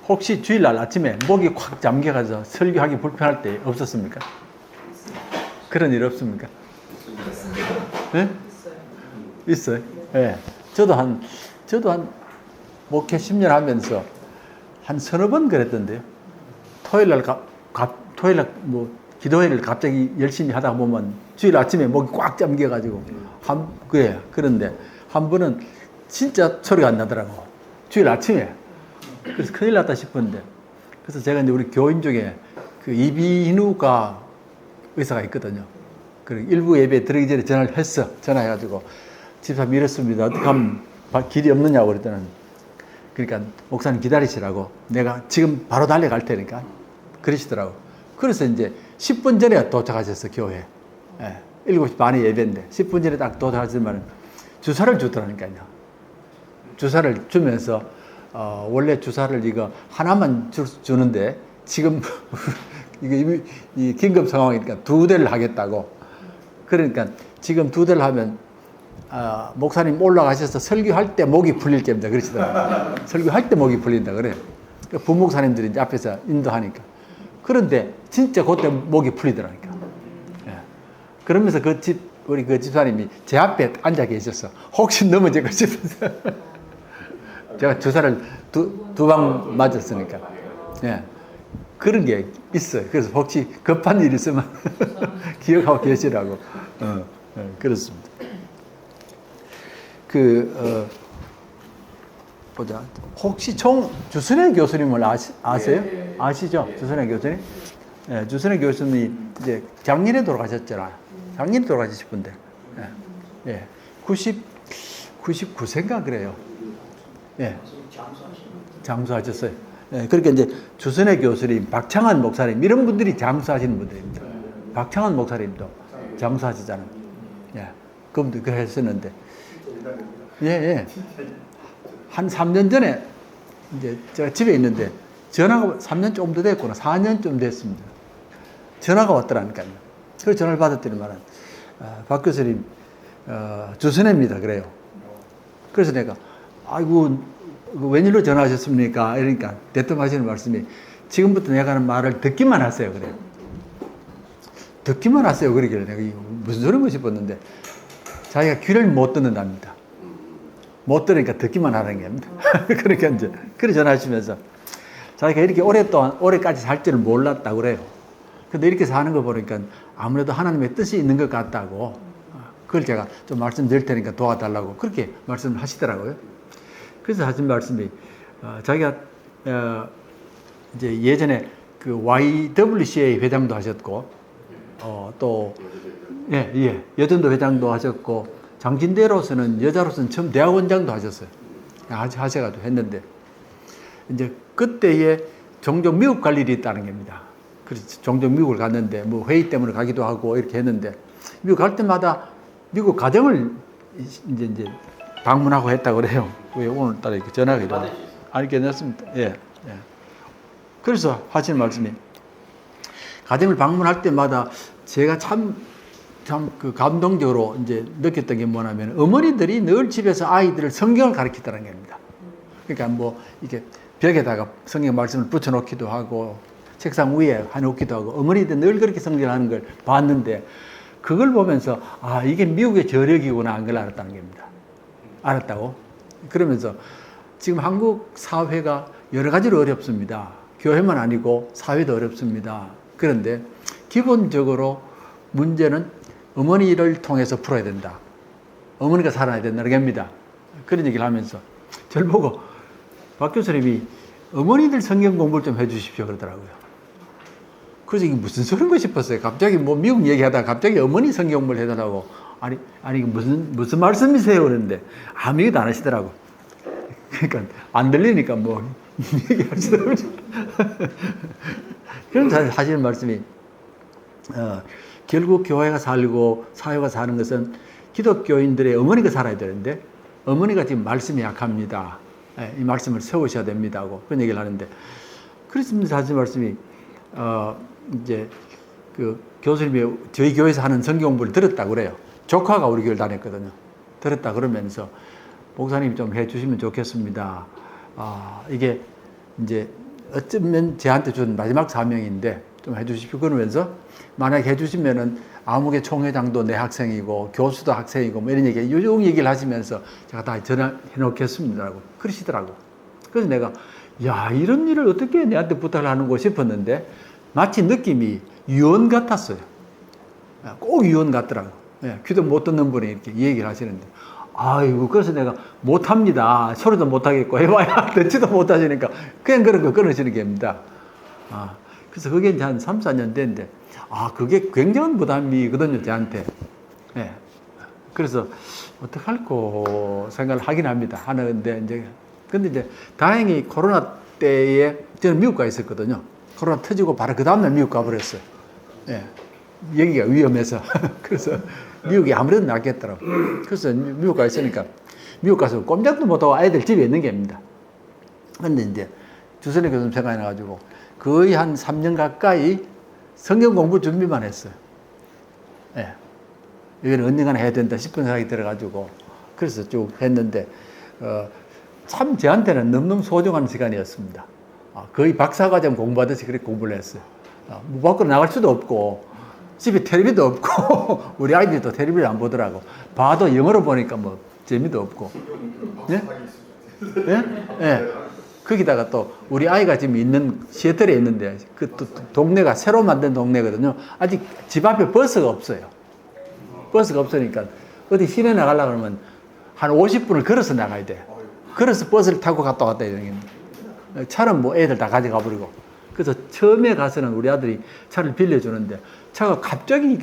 혹시 주일날 아침에 목이 콱 잠겨가서 설교하기 불편할 때 없었습니까? 그런 일 없습니까? 네? 있어요. 예. 네. 저도 한 목회 10년 하면서 한 서너 번 그랬던데요. 토요일날 뭐 기도회를 갑자기 열심히 하다 보면 주일 아침에 목이 꽉 잠겨가지고 그런데 한 번은 진짜 소리가 안 나더라고. 주일 아침에. 그래서 큰일 났다 싶었는데, 그래서 제가 이제 우리 교인 중에 그 이비인후과 의사가 있거든요. 그 일부 예배 들어가기 전에 전화를 했어. 전화해가지고 집사님 이렇습니다. 어떻게 하면 길이 없느냐고 그랬더니, 그러니까 목사님 기다리시라고, 내가 지금 바로 달려갈 테니까 그러시더라고. 그래서 이제 10분 전에 도착하셨어, 교회에. 예, 7시 반에 예배인데 10분 전에 딱 도착하시면 주사를 주더라니까요. 주사를 주면서 원래 주사를 이거 하나만 주는데 지금 이 긴급 상황이니까 2대를 하겠다고. 그러니까 지금 2대를 하면 목사님 올라가셔서 설교할 때 목이 풀릴 겁니다. 그러시더라고요. 설교할 때 목이 풀린다 그래요. 부목사님들이 이제 앞에서 인도하니까. 그런데 진짜 그때 목이 풀리더라니까. 예. 그러면서 우리 그 집사님이 제 앞에 앉아 계셨어. 혹시 넘어질까 싶어서. 제가 주사를 두 방 맞았으니까. 예. 그런 게 있어요. 그래서 혹시 급한 일 있으면 기억하고 계시라고. 그렇습니다. 보자. 혹시 주선혜 교수님을 아세요? 아시죠? 주선혜 교수님? 예, 주선혜 교수님이 이제 작년에 돌아가셨잖아요. 작년에 돌아가셨을 건데. 예. 99세인가 그래요. 예. 장수하셨어요. 예, 그러니까 이제 주선혜 교수님, 박창환 목사님, 이런 분들이 장수하시는 분들입니다. 박창환 목사님도 장수하시잖아요. 예. 그분도 그거 했었는데. 예. 한 3년 전에 이제 제가 집에 있는데 전화가 3년 좀 더 됐구나. 4년 좀 됐습니다. 전화가 왔더라니까요. 그래서 전화를 받았더니 말은 박 교수님 주선혜입니다. 그래요. 그래서 내가 아이고 웬일로 전화하셨습니까? 이러니까 대뜸하시는 말씀이 지금부터 내가 하는 말을 듣기만 하세요. 그래요. 듣기만 하세요. 그러길래 내가 이거 무슨 소리인가 싶었는데 자기가 귀를 못 듣는답니다. 못 들으니까 듣기만 하는 겁니다. 그러니까 이제 그래 전화하시면서 자기가 이렇게 오래까지 살 줄을 몰랐다고 그래요. 근데 이렇게 사는 거 보니까 아무래도 하나님의 뜻이 있는 것 같다고. 그걸 제가 좀 말씀드릴 테니까 도와달라고 그렇게 말씀을 하시더라고요. 그래서 하신 말씀이 자기가 이제 예전에 그 YWCA 회장도 하셨고 또 여전도 회장도 하셨고 장진대로서는 여자로서는 처음 대학원장도 하셨어요. 하셔가지고 했는데 이제 그때에 종종 미국 갈 일이 있다는 겁니다. 그래서 종종 미국을 갔는데 뭐 회의 때문에 가기도 하고 이렇게 했는데 미국 갈 때마다 미국 가정을 이제 방문하고 했다고 그래요. 왜 오늘따라 이렇게 전화가 이러네. 아니 괜찮습니다. 예. 그래서 하시는 말씀이 가정을 방문할 때마다 제가 참 그 감동적으로 이제 느꼈던 게 뭐냐면 어머니들이 늘 집에서 아이들을 성경을 가르치더라는 겁니다. 그러니까 뭐 이렇게 벽에다가 성경 말씀을 붙여놓기도 하고 책상 위에 해놓기도 하고 어머니들 늘 그렇게 성경을 하는 걸 봤는데 그걸 보면서 이게 미국의 저력이구나 하는 걸 알았다는 겁니다. 알았다고? 그러면서 지금 한국 사회가 여러 가지로 어렵습니다. 교회만 아니고 사회도 어렵습니다. 그런데 기본적으로 문제는 어머니를 통해서 풀어야 된다. 어머니가 살아야 된다는 겁니다. 그런 얘기를 하면서 저를 보고 박 교수님이 어머니들 성경 공부를 좀 해주십시오 그러더라고요. 그래서 이게 무슨 소린가 싶었어요. 갑자기 뭐 미국 얘기하다가 갑자기 어머니 성경 공부를 해달라고. 아니 무슨 말씀이세요? 그러는데 아무 얘기도 안 하시더라고. 그러니까 안 들리니까 뭐 얘기하시더라고요. 그럼 하시는 말씀이 결국 교회가 살고 사회가 사는 것은 기독교인들의 어머니가 살아야 되는데 어머니가 지금 말씀이 약합니다. 이 말씀을 세우셔야 됩니다 하고 그런 얘기를 하는데 그렇습니다. 하신 말씀이 이제 그 교수님이 저희 교회에서 하는 성경 공부를 들었다고 그래요. 조카가 우리 교회를 다녔거든요. 들었다 그러면서 목사님 좀 해주시면 좋겠습니다. 이게 이제 어쩌면 저한테 준 마지막 사명인데 좀 해주십시오. 그러면서 만약에 해주시면은 아무개 총회장도 내 학생이고 교수도 학생이고 뭐 이런 요즘 얘기를 하시면서 제가 다 전화해 놓겠습니다라고 그러시더라고. 그래서 내가 야 이런 일을 어떻게 내한테 부탁을 하는고 싶었는데 마치 느낌이 유언 같았어요. 꼭 유언 같더라고. 예, 귀도 못 듣는 분이 이렇게 얘기를 하시는데 아이고 그래서 내가 못합니다. 소리도 못하겠고 해봐야 듣지도 못하시니까 그냥 그런 거 끊으시는 겁니다. 그래서 그게 이제 한 3, 4년 됐는데 그게 굉장한 부담이거든요 저한테. 예. 그래서 어떡할꼬 생각을 하긴 합니다. 하는데 근데 이제 다행히 코로나 때에 저는 미국 가 있었거든요. 코로나 터지고 바로 그 다음날 미국 가버렸어요. 예. 여기가 위험해서. 그래서 미국이 아무래도 낫겠더라고. 그래서 미국 가 있으니까 미국 가서 꼼짝도 못하고 아이들 집에 있는 게 아닙니다. 근데 이제 주선희 교수님 생각이 나가지고 거의 한 3년 가까이 성경 공부 준비만 했어요. 예. 이거는 언젠가는 해야 된다 싶은 생각이 들어가지고 그래서 쭉 했는데 참 저한테는 너무너무 소중한 시간이었습니다. 거의 박사과정 공부하듯이 그렇게 공부를 했어요. 밖으로 나갈 수도 없고 집에 텔레비도 없고 우리 아이들도 텔레비를 안 보더라고. 봐도 영어로 보니까 뭐 재미도 없고. 예? 예? 예. 거기다가 또 우리 아이가 지금 있는 시애틀에 있는데 그 또 동네가 새로 만든 동네거든요. 아직 집 앞에 버스가 없어요. 버스가 없으니까 어디 시내 나가려고 그러면 한 50분을 걸어서 나가야 돼. 걸어서 버스를 타고 갔다 왔다 이런 게. 차는 뭐 애들 다 가져가 버리고. 그래서 처음에 가서는 우리 아들이 차를 빌려주는데 차가 갑자기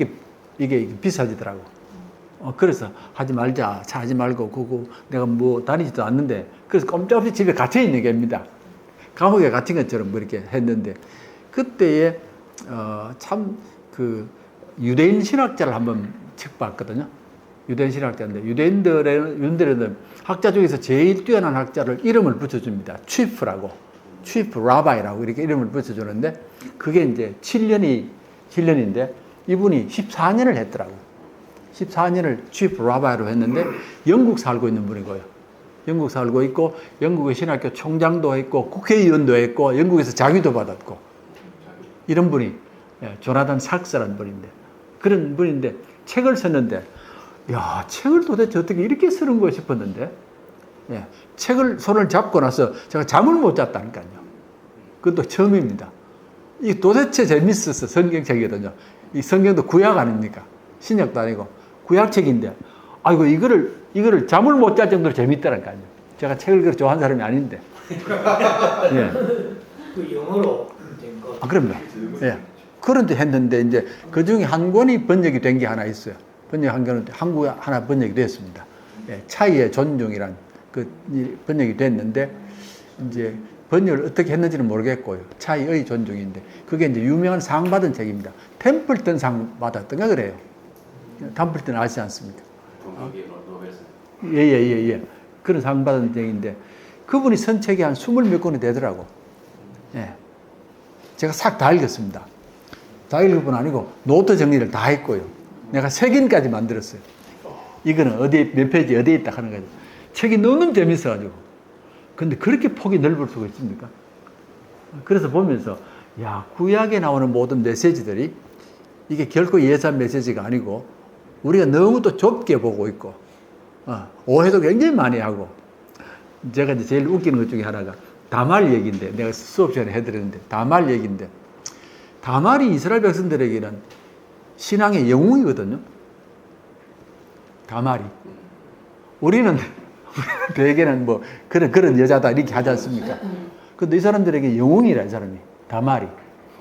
이게 비싸지더라고. 그래서 하지 말자. 차 하지 말고 그거 내가 뭐 다니지도 않는데 그래서 꼼짝없이 집에 갇혀 있는 겁니다. 감옥에 갇힌 것처럼 뭐 이렇게 했는데 그때에 참 그 유대인 신학자를 한번 책 봤거든요. 유대인 신학자인데 유대인들은 학자 중에서 제일 뛰어난 학자를 이름을 붙여줍니다. 취프라고. 취프 라바이라고 이렇게 이름을 붙여주는데 그게 이제 7년인데 이분이 14년을 했더라고. 14년을 취프 라바이로 했는데 영국 살고 있는 분이고요. 영국 살고 있고 영국의 신학교 총장도 했고 국회의원도 했고 영국에서 자위도 받았고 이런 분이 조나단 삭스라는 분인데 그런 분인데 책을 썼는데 야 책을 도대체 어떻게 이렇게 쓰는 거야 싶었는데 책을 손을 잡고 나서 제가 잠을 못 잤다니까요. 그것도 처음입니다. 이게 도대체 재밌어서 성경책이거든요. 이 성경도 구약 아닙니까? 신약도 아니고 구약책인데 아이고 이거를 잠을 못 잘 정도로 재밌더라니까요. 제가 책을 그렇게 좋아하는 사람이 아닌데. 예. 그 영어로 된 거. 그럼요. 예. 그런데 했는데 이제 그 중에 한 권이 번역이 된 게 하나 있어요. 번역 한 권은 한국에 하나 번역이 됐습니다. 예. 차이의 존중이란 그 번역이 됐는데 이제 번역을 어떻게 했는지는 모르겠고요. 차이의 존중인데 그게 이제 유명한 상 받은 책입니다. 템플턴 상 받았던가 그래요. 템플턴 아시지 않습니까? 예. 그런 상 받은 책인데 그분이 쓴 책이 한 20몇 권이 되더라고. 예. 제가 싹 다 읽었습니다. 다 읽을 뿐 아니고 노트 정리를 다 했고요. 내가 색인까지 만들었어요. 이거는 어디에 몇 페이지 어디에 있다 하는 거죠. 책이 너무 재밌어가지고. 근데 그렇게 폭이 넓을 수가 있습니까? 그래서 보면서 야 구약에 나오는 모든 메시지들이 이게 결코 예산 메시지가 아니고 우리가 너무 또 좁게 보고 있고 오해도 굉장히 많이 하고 제가 이제 제일 웃기는 것 중에 하나가 다말 얘기인데 내가 수업 시간에 해드렸는데 다말 얘기인데 다말이 이스라엘 백성들에게는 신앙의 영웅이거든요. 다말이 우리는 대개는 뭐 그런 여자다 이렇게 하지 않습니까? 근데 이 사람들에게 영웅이라 이 사람이 다말이.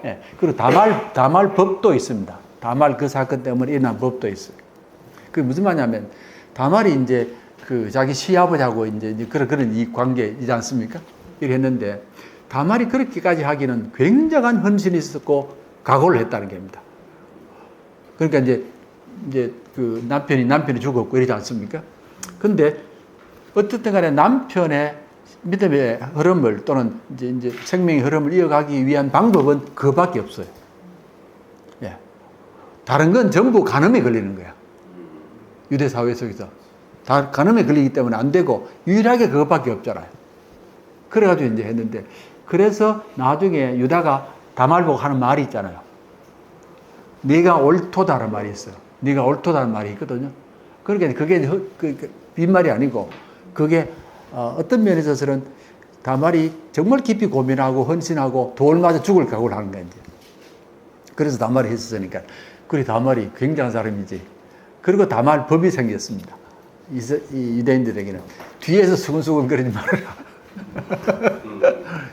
예. 그리고 다말 법도 있습니다. 다말 그 사건 때문에 일어난 법도 있어요. 그게 무슨 말이냐면 다말이 이제 그 자기 시아버지하고 이제 그런 이 관계이지 않습니까? 이렇게 했는데 다말이 그렇게까지 하기는 굉장한 헌신이 있었고 각오를 했다는 겁니다. 그러니까 이제 그 남편이 죽었고 이러지 않습니까? 근데 어떻든 간에 남편의 믿음의 흐름을 또는 이제 생명의 흐름을 이어가기 위한 방법은 그밖에 없어요. 예. 다른 건 전부 간음에 걸리는 거야. 유대 사회 속에서. 다 간음에 걸리기 때문에 안 되고 유일하게 그것밖에 없잖아요. 그래가지고 이제 했는데 그래서 나중에 유다가 다말 보고 하는 말이 있잖아요. 네가 옳도다라는 말이 있어요. 네가 옳도다라는 말이 있거든요. 그러니까 그게 빈말이 아니고 그게 어떤 면에 있어서는 다말이 정말 깊이 고민하고 헌신하고 돌 맞아 죽을 각오를 하는 거예요. 그래서 다말이 했었으니까. 그리고 다말이 굉장한 사람이지. 그리고 다말 법이 생겼습니다. 이 유대인들에게는 뒤에서 수근수근 거리지 말아라.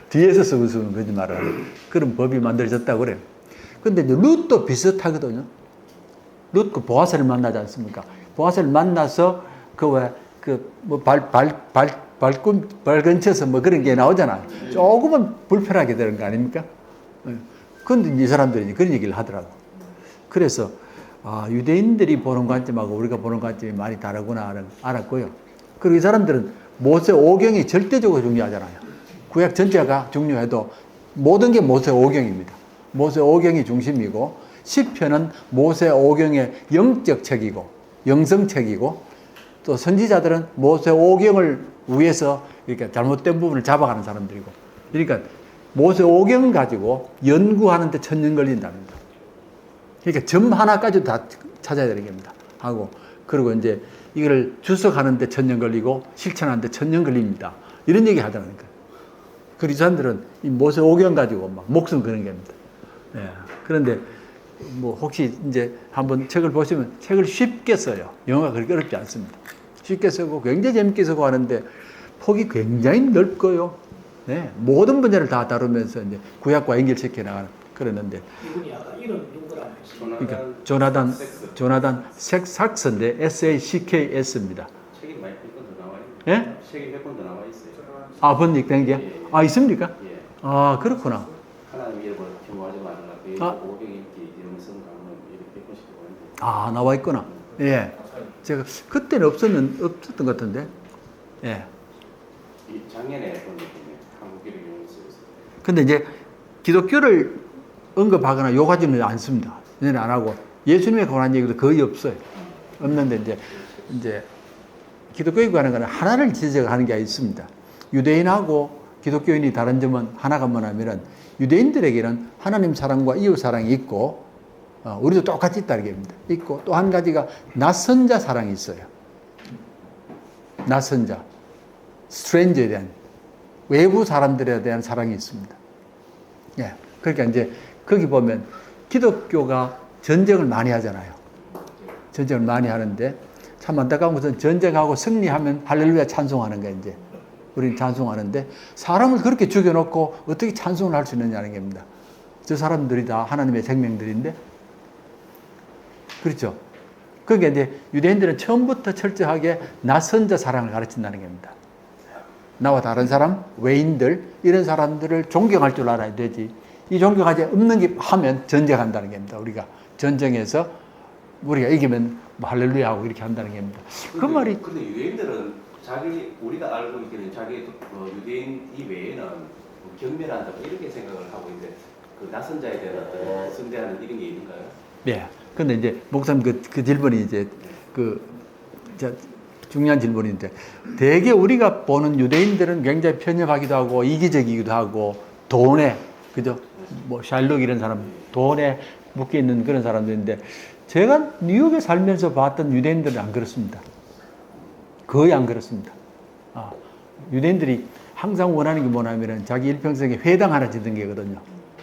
뒤에서 수근수근 거리지 말아라. 그런 법이 만들어졌다고 그래요. 근데 이제 룻도 비슷하거든요. 룻 보아스를 만나지 않습니까? 보아스를 만나서 발근쳐서 뭐 그런 게 나오잖아요. 조금은 불편하게 되는 거 아닙니까? 근데 이 사람들이 그런 얘기를 하더라고. 그래서 유대인들이 보는 관점하고 우리가 보는 관점이 많이 다르구나 알았고요. 그리고 이 사람들은 모세 오경이 절대적으로 중요하잖아요. 구약 전체가 중요해도 모든 게 모세 오경입니다. 모세 오경이 중심이고 시편은 모세 오경의 영적 책이고 영성책이고 또 선지자들은 모세 오경을 위해서 이렇게 잘못된 부분을 잡아가는 사람들이고 그러니까 모세 오경 가지고 연구하는데 천년 걸린답니다. 그러니까 점 하나까지 다 찾아야 되는 겁니다. 하고 그리고 이제 이걸 주석하는데 천년 걸리고 실천하는데 천년 걸립니다. 이런 얘기 하더라고요. 그리고 이 사람들은 이 모세 오경 가지고 막 목숨 거는 겁니다. 예. 그런데 뭐 혹시 이제 한번 책을 보시면 책을 쉽게 써요. 영어가 그렇게 어렵지 않습니다. 쉽게 쓰고 굉장히 재밌게 쓰고 하는데 폭이 굉장히 넓고요. 네. 모든 분야를 다 다루면서 이제 구약과 연결시켜 나가는 그러는데 이분이 아까 이름 누구라고 했어요? 그러니까 조나단 삭스인데 SACKS입니다. 책이 많이 더 나와요. 예? 책이 몇 권 더 나와 있어요. 번역 된 게? 예. 있습니까? 예. 그렇구나. 하나님 이름을 겸허하지 말라. 오경이 있기 영성 강론 이렇게 100권씩 보는데. 나와 있구나. 예. 제가 그때는 없었던 것 같은데. 예. 이 작년에 보니까 한국 기록 용어 쓰고 있어요. 근데 이제 기독교를 언급하거나 욕하지는 않습니다. 안 하고 예수님에 관한 얘기도 거의 없어요. 없는데 이제 기독교에 관한 거는 하나를 지적하는 게 있습니다. 유대인하고 기독교인이 다른 점은 하나가 뭐냐면은 유대인들에게는 하나님 사랑과 이웃 사랑이 있고 우리도 똑같이 있다는 겁니다. 있고 또 한 가지가 낯선 자 사랑이 있어요. 낯선 자, 스트레인저에 대한 외부 사람들에 대한 사랑이 있습니다. 예. 그러니까 이제 거기 보면 기독교가 전쟁을 많이 하잖아요. 전쟁을 많이 하는데 참 안타까운 것은 전쟁하고 승리하면 할렐루야 찬송하는 거예요. 이제 우리는 찬송하는데 사람을 그렇게 죽여놓고 어떻게 찬송을 할 수 있느냐는 겁니다. 저 사람들이 다 하나님의 생명들인데 그렇죠. 그러니까 이제 유대인들은 처음부터 철저하게 낯선 자 사랑을 가르친다는 겁니다. 나와 다른 사람, 외인들 이런 사람들을 존경할 줄 알아야 되지. 이 존경하지 없는 게 하면 전쟁한다는 겁니다. 우리가 전쟁에서 우리가 이기면 뭐 할렐루야 하고 이렇게 한다는 겁니다. 그 말이. 근데 유대인들은 우리가 알고 있기는 자기 유대인 이외에는 경멸한다 이렇게 생각을 하고 있는데 그 낯선 자에 대한 어떤 선대하는 이런 게 있는가요? 네. 근데 이제 목사님 그 질문이 이제 중요한 질문인데 대개 우리가 보는 유대인들은 굉장히 편협하기도 하고 이기적이기도 하고 돈에 그죠? 뭐 샬록 이런 사람 돈에 묶여 있는 그런 사람들인데 제가 뉴욕에 살면서 봤던 유대인들은 안 그렇습니다. 거의 안 그렇습니다. 유대인들이 항상 원하는 게 뭐냐면은 자기 일평생에 회당 하나 짓는 게거든요.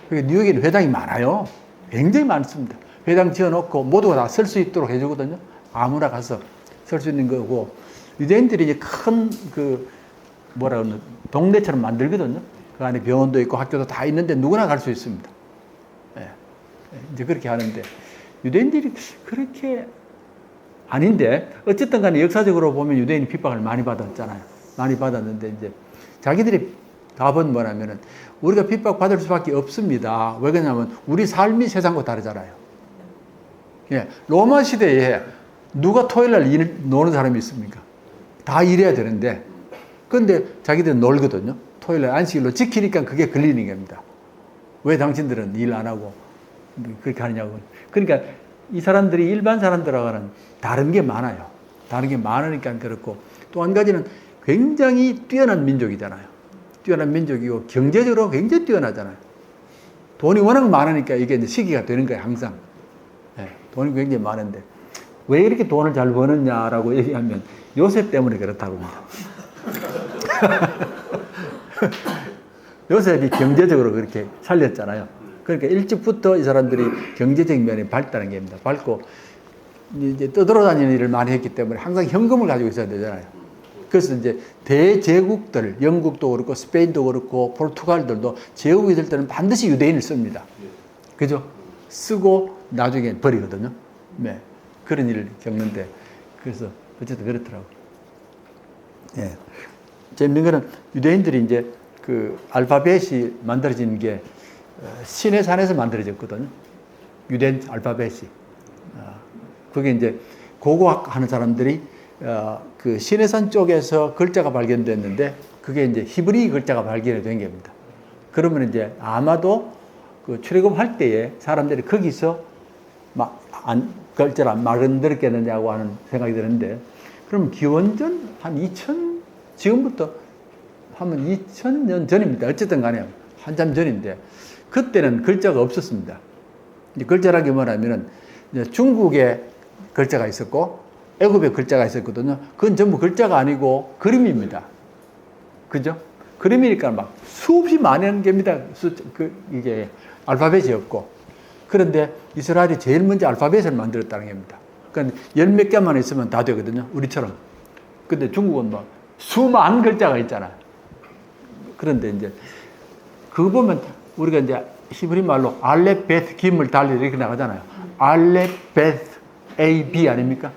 그러니까 뉴욕에는 회당이 많아요. 굉장히 많습니다. 회당 지어놓고 모두가 다 설 수 있도록 해주거든요. 아무나 가서 설 수 있는 거고 유대인들이 이제 큰 동네처럼 만들거든요. 그 안에 병원도 있고 학교도 다 있는데 누구나 갈 수 있습니다. 예. 이제 그렇게 하는데 유대인들이 그렇게 아닌데 어쨌든 간에 역사적으로 보면 유대인이 핍박을 많이 받았잖아요. 많이 받았는데 이제 자기들이 답은 뭐냐면은 우리가 핍박받을 수밖에 없습니다. 왜 그러냐면 우리 삶이 세상과 다르잖아요. 예. 로마 시대에 누가 토요일 날 노는 사람이 있습니까? 다 일해야 되는데 근데 자기들은 놀거든요. 토요일 날 안식일로 지키니까 그게 걸리는 겁니다. 왜 당신들은 일 안 하고 그렇게 하느냐고. 그러니까 이 사람들이 일반 사람들하고는 다른 게 많아요. 다른 게 많으니까 그렇고 또 한 가지는 굉장히 뛰어난 민족이잖아요. 뛰어난 민족이고 경제적으로 굉장히 뛰어나잖아요. 돈이 워낙 많으니까 이게 이제 시기가 되는 거예요, 항상. 예, 돈이 굉장히 많은데 왜 이렇게 돈을 잘 버느냐라고 얘기하면 요셉 때문에 그렇다고 합니다. 요셉이 경제적으로 그렇게 살렸잖아요. 그러니까 일찍부터 이 사람들이 경제적 면이 밝다는 겁니다. 밝고 이제 떠돌아다니는 일을 많이 했기 때문에 항상 현금을 가지고 있어야 되잖아요. 그래서 이제 대제국들, 영국도 그렇고 스페인도 그렇고 포르투갈들도 제국이 될 때는 반드시 유대인을 씁니다. 그죠? 쓰고 나중에 버리거든요. 네. 그런 일을 겪는데 그래서 어쨌든 그렇더라고요. 예. 재밌는 거는 유대인들이 이제 그 알파벳이 만들어진 게 신의 산에서 만들어졌거든요. 유대인 알파벳이. 그게 이제 고고학 하는 사람들이 그 신의 산 쪽에서 글자가 발견됐는데 그게 이제 히브리 글자가 발견이 된 겁니다. 그러면 이제 아마도 그 출애굽할 때에 사람들이 거기서 글자를 안 만들었겠느냐고 하는 생각이 드는데 그럼 기원전 한 2000, 지금부터 하면 2000년 전입니다. 어쨌든 간에 한참 전인데 그때는 글자가 없었습니다. 이제 글자라는 게 뭐냐면은 이제 중국에 글자가 있었고 애굽에 글자가 있었거든요. 그건 전부 글자가 아니고 그림입니다. 그죠? 그림이니까 막 수없이 많은 겁니다. 이게 알파벳이 없고. 그런데 이스라엘이 제일 먼저 알파벳을 만들었다는 겁니다. 그러니까 열 몇 개만 있으면 다 되거든요. 우리처럼. 근데 중국은 뭐 수만 글자가 있잖아요. 그런데 이제 그거 보면 우리가 이제 히브리 말로 알렙, 베트, 김을 달리 이렇게 나가잖아요. 알렙, 베트, A, B 아닙니까?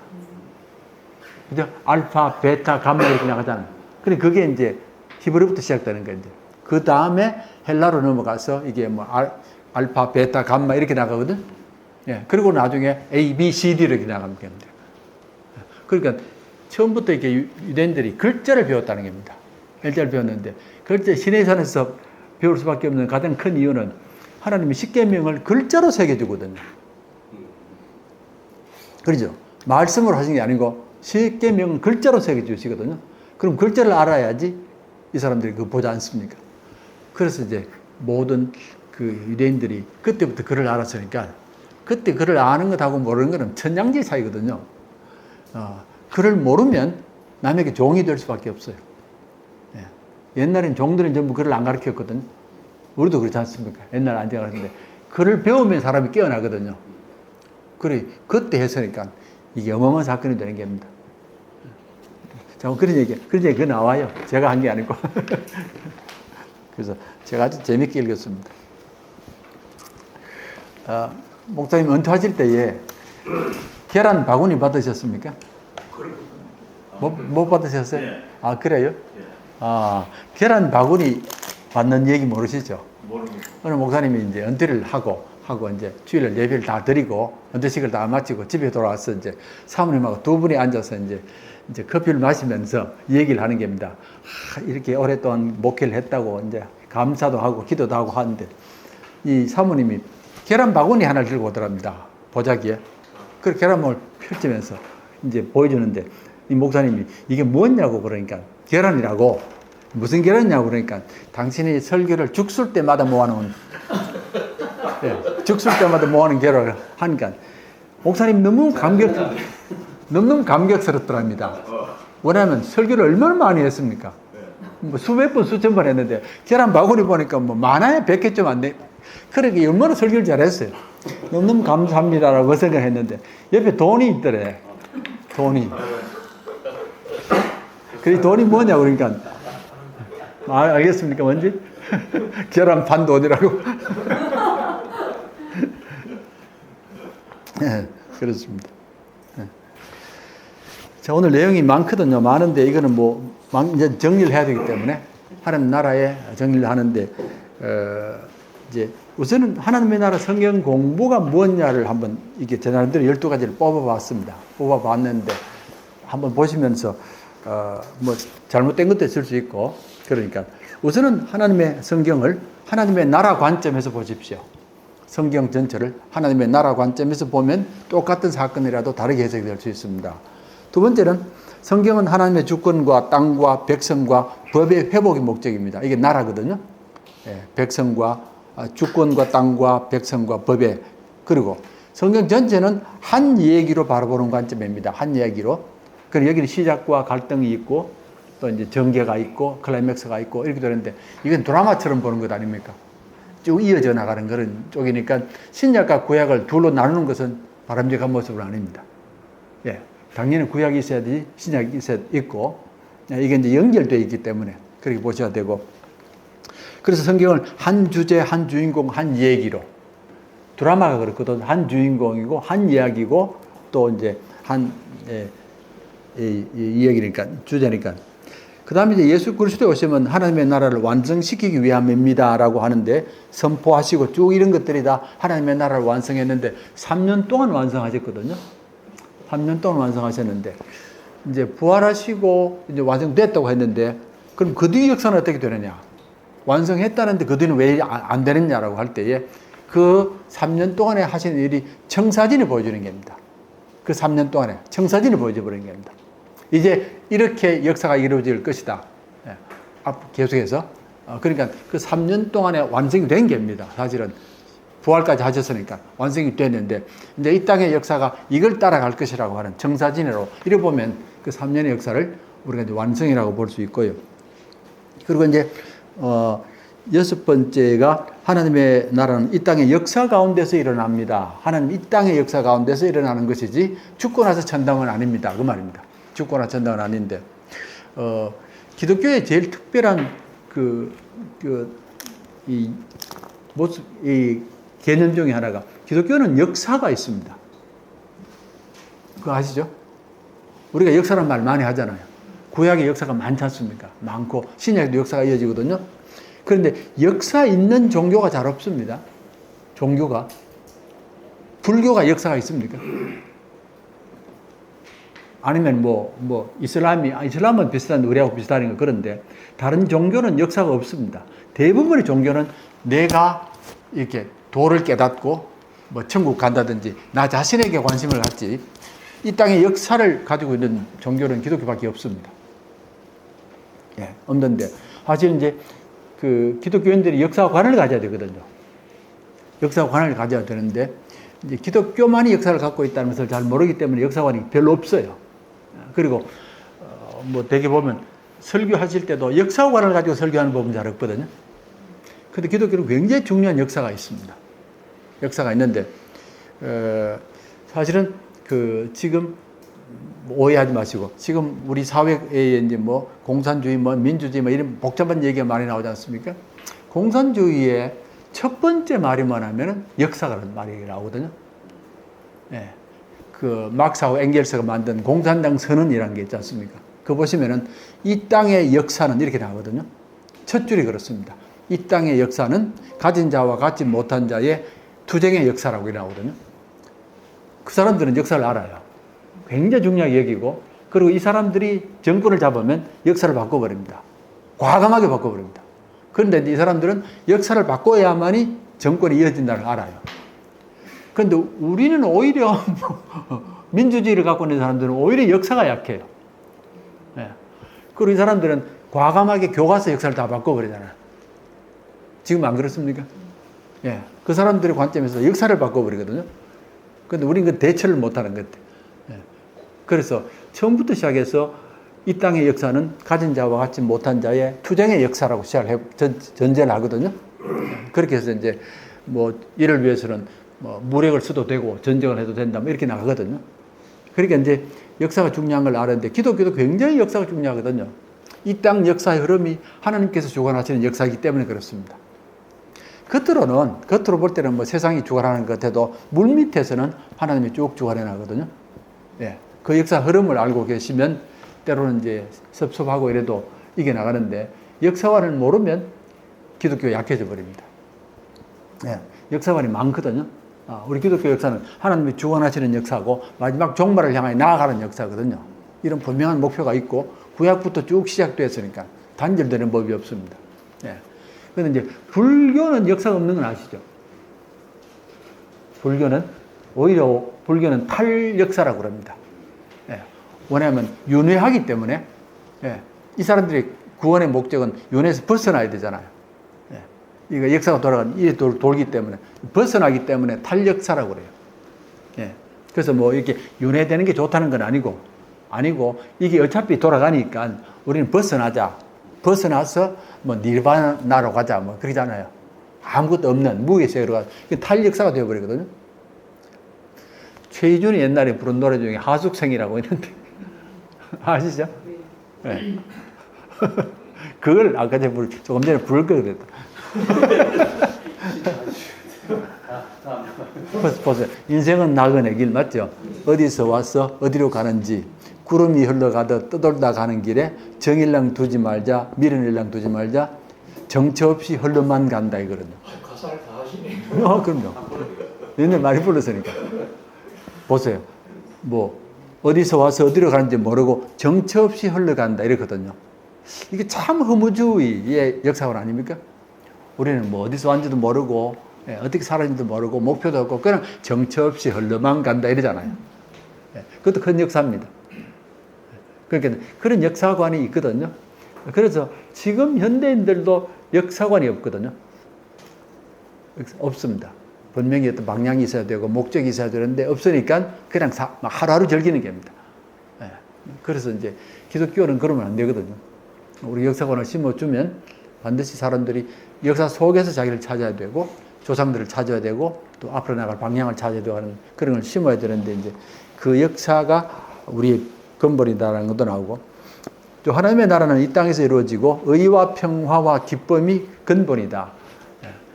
그죠? 알파, 베타, 감마 이렇게 나가잖아요. 그래 그게 이제 히브리부터 시작되는 거예요. 그 다음에 헬라로 넘어가서 이게 뭐 알파, 베타, 감마 이렇게 나가거든. 예. 그리고 나중에 A, B, C, D 이렇게 나가면 됩니다. 그러니까 처음부터 이렇게 유대인들이 글자를 배웠다는 겁니다. 글자를 배웠는데 글자 신의 산에서 배울 수밖에 없는 가장 큰 이유는 하나님이 십계명을 글자로 새겨주거든요. 그렇죠? 말씀으로 하신 게 아니고 십계명은 글자로 새겨주시거든요. 그럼 글자를 알아야지 이 사람들이 그거 보지 않습니까? 그래서 이제 모든 그 유대인들이 그때부터 글을 알았으니까 그때 글을 아는 것하고 모르는 것은 천양지 차이거든요. 글을 모르면 남에게 종이 될 수밖에 없어요. 예. 옛날엔 종들은 전부 글을 안 가르쳤거든요. 우리도 그렇지 않습니까? 옛날에 안 가르쳤는데 글을 배우면 사람이 깨어나거든요. 그래 그때 했으니까 이게 어마어마한 사건이 되는 겁니다. 자, 그런 얘기 그 나와요. 제가 한 게 아니고. 그래서 제가 아주 재밌게 읽었습니다. 목사님 은퇴하실 때에 계란 바구니 받으셨습니까? 못 받으셨어요? 네. 아, 그래요? 네. 계란 바구니 받는 얘기 모르시죠? 모릅니다. 오늘 목사님이 이제 은퇴를 하고 이제 주일 예배를 다 드리고 은퇴식을 다 마치고 집에 돌아와서 이제 사모님하고 두 분이 앉아서 이제 커피를 마시면서 얘기를 하는 겁니다. 이렇게 오랫동안 목회를 했다고 이제 감사도 하고 기도도 하고 하는데 이 사모님이 계란 바구니 하나를 들고 오더랍니다. 보자기에. 그 계란을 펼치면서 이제 보여주는데 이 목사님이 이게 뭐냐고 그러니까 계란이라고 무슨 계란이냐고 그러니까 당신이 설교를 죽술 때마다 모아놓은 죽술 때마다 모아놓은 계란을 하니까 목사님 너무 감격스럽더랍니다. 왜냐하면 설교를 얼마나 많이 했습니까? 뭐 수백 번 수천 번 했는데 계란 바구니 보니까 뭐 많아야 100개 좀 안 돼. 그러니까 얼마나 설교를 잘했어요. 너무 감사합니다라고 생각했는데 옆에 돈이 있더래. 돈이. 그 돈이 뭐냐고 그러니까 알겠습니까 뭔지? 계란 반 돈이라고. 네, 그렇습니다. 네. 자, 오늘 내용이 많거든요. 많은데 이거는 뭐 이제 정리를 해야 되기 때문에 하나님 나라에 정리를 하는데 이제 우선은 하나님의 나라 성경 공부가 무엇냐를 한번 이게 제 나름대로 12가지를 뽑아봤습니다. 뽑아봤는데 한번 보시면서 뭐 잘못된 것도 있을 수 있고 그러니까 우선은 하나님의 성경을 하나님의 나라 관점에서 보십시오. 성경 전체를 하나님의 나라 관점에서 보면 똑같은 사건이라도 다르게 해석이 될 수 있습니다. 두 번째는 성경은 하나님의 주권과 땅과 백성과 법의 회복이 목적입니다. 이게 나라거든요. 예, 백성과 주권과 땅과 백성과 법의, 그리고 성경 전체는 한 얘기로 바라보는 관점입니다. 한 얘기로. 그리고 여기는 시작과 갈등이 있고 또 이제 전개가 있고 클라이맥스가 있고 이렇게 되는데 이건 드라마처럼 보는 것 아닙니까? 쭉 이어져 나가는 그런 쪽이니까 신약과 구약을 둘로 나누는 것은 바람직한 모습은 아닙니다. 예, 당연히 구약이 있어야 되지 신약이 있어야 있고 이게 이제 연결되어 있기 때문에 그렇게 보셔야 되고, 그래서 성경을 한 주제, 한 주인공, 한 얘기로, 드라마가 그렇거든. 한 주인공이고 한 이야기고 또 이제 한 이야기니까 주제니까. 그 다음에 이제 예수 그리스도에 오시면 하나님의 나라를 완성시키기 위함입니다라고 하는데 선포하시고 쭉 이런 것들이 다 하나님의 나라를 완성했는데 3년 동안 완성하셨거든요. 3년 동안 완성하셨는데 이제 부활하시고 이제 완성됐다고 했는데 그럼 그 뒤 역사는 어떻게 되느냐? 완성했다는데 그 뒤는 왜 안 되느냐라고 할 때에 그 3년 동안에 하신 일이 청사진을 보여주는 겁니다. 그 3년 동안에 청사진을 보여줘 버리는 겁니다. 이제 이렇게 역사가 이루어질 것이다. 예, 계속해서. 그러니까 그 3년 동안에 완성이 된 겁니다. 사실은 부활까지 하셨으니까 완성이 됐는데 이제 이 땅의 역사가 이걸 따라갈 것이라고 하는 청사진으로 이래 보면 그 3년의 역사를 우리가 이제 완성이라고 볼 수 있고요. 그리고 이제 여섯 번째가 하나님의 나라는 이 땅의 역사 가운데서 일어납니다. 하나님 이 땅의 역사 가운데서 일어나는 것이지 죽고 나서 천당은 아닙니다. 그 말입니다. 죽고 나서 천당은 아닌데 기독교의 제일 특별한 이 개념 중에 하나가 기독교는 역사가 있습니다. 그거 아시죠? 우리가 역사란 말 많이 하잖아요. 구약의 역사가 많지 않습니까? 많고 신약에도 역사가 이어지거든요. 그런데 역사 있는 종교가 잘 없습니다. 종교가. 불교가 역사가 있습니까? 아니면 이슬람은 비슷한데 우리하고 비슷하니까 그런데 다른 종교는 역사가 없습니다. 대부분의 종교는 내가 이렇게 도를 깨닫고 천국 간다든지 나 자신에게 관심을 갖지 이 땅의 역사를 가지고 있는 종교는 기독교밖에 없습니다. 예, 없는데 사실 이제 그 기독교인들이 역사관을 가져야 되거든요. 역사관을 가져야 되는데 이제 기독교만이 역사를 갖고 있다는 것을 잘 모르기 때문에 역사관이 별로 없어요. 그리고 되게 보면 설교하실 때도 역사관을 가지고 설교하는 법은 잘 없거든요. 근데 기독교는 굉장히 중요한 역사가 있습니다. 역사가 있는데 사실은 지금 오해하지 마시고 지금 우리 사회에 이제 공산주의 민주주의 이런 복잡한 얘기가 많이 나오지 않습니까? 공산주의의 첫 번째 말이만 하면은 역사라는 말이 나오거든요. 예. 그 막스하고 엥겔스가 만든 공산당 선언이라는 게 있지 않습니까? 그거 보시면은 이 땅의 역사는 이렇게 나오거든요. 첫 줄이 그렇습니다. 이 땅의 역사는 가진 자와 갖지 못한 자의 투쟁의 역사라고 나오거든요. 그 사람들은 역사를 알아요. 굉장히 중요하게 여기고, 그리고 이 사람들이 정권을 잡으면 역사를 바꿔버립니다. 과감하게 바꿔버립니다. 그런데 이 사람들은 역사를 바꿔야만이 정권이 이어진다는 걸 알아요. 그런데 우리는 오히려 민주주의를 갖고 있는 사람들은 오히려 역사가 약해요. 예. 그리고 이 사람들은 과감하게 교과서 역사를 다 바꿔버리잖아요. 지금 안 그렇습니까? 예. 그 사람들의 관점에서 역사를 바꿔버리거든요. 근데 우리는 그 대처를 못하는 것 같아요. 예. 그래서 처음부터 시작해서 이 땅의 역사는 가진 자와 갖지 못한 자의 투쟁의 역사라고 전제를 하거든요. 그렇게 해서 이제 이를 위해서는 무력을 써도 되고 전쟁을 해도 된다 이렇게 나가거든요. 그러니까 이제 역사가 중요한 걸 알았는데 기독교도 굉장히 역사가 중요하거든요. 이 땅 역사의 흐름이 하나님께서 주관하시는 역사이기 때문에 그렇습니다. 겉으로 볼 때는 세상이 주관하는 것 같아도 물밑에서는 하나님이 쭉 주관해 나거든요. 예. 그 역사 흐름을 알고 계시면 때로는 이제 섭섭하고 이래도 이게 나가는데 역사관을 모르면 기독교가 약해져 버립니다. 예. 역사관이 많거든요. 우리 기독교 역사는 하나님이 주관하시는 역사고 마지막 종말을 향해 나아가는 역사거든요. 이런 분명한 목표가 있고 구약부터 쭉 시작되었으니까 단절되는 법이 없습니다. 예. 그런데 이제 불교는 역사가 없는 건 아시죠? 불교는 오히려 탈역사라고 합니다. 예. 왜냐하면 윤회하기 때문에 예, 이 사람들이 구원의 목적은 윤회에서 벗어나야 되잖아요. 예, 이거 역사가 돌아가는 이 돌기 때문에 벗어나기 때문에 탈역사라고 그래요. 예, 그래서 뭐 이렇게 윤회되는 게 좋다는 건 아니고 이게 어차피 돌아가니까 우리는 벗어나자. 벗어나서 뭐 니르바나로 가자 뭐 그러잖아요. 아무것도 없는 무의 세계로 가자. 탈역사가 되어버리거든요. 최희준이 옛날에 부른 노래 중에 하숙생이라고 있는데 아시죠? 네. 그걸 아까 조금 전에 부를 걸 그랬다. 보세요. 인생은 나그네 길 맞죠? 어디서 와서 어디로 가는지 구름이 흘러가듯 떠돌다 가는 길에 정일랑 두지 말자 미련일랑 두지 말자 정처 없이 흘러만 간다 이거거든요. 가사를 다 하시네. 그럼요. 옛날 많이 불렀으니까. 보세요. 뭐 어디서 와서 어디로 가는지 모르고 정처 없이 흘러간다 이렇거든요. 이게 참 허무주의의 역사관 아닙니까? 우리는 뭐 어디서 왔는지도 모르고 어떻게 살았는지도 모르고 목표도 없고 그냥 정처 없이 흘러만 간다 이러잖아요. 그것도 큰 역사입니다. 그러니까 그런 역사관이 있거든요. 그래서 지금 현대인들도 역사관이 없거든요. 없습니다. 분명히 어떤 방향이 있어야 되고 목적이 있어야 되는데 없으니까 그냥 하루하루 즐기는 겁니다. 그래서 이제 기독교는 그러면 안 되거든요. 우리 역사관을 심어주면 반드시 사람들이 역사 속에서 자기를 찾아야 되고 조상들을 찾아야 되고 또 앞으로 나갈 방향을 찾아야 되고 하는 그런 걸 심어야 되는데 이제 그 역사가 우리의 근본이다라는 것도 나오고 또 하나님의 나라는 이 땅에서 이루어지고 의와 평화와 기쁨이 근본이다.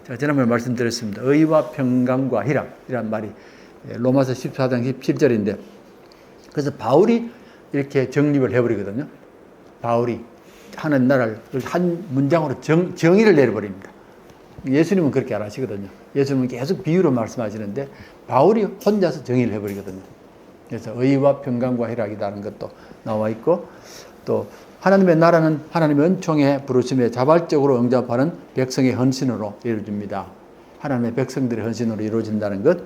제가 지난번에 말씀드렸습니다. 의와 평강과 희락이란 말이 로마서 14장 17절인데 그래서 바울이 이렇게 정립을 해버리거든요. 바울이 하는 나라를 한 문장으로 정의를 내려버립니다. 예수님은 그렇게 안 하시거든요. 예수님은 계속 비유로 말씀하시는데 바울이 혼자서 정의를 해버리거든요. 그래서 의와 평강과 희락이라는 것도 나와 있고 또 하나님의 나라는 하나님의 은총에 부르심에 자발적으로 응답하는 백성의 헌신으로 이루어집니다. 하나님의 백성들의 헌신으로 이루어진다는 것.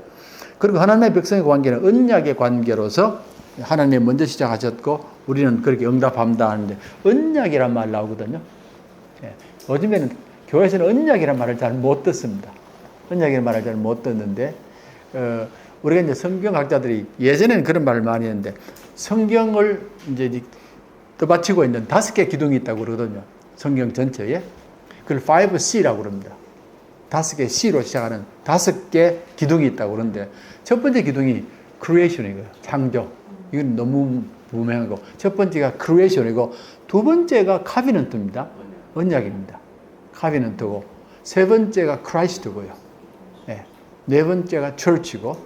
그리고 하나님의 백성의 관계는 언약의 관계로서 하나님이 먼저 시작하셨고 우리는 그렇게 응답합니다 하는데 언약이란 말 나오거든요. 요즘에는 교회에서는 언약이란 말을 잘 못 듣습니다. 언약이란 말을 잘 못 듣는데 우리가 이제 성경학자들이 예전에는 그런 말을 많이 했는데 성경을 이제 떠받치고 있는 5개 기둥이 있다고 그러거든요. 성경 전체에. 그걸 5C라고 그럽니다. 5개 C로 시작하는 5개 기둥이 있다고 그러는데 첫 번째 기둥이 creation이고요. 창조. 이건 너무 무명하고 첫 번째가 creation이고 두 번째가 covenant입니다. 언약입니다. covenant고 세 번째가 Christ고요. 네 번째가 church고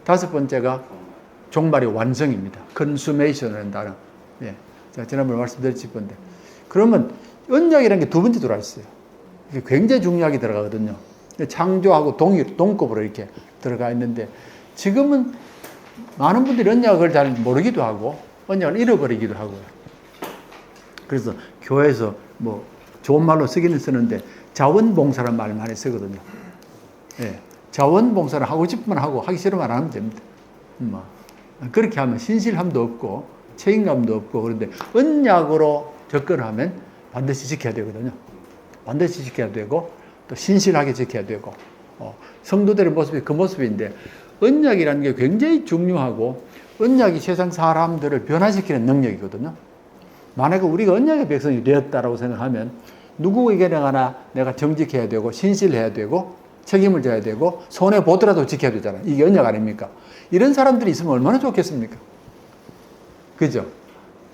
다섯 번째가 종말의 완성입니다. consummation이라는 단어. 제가 지난번에 말씀드렸을 건데 그러면 언약이라는 게 두 번째 들어가 있어요. 이게 굉장히 중요하게 들어가거든요. 창조하고 동급으로 이렇게 들어가 있는데 지금은 많은 분들이 언약을 잘 모르기도 하고 언약을 잃어버리기도 하고요. 그래서 교회에서 뭐 좋은 말로 쓰기는 쓰는데 자원봉사라는 말을 많이 쓰거든요. 자원봉사를 하고 싶으면 하고 하기 싫으면 안 하면 됩니다. 그렇게 하면 신실함도 없고 책임감도 없고 그런데 언약으로 접근하면 반드시 지켜야 되거든요. 반드시 지켜야 되고 또 신실하게 지켜야 되고 성도들의 모습이 그 모습인데 언약이라는 게 굉장히 중요하고 언약이 세상 사람들을 변화시키는 능력이거든요. 만약에 우리가 언약의 백성이 되었다라고 생각하면 누구에게나 내가 정직해야 되고 신실해야 되고 책임을 져야 되고 손해보더라도 지켜야 되잖아요. 이게 언약 아닙니까? 이런 사람들이 있으면 얼마나 좋겠습니까? 그죠?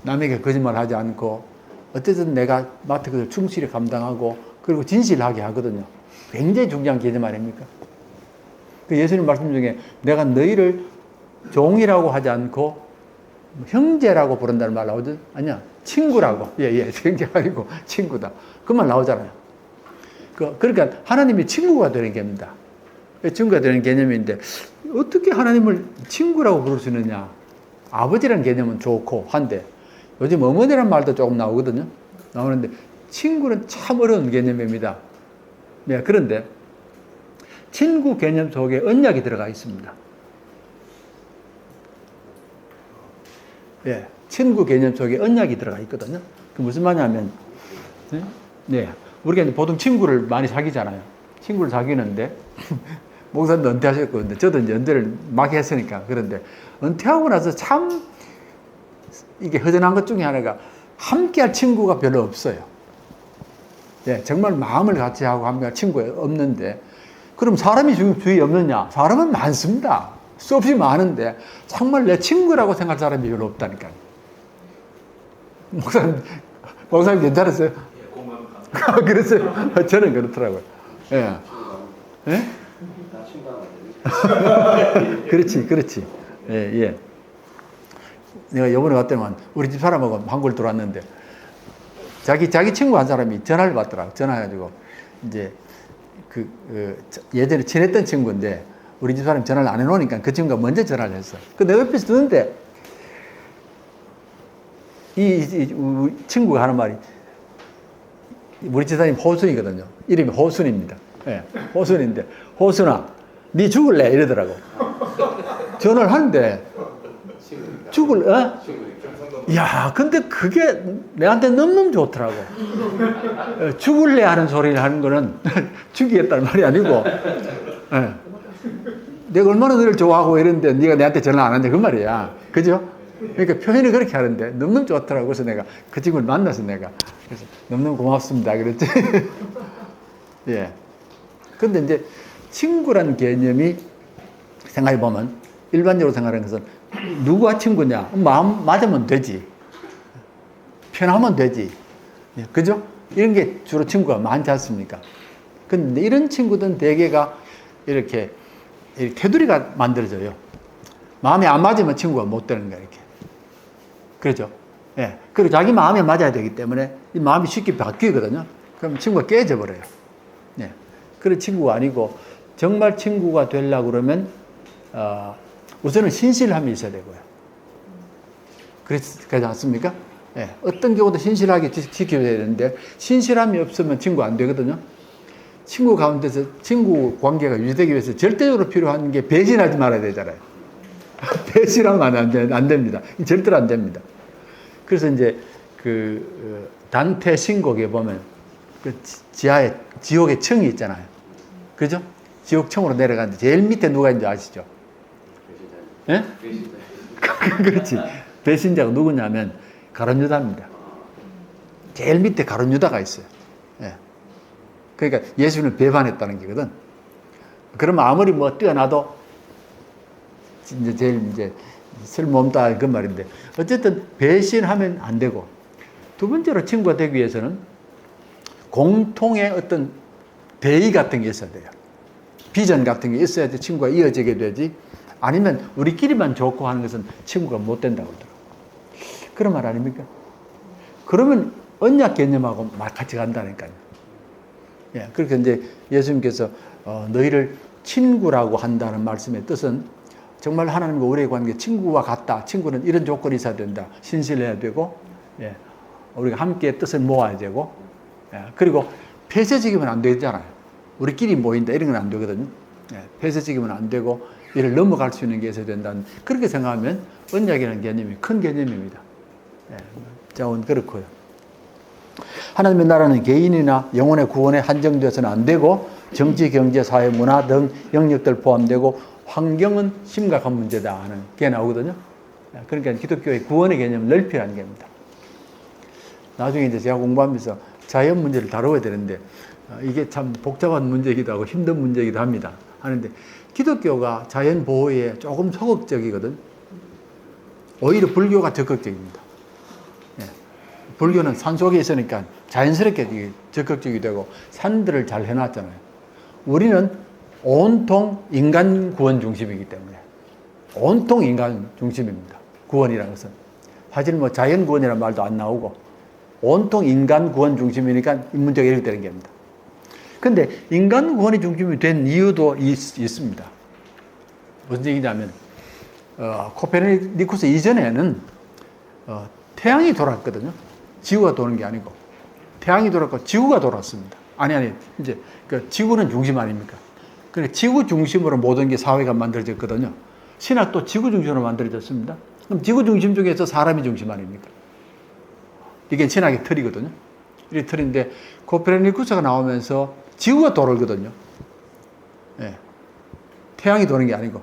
남에게 거짓말 하지 않고 어쨌든 내가 맡은 것을 충실히 감당하고 그리고 진실하게 하거든요. 굉장히 중요한 개념 아닙니까? 그 예수님 말씀 중에 내가 너희를 종이라고 하지 않고 형제라고 부른다는 말 나오죠? 아니야. 친구라고. 형제가 아니고 친구다. 그 말 나오잖아요. 그러니까 하나님이 친구가 되는 겁니다. 친구가 되는 개념인데 어떻게 하나님을 친구라고 부를 수 있느냐? 아버지라는 개념은 좋고 한데 요즘 어머니라는 말도 조금 나오거든요. 나오는데 친구는 참 어려운 개념입니다. 그런데 친구 개념 속에 언약이 들어가 있습니다. 친구 개념 속에 언약이 들어가 있거든요. 그 무슨 말이냐면, 네. 우리가 이제 보통 친구를 많이 사귀잖아요. 친구를 사귀는데, 목사님도 은퇴하셨고, 근데 저도 이제 은퇴를 막 했으니까. 그런데 은퇴하고 나서 참 이게 허전한 것 중에 하나가 함께 할 친구가 별로 없어요. 예, 정말 마음을 같이 하고 함께 할 친구가 없는데, 그럼 사람이 주위에 없느냐? 사람은 많습니다. 수없이 많은데, 정말 내 친구라고 생각할 사람이 별로 없다니까요. 목사님 괜찮았어요? 그랬어요. 저는 그렇더라고요. 예. 예? 그렇지. 예. 내가 이번에 갔더니만 우리 집 사람하고 한국을 들어왔는데 자기 친구 한 사람이 전화를 받더라고. 전화해가지고 이제 예전에 친했던 친구인데 우리 집 사람이 전화를 안 해놓으니까 그 친구가 먼저 전화를 했어. 그 내가 옆에서 듣는데 이 친구가 하는 말이 우리 집사님 호순이거든요. 이름이 호순입니다. 예, 호순인데 호순아, 네 죽을래? 이러더라고. 전화를 하는데 야, 근데 그게 내한테 너무너무 좋더라고. 죽을래 하는 소리를 하는 거는 죽이겠다는 말이 아니고, 예. 내가 얼마나 너를 좋아하고 이랬는데 네가 내한테 전화 안 한다 그 말이야. 그죠? 그러니까 표현을 그렇게 하는데 너무너무 좋더라고. 그래서 내가 그 친구를 만나서 내가 그래서 너무너무 고맙습니다. 그랬지. 예. 근데 이제 친구라는 개념이 생각해보면 일반적으로 생각하는 것은 누구와 친구냐? 마음 맞으면 되지. 편하면 되지. 예, 그죠? 이런 게 주로 친구가 많지 않습니까? 근데 이런 친구들은 대개가 이렇게 테두리가 만들어져요. 마음이 안 맞으면 친구가 못 되는 거야, 이렇게. 그렇죠? 예. 그리고 자기 마음에 맞아야 되기 때문에 이 마음이 쉽게 바뀌거든요. 그럼 친구가 깨져 버려요. 예. 그런 친구가 아니고 정말 친구가 되려고 그러면 우선은 신실함이 있어야 되고요. 그렇지 않습니까? 예. 어떤 경우도 신실하게 지켜야 되는데 신실함이 없으면 친구 안 되거든요. 친구 가운데서 친구 관계가 유지되기 위해서 절대적으로 필요한 게 배신하지 말아야 되잖아요. 배신하면 안 됩니다. 절대로 안 됩니다. 그래서 이제 단테 신곡에 보면 그 지하에 지옥의 층이 있잖아요. 그죠? 지옥층으로 내려가는데 제일 밑에 누가 있는지 아시죠? 예? 그렇지. 배신자가 누구냐면 가룟유다입니다. 제일 밑에 가룟유다가 있어요. 예. 그러니까 예수는 배반했다는 게거든. 그러면 아무리 뭐 뛰어나도 제일 쓸모없다 그 말인데 어쨌든 배신하면 안 되고 두 번째로 친구가 되기 위해서는 공통의 어떤 대의 같은 게 있어야 돼요. 비전 같은 게 있어야지 친구가 이어지게 되지 아니면 우리끼리만 좋고 하는 것은 친구가 못 된다고 하더라고요. 그런 말 아닙니까? 그러면 언약 개념하고 같이 간다니까요. 예, 그렇게 이제 예수님께서 너희를 친구라고 한다는 말씀의 뜻은 정말 하나님과 우리의 관계 친구와 같다. 친구는 이런 조건이 있어야 된다. 신실해야 되고, 예, 우리가 함께 뜻을 모아야 되고, 예, 그리고 폐쇄적이면 안 되잖아요. 우리끼리 모인다 이런 건 안 되거든요. 예, 폐쇄적이면 안 되고 이를 넘어갈 수 있는 게 있어야 된다는 그렇게 생각하면 언약이라는 개념이 큰 개념입니다. 예, 자원 그렇고요. 하나님의 나라는 개인이나 영혼의 구원에 한정되어서는 안 되고 정치, 경제, 사회, 문화 등 영역들 포함되고 환경은 심각한 문제다 하는 게 나오거든요. 그러니까 기독교의 구원의 개념을 넓히라는 겁니다. 나중에 이제 제가 공부하면서 자연 문제를 다뤄야 되는데 이게 참 복잡한 문제이기도 하고 힘든 문제이기도 합니다. 하는데 기독교가 자연 보호에 조금 소극적이거든. 오히려 불교가 적극적입니다. 예. 불교는 산 속에 있으니까 자연스럽게 적극적이 되고 산들을 잘 해놨잖아요. 우리는 온통 인간 구원 중심이기 때문에 온통 인간 중심입니다. 구원이라는 것은 사실 뭐 자연 구원이라는 말도 안 나오고 온통 인간 구원 중심이니까 이 문제가 이렇게 되는 겁니다. 근데 인간 구원이 중심이 된 이유도 있습니다. 무슨 얘기냐면 코페르니쿠스 이전에는 태양이 돌았거든요. 지구가 도는 게 아니고 태양이 돌았고 지구가 돌았습니다. 아니 이제 그 지구는 중심 아닙니까? 그러니까 지구 중심으로 모든 게 사회가 만들어졌거든요. 신학도 지구 중심으로 만들어졌습니다. 그럼 지구 중심 중에서 사람이 중심 아닙니까? 이게 신학의 틀이거든요. 이 틀인데 코페르니쿠스가 나오면서 지구가 돌거든요. 예. 태양이 도는 게 아니고.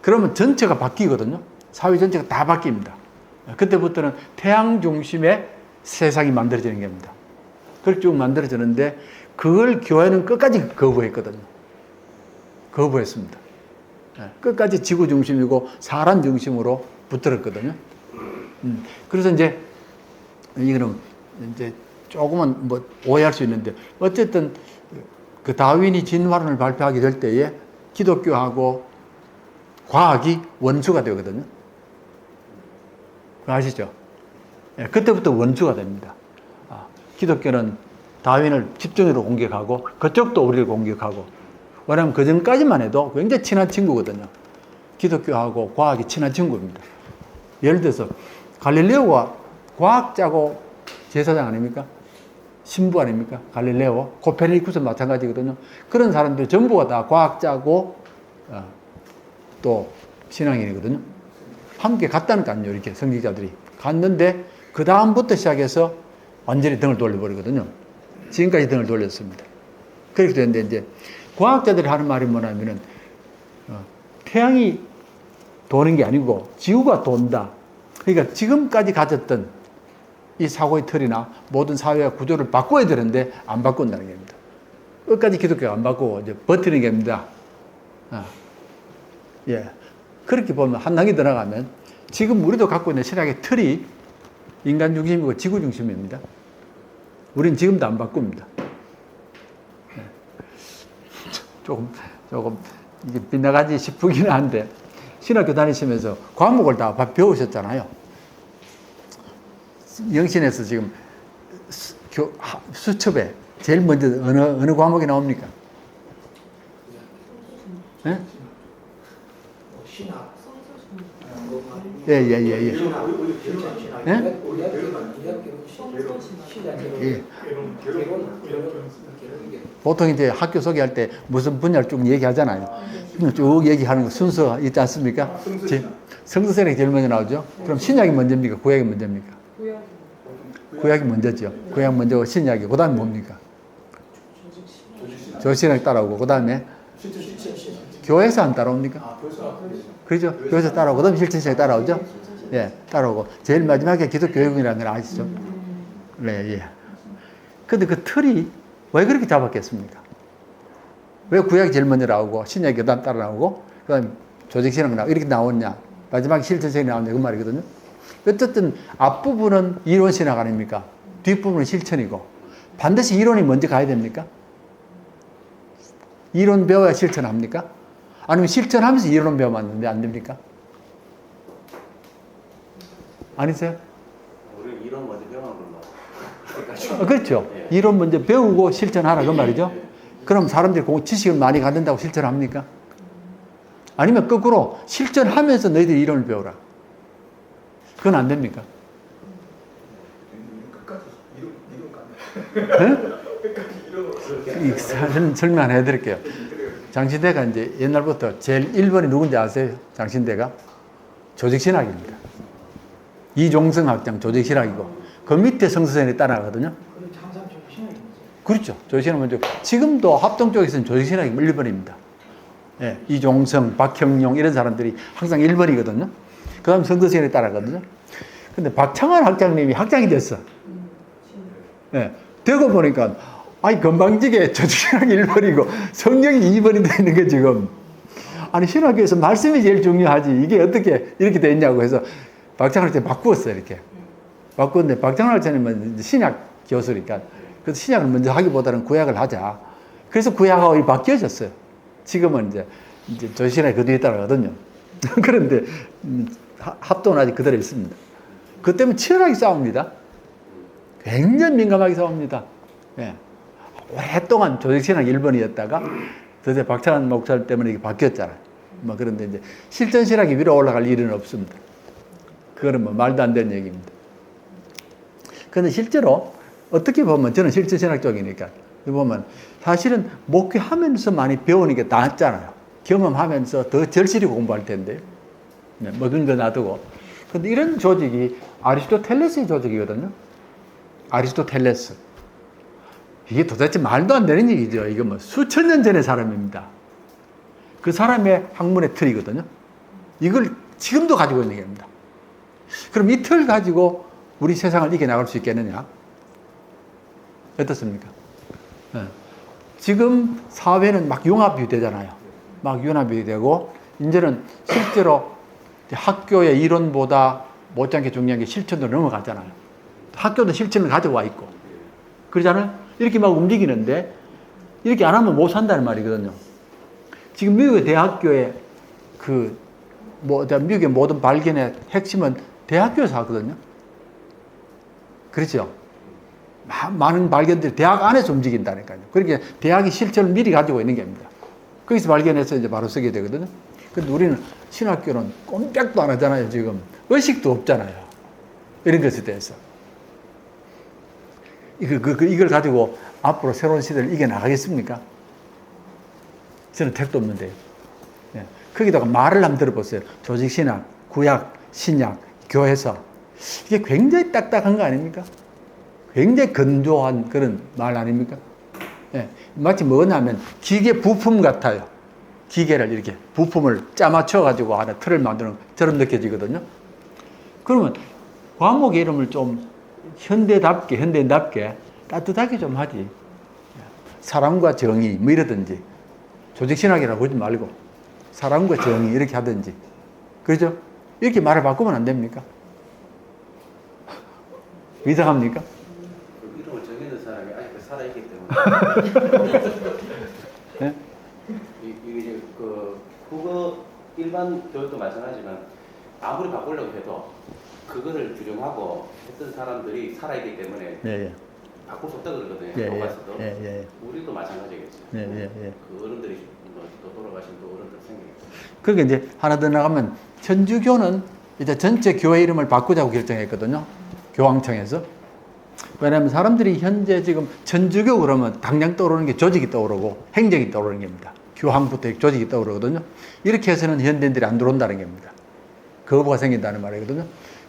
그러면 전체가 바뀌거든요. 사회 전체가 다 바뀝니다. 그때부터는 태양 중심의 세상이 만들어지는 겁니다. 그렇게 쭉 만들어지는데 그걸 교회는 끝까지 거부했거든요. 거부했습니다. 끝까지 지구 중심이고 사람 중심으로 붙들었거든요. 그래서 이제 이거는 이제 조금은 뭐 오해할 수 있는데 어쨌든 그 다윈이 진화론을 발표하게 될 때에 기독교하고 과학이 원수가 되거든요. 아시죠? 그때부터 원수가 됩니다. 기독교는 다윈을 집중적으로 공격하고 그쪽도 우리를 공격하고 왜냐하면 그 전까지만 해도 굉장히 친한 친구거든요. 기독교하고 과학이 친한 친구입니다. 예를 들어서 갈릴레오가 과학자고 제사장 아닙니까? 신부 아닙니까? 갈릴레오, 코페르니쿠스 마찬가지거든요. 그런 사람들 전부가 다 과학자고 또 신앙인이거든요. 함께 갔다니까요. 이렇게 성직자들이 갔는데 그 다음부터 시작해서 완전히 등을 돌려버리거든요. 지금까지 등을 돌렸습니다. 그렇게 되는데 이제 과학자들이 하는 말이 뭐냐면은 태양이 도는 게 아니고 지구가 돈다. 그러니까 지금까지 가졌던 이 사고의 틀이나 모든 사회와 구조를 바꿔야 되는데 안 바꾼다는 겁니다. 끝까지 기독교가 안 바꾸고 이제 버티는 겁니다. 예. 그렇게 보면 한 단계 들어가면 지금 우리도 갖고 있는 신학의 틀이 인간 중심이고 지구 중심입니다. 우리는 지금도 안 바꿉니다. 예. 조금 이게 빗나가지 싶기는 한데 신학교 다니시면서 과목을 다 배우셨잖아요. 영신에서 지금 수첩에 제일 먼저 어느 과목이 나옵니까? 예? 신학. 예. 예? 보통 이제 학교 소개할 때 무슨 분야를 쭉 얘기하잖아요. 쭉 얘기하는 거 순서 있지 않습니까? 성서신학이 제일 먼저 나오죠. 그럼 신약이 먼저입니까? 구약이 먼저입니까? 구약이 먼저죠. 구약 먼저고 신약이 그 다음에 뭡니까? 조신학이 따라오고 그 다음에 교회에서 안 따라옵니까? 그렇죠? 교회에서 따라오고 그 다음에 실천신학이 따라오죠? 예, 따라오고 제일 마지막에 기독교육이라는 걸 아시죠? 네, 예. 근데 그 틀이 왜 그렇게 잡았겠습니까? 왜 구약이 제일 먼저 나오고 신약이 그 다음 따라 나오고 그 다음에 조직신학 나오고 이렇게 나오냐? 마지막에 실천신학이 나오냐? 그 말이거든요. 어쨌든 앞부분은 이론신학 아닙니까? 뒷부분은 실천이고 반드시 이론이 먼저 가야 됩니까? 이론 배워야 실천합니까? 아니면 실천하면서 이론 배우면 안 됩니까? 아니세요? 우리는 이론 먼저 배우는 걸로. 그렇죠. 이론 먼저 배우고 실천하라 그 말이죠. 그럼 사람들이 지식을 많이 갖는다고 실천합니까? 아니면 거꾸로 실천하면서 너희들이 이론을 배우라. 그건 안 됩니까? 네? 설명 하나 해드릴게요. 장신대가 이제 옛날부터 제일 1번이 누군지 아세요? 장신대가? 조직신학입니다. 이종성 학장 조직신학이고 그 밑에 성서신학이 따라가거든요. 그렇죠. 조직신학 먼저. 지금도 합동 쪽에서는 조직신학이 1번입니다. 예, 이종성, 박형용 이런 사람들이 항상 1번이거든요. 그 다음 성서신학이 따라가거든요. 근데 박창환 학장님이 학장이 됐어. 예, 되고 보니까 아니 건방지게 조직신학이 1번이고 성령이 2번이 되는 거 지금. 아니 신학교에서 말씀이 제일 중요하지 이게 어떻게 이렇게 돼 있냐고 해서 박창환 학장님 바꾸었어요. 이렇게 바꾸었는데 박창환 학장님은 신약 교수니까 그래서 신약을 먼저 하기보다는 구약을 하자. 그래서 구약하고 바뀌어졌어요. 지금은 이제 조신학이 그 뒤에 따라가거든요. 그런데 합동은 아직 그대로 있습니다. 그 때문에 치열하게 싸웁니다. 굉장히 민감하게 싸웁니다. 예. 오랫동안 조직신학 1번이었다가 드디어 박찬환 목사 때문에 이게 바뀌었잖아요. 뭐 그런데 이제 실전신학이 위로 올라갈 일은 없습니다. 그거는 뭐 말도 안 되는 얘기입니다. 그런데 실제로 어떻게 보면 저는 실전신학 쪽이니까 보면 사실은 목회하면서 많이 배우는 게 낫잖아요. 경험하면서 더 절실히 공부할 텐데요. 네, 모든 거 놔두고. 근데 이런 조직이 아리스토텔레스의 조직이거든요. 아리스토텔레스. 이게 도대체 말도 안 되는 얘기죠. 이거 뭐 수천 년 전의 사람입니다. 그 사람의 학문의 틀이거든요. 이걸 지금도 가지고 있는 얘기입니다. 그럼 이 틀 가지고 우리 세상을 이겨나갈 수 있겠느냐? 어떻습니까? 네. 지금 사회는 막 융합이 되잖아요. 막 융합이 되고, 이제는 실제로 학교의 이론보다 못지않게 중요한 게 실천으로 넘어가잖아요. 학교도 실천을 가져와 있고. 그러잖아요? 이렇게 막 움직이는데, 이렇게 안 하면 못 산다는 말이거든요. 지금 미국의 대학교의 미국의 모든 발견의 핵심은 대학교에서 하거든요. 그렇죠? 많은 발견들이 대학 안에서 움직인다니까요. 그러니까 대학이 실천을 미리 가지고 있는 겁니다. 거기서 발견해서 이제 바로 쓰게 되거든요. 근데 우리는 신학교는 꼼짝도 안 하잖아요, 지금. 의식도 없잖아요. 이런 것에 대해서. 이걸 가지고 앞으로 새로운 시대를 이겨나가겠습니까? 저는 택도 없는데요. 예. 거기다가 말을 한번 들어보세요. 조직신학, 구약, 신약, 교회사. 이게 굉장히 딱딱한 거 아닙니까? 굉장히 건조한 그런 말 아닙니까? 예. 마치 뭐냐면 기계 부품 같아요. 기계를 이렇게 부품을 짜맞춰가지고 하나 틀을 만드는 것처럼 느껴지거든요. 그러면 과목의 이름을 좀 현대인답게 따뜻하게 좀 하지. 사랑과 정의 뭐 이러든지 조직신학이라고 하지 말고 사랑과 정의 이렇게 하든지. 그렇죠? 이렇게 말을 바꾸면 안 됩니까? 이상합니까? 그 이름을 정해놓은 사람이 아직도 살아있기 때문에. 네? 이게 국어 일반 교육도 마찬가지지만 아무리 바꾸려고 해도 그거를 규정하고 했던 사람들이 살아있기 때문에 예. 바꿀 수 없다 그러거든요. 예, 교과서도. 예. 우리도 마찬가지겠죠. 예. 그 어른들이 또 돌아가신 또 어른들 생기겠죠. 그게 이제 하나 더 나가면 천주교는 이제 전체 교회 이름을 바꾸자고 결정했거든요. 교황청에서. 왜냐하면 사람들이 현재 지금 천주교 그러면 당장 떠오르는 게 조직이 떠오르고 행정이 떠오르는 겁니다. 교황부터 조직이 떠오르거든요. 이렇게 해서는 현대인들이 안 들어온다는 겁니다. 거부가 생긴다는 말이거든요.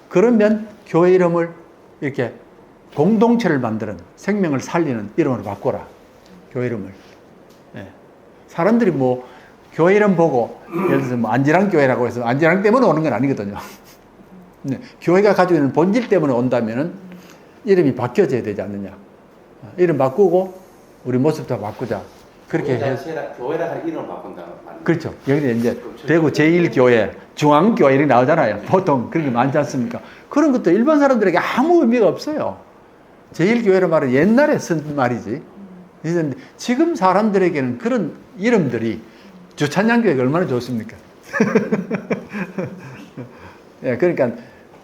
그러면 교회 이름을 이렇게 공동체를 만드는 생명을 살리는 이름으로 바꿔라. 교회 이름을. 예. 사람들이 뭐 교회 이름 보고 예를 들어서 뭐 안지랑 교회라고 해서 안지랑 때문에 오는 건 아니거든요. 네. 교회가 가지고 있는 본질 때문에 온다면은 이름이 바뀌어져야 되지 않느냐. 이름 바꾸고 우리 모습도 바꾸자. 그렇게 해서. 교회라 할 이름을 바꾼다는 말. 그렇죠. 여기 이제 대구 제1교회, 중앙교회 이렇게 나오잖아요. 보통 그런 게 많지 않습니까? 그런 것도 일반 사람들에게 아무 의미가 없어요. 제1교회란 말은 옛날에 쓴 말이지. 지금 사람들에게는 그런 이름들이 주찬양교회가 얼마나 좋습니까? 예, 그러니까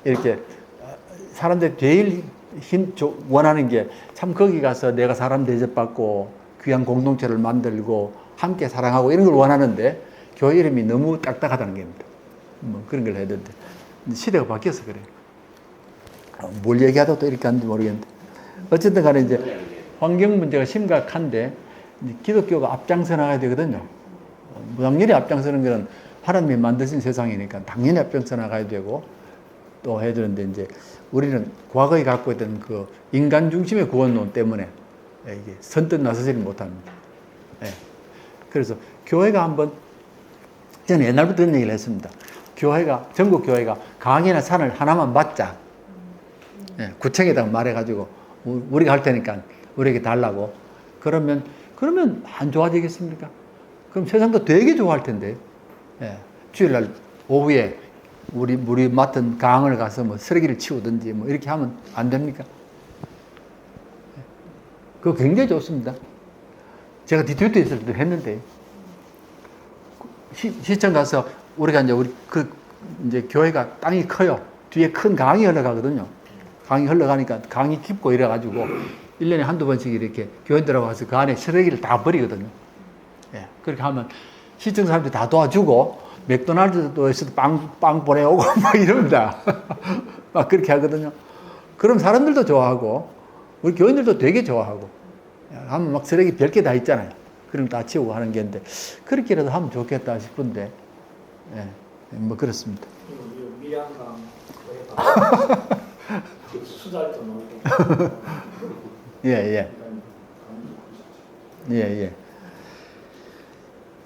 이렇게 사람들이 제일 원하는 게 참 거기 가서 내가 사람 대접받고 귀한 공동체를 만들고 함께 사랑하고 이런 걸 원하는데 교회 이름이 너무 딱딱하다는 겁니다. 뭐 그런 걸 해야 되는데 시대가 바뀌어서 그래요. 뭘 얘기하다 또 이렇게 하는지 모르겠는데 어쨌든 간에 이제 환경 문제가 심각한데 기독교가 앞장서 나가야 되거든요. 당연히 앞장서는 것은 하나님이 만드신 세상이니까 당연히 앞장서 나가야 되고 또 해야 되는데 이제 우리는 과거에 갖고 있던 그 인간 중심의 구원론 때문에 이게 선뜻 나서지를 못합니다. 예. 그래서 교회가 한번 저는 옛날부터 그런 얘기를 했습니다. 교회가 전국 교회가 강이나 산을 하나만 받자. 예. 구청에다가 말해가지고 우리가 할 테니까 우리에게 달라고. 그러면 안 좋아지겠습니까? 그럼 세상도 되게 좋아할 텐데. 예. 주일날 오후에 우리 맡은 강을 가서 뭐 쓰레기를 치우든지 뭐 이렇게 하면 안 됩니까? 그거 굉장히 좋습니다. 제가 디트위트 있을 때 했는데 시청 가서 우리가 이제 교회가 땅이 커요. 뒤에 큰 강이 흘러가거든요. 강이 흘러가니까 강이 깊고 이래가지고 1년에 한두 번씩 이렇게 교인들하고 가서 그 안에 쓰레기를 다 버리거든요. 예. 그렇게 하면 시청 사람들이 다 도와주고 맥도날드에서도 빵 보내오고 막 이럽니다. 막 그렇게 하거든요. 그럼 사람들도 좋아하고 우리 교인들도 되게 좋아하고 하면 막 쓰레기 별게 다 있잖아요. 그럼 다 치우고 하는 게인데 그렇게라도 하면 좋겠다 싶은데 예. 뭐 그렇습니다. 밀양강 수달도 나오고. 예, 예. 예, 예.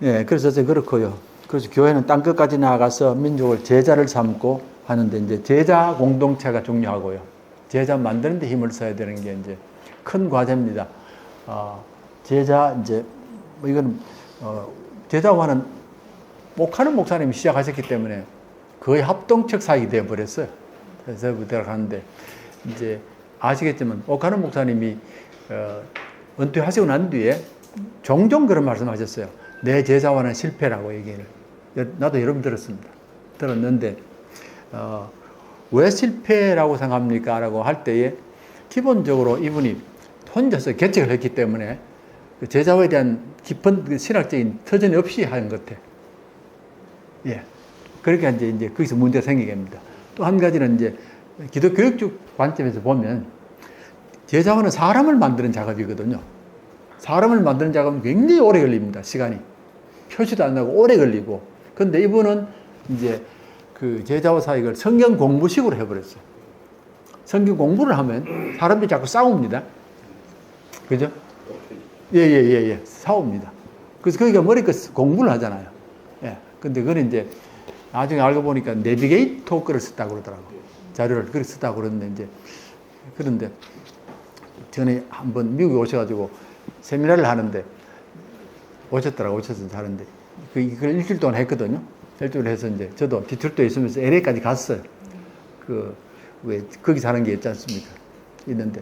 예, 그래서 이제 그렇고요. 그래서 교회는 땅끝까지 나아가서 민족을 제자를 삼고 하는데 이제 제자 공동체가 중요하고요. 제자 만드는 데 힘을 써야 되는 게 이제 큰 과제입니다. 제자 이제 뭐 이건 제자와는 목하는 목사님이 시작하셨기 때문에 거의 합동적 사역이 되어 버렸어요. 그래서 들어가는데 이제 아시겠지만 목하는 목사님이 은퇴하시고 난 뒤에 종종 그런 말씀하셨어요. 내 제자와는 실패라고 얘기를. 나도 여러 번 들었습니다. 들었는데 왜 실패라고 생각합니까? 라고 할 때에 기본적으로 이분이 혼자서 개척을 했기 때문에 그 제자에 대한 깊은 그 신학적인 터전이 없이 하는 것 같아. 예. 그러니까 이제 거기서 문제가 생기게 됩니다. 또 한 가지는 이제 기독 교육적 관점에서 보면 제자원은 사람을 만드는 작업이거든요. 사람을 만드는 작업은 굉장히 오래 걸립니다. 시간이. 표시도 안 나고 오래 걸리고. 근데 이분은 이제 그 제자와 사역을 성경 공부식으로 해버렸어요. 성경 공부를 하면 사람들이 자꾸 싸웁니다. 그죠? 예. 싸웁니다. 그래서 그러니까 머리끝 공부를 하잖아요. 예. 근데 그건 이제 나중에 알고 보니까 내비게이터 거를 썼다고 그러더라고요. 자료를 그렇게 썼다고 그러는데 이제 그런데 전에 한번 미국에 오셔가지고 세미나를 하는데 오셔서 하는데 그걸 일주일 동안 했거든요. 일주일 해서 이제 저도 디트로이트에 있으면서 LA까지 갔어요. 왜 거기 사는 게 있지 않습니까? 있는데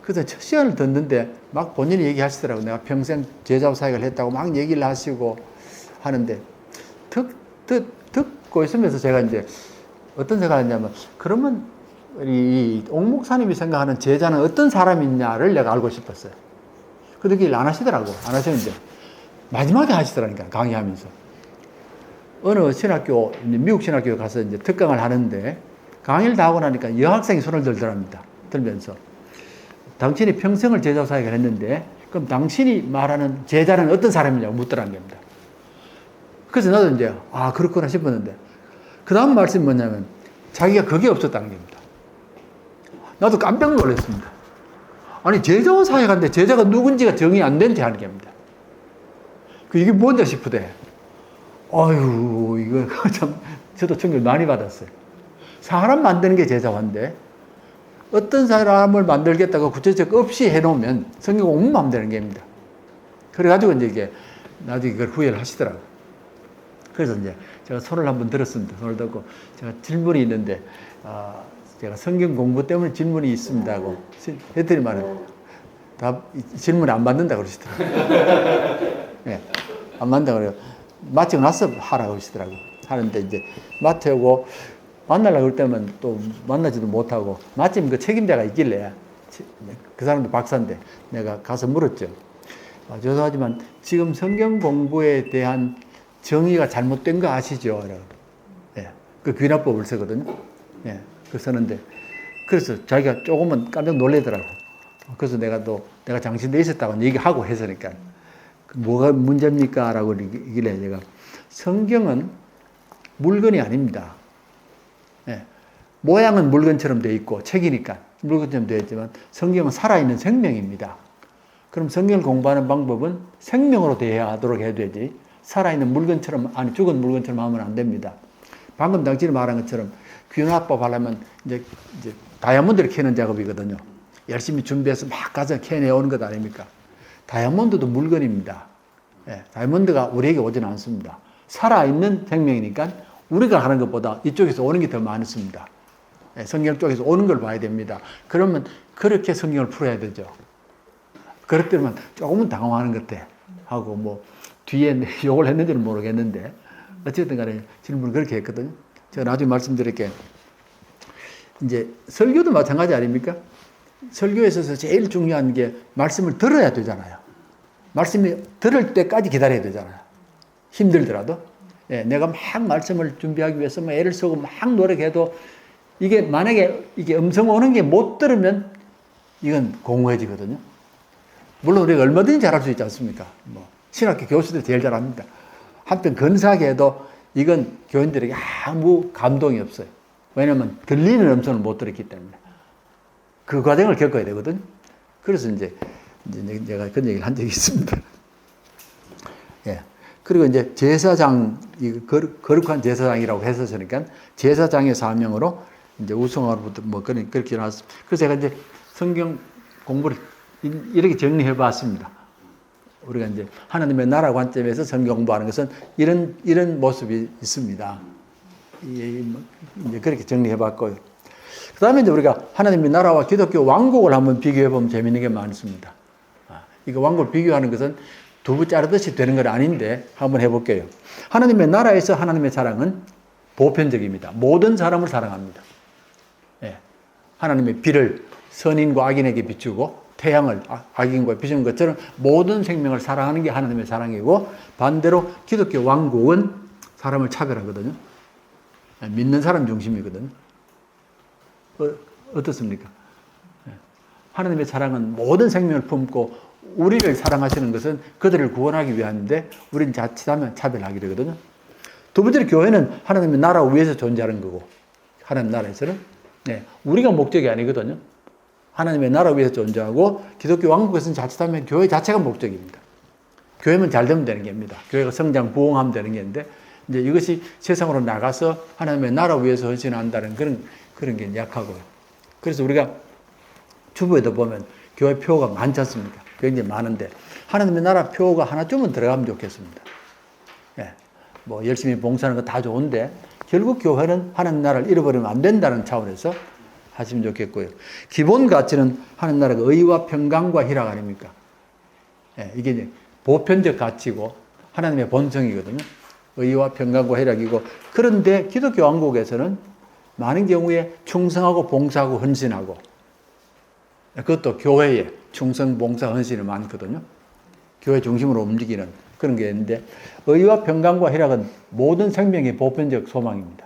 그래서 첫 시간을 듣는데 막 본인이 얘기하시더라고요. 내가 평생 제자 사역을 했다고 막 얘기를 하시고 하는데 듣고 있으면서 제가 이제 어떤 생각을 했냐면 그러면 이 옥목사님이 생각하는 제자는 어떤 사람이냐를 내가 알고 싶었어요. 근데 그걸 안 하시더라고. 안 하시는데 마지막에 하시더라니까 강의하면서 어느 신학교 미국 신학교에 가서 이제 특강을 하는데 강의를 다 하고 나니까 여학생이 손을 들더랍니다. 들면서 당신이 평생을 제자 사역을 했는데 그럼 당신이 말하는 제자는 어떤 사람이냐고 묻더라는 겁니다. 그래서 나도 이제 그렇구나 싶었는데 그 다음 말씀이 뭐냐면 자기가 그게 없었다는 겁니다. 나도 깜짝 놀랐습니다. 아니 제자와 사역하는데 제자가 누군지가 정의 안 된 채 하는 겁니다. 이게 뭔지 싶으대. 아유 이거 참 저도 충격을 많이 받았어요. 사람 만드는 게 제자화인데 어떤 사람을 만들겠다고 구체적 없이 해놓으면 성경 공부만 하면 되는 겁니다. 그래가지고 이제 이게 나중에 그걸 후회를 하시더라고요. 그래서 이제 제가 손을 한번 들었습니다. 손을 들고 제가 질문이 있는데 제가 성경 공부 때문에 질문이 있습니다 하고 했더니만은 질문을 안 받는다 그러시더라고요. 네, 안 받는다 그래요. 마치고 나서 하라고 하시더라고요. 하는데 이제 마치고 만나려고 할 때면 또 만나지도 못하고 마침 그 책임자가 있길래 그 사람도 박사인데 내가 가서 물었죠. 죄송하지만 지금 성경 공부에 대한 정의가 잘못된 거 아시죠? 예, 그 귀납법을 쓰거든요. 예, 그 쓰는데 그래서 자기가 조금은 깜짝 놀래더라고. 그래서 내가 장신대 있었다고 얘기하고 했으니까 뭐가 문제입니까? 라고 얘기를 해. 내가 성경은 물건이 아닙니다. 예, 모양은 물건처럼 되어 있고 책이니까 물건처럼 되어 있지만 성경은 살아있는 생명입니다. 그럼 성경을 공부하는 방법은 생명으로 대하도록 해야 되지 살아있는 물건처럼 아니 죽은 물건처럼 하면 안 됩니다. 방금 당신이 말한 것처럼 귀납법 하려면 이제 다이아몬드를 캐는 작업이거든요. 열심히 준비해서 막 가서 캐내오는 것 아닙니까? 다이아몬드도 물건입니다. 예, 다이아몬드가 우리에게 오지는 않습니다. 살아있는 생명이니까 우리가 하는 것보다 이쪽에서 오는 게 더 많습니다. 예, 성경 쪽에서 오는 걸 봐야 됩니다. 그러면 그렇게 성경을 풀어야 되죠. 그럴 때만 조금은 당황하는 것 같아. 하고 뭐 뒤에 욕을 했는지는 모르겠는데 어쨌든 간에 질문을 그렇게 했거든요. 제가 나중에 말씀드릴게 이제 설교도 마찬가지 아닙니까? 설교에 있어서 제일 중요한 게 말씀을 들어야 되잖아요. 말씀이 들을 때까지 기다려야 되잖아요. 힘들더라도. 예, 내가 막 말씀을 준비하기 위해서 막 애를 쓰고 막 노력해도 이게 만약에 이게 음성 오는 게 못 들으면 이건 공허해지거든요. 물론 우리가 얼마든지 잘할 수 있지 않습니까? 뭐 신학교 교수들이 제일 잘합니다. 한편 근사하게 해도 이건 교인들에게 아무 감동이 없어요. 왜냐면 들리는 음성을 못 들었기 때문에. 그 과정을 겪어야 되거든. 그래서 이제 내가 그런 얘기를 한 적이 있습니다. 예. 그리고 이제 제사장, 거룩한 제사장이라고 했었으니까 제사장의 사명으로 이제 우승하로부터 뭐 그렇게 나왔습니다. 그래서 제가 이제 성경 공부를 이렇게 정리해 봤습니다. 우리가 이제 하나님의 나라 관점에서 성경 공부하는 것은 이런 모습이 있습니다. 이제 그렇게 정리해 봤고요. 그 다음에 이제 우리가 하나님의 나라와 기독교 왕국을 한번 비교해 보면 재밌는 게 많습니다. 이거 왕국을 비교하는 것은 두부 자르듯이 되는 건 아닌데 한번 해볼게요. 하나님의 나라에서 하나님의 사랑은 보편적입니다. 모든 사람을 사랑합니다. 예. 하나님의 비를 선인과 악인에게 비추고 태양을 악인과 비추는 것처럼 모든 생명을 사랑하는 게 하나님의 사랑이고, 반대로 기독교 왕국은 사람을 차별하거든요. 믿는 사람 중심이거든요. 어떻습니까? 하나님의 사랑은 모든 생명을 품고 우리를 사랑하시는 것은 그들을 구원하기 위함인데 우리는 자칫하면 차별하게 되거든요. 두 번째로 교회는 하나님의 나라 위에서 존재하는 거고, 하나님 나라에서는 우리가 목적이 아니거든요. 하나님의 나라 위에서 존재하고, 기독교 왕국에서는 자칫하면 교회 자체가 목적입니다. 교회만 잘 되면 되는 겁니다. 교회가 성장 부흥하면 되는 게인데, 이제 이것이 세상으로 나가서 하나님의 나라 위에서 헌신한다는 그런 게 약하고요. 그래서 우리가 주부에도 보면 교회 표가 많지 않습니까? 굉장히 많은데 하나님의 나라 표가 하나쯤은 들어가면 좋겠습니다. 예, 뭐 열심히 봉사하는 거 다 좋은데 결국 교회는 하나님 나라를 잃어버리면 안 된다는 차원에서 하시면 좋겠고요. 기본 가치는 하나님 나라가 의와 평강과 희락 아닙니까? 예, 이게 이제 보편적 가치고 하나님의 본성이거든요. 의와 평강과 희락이고, 그런데 기독교 왕국에서는 많은 경우에 충성하고 봉사하고 헌신하고, 그것도 교회에 충성, 봉사, 헌신이 많거든요. 교회 중심으로 움직이는 그런 게 있는데, 의와 평강과 희락은 모든 생명의 보편적 소망입니다.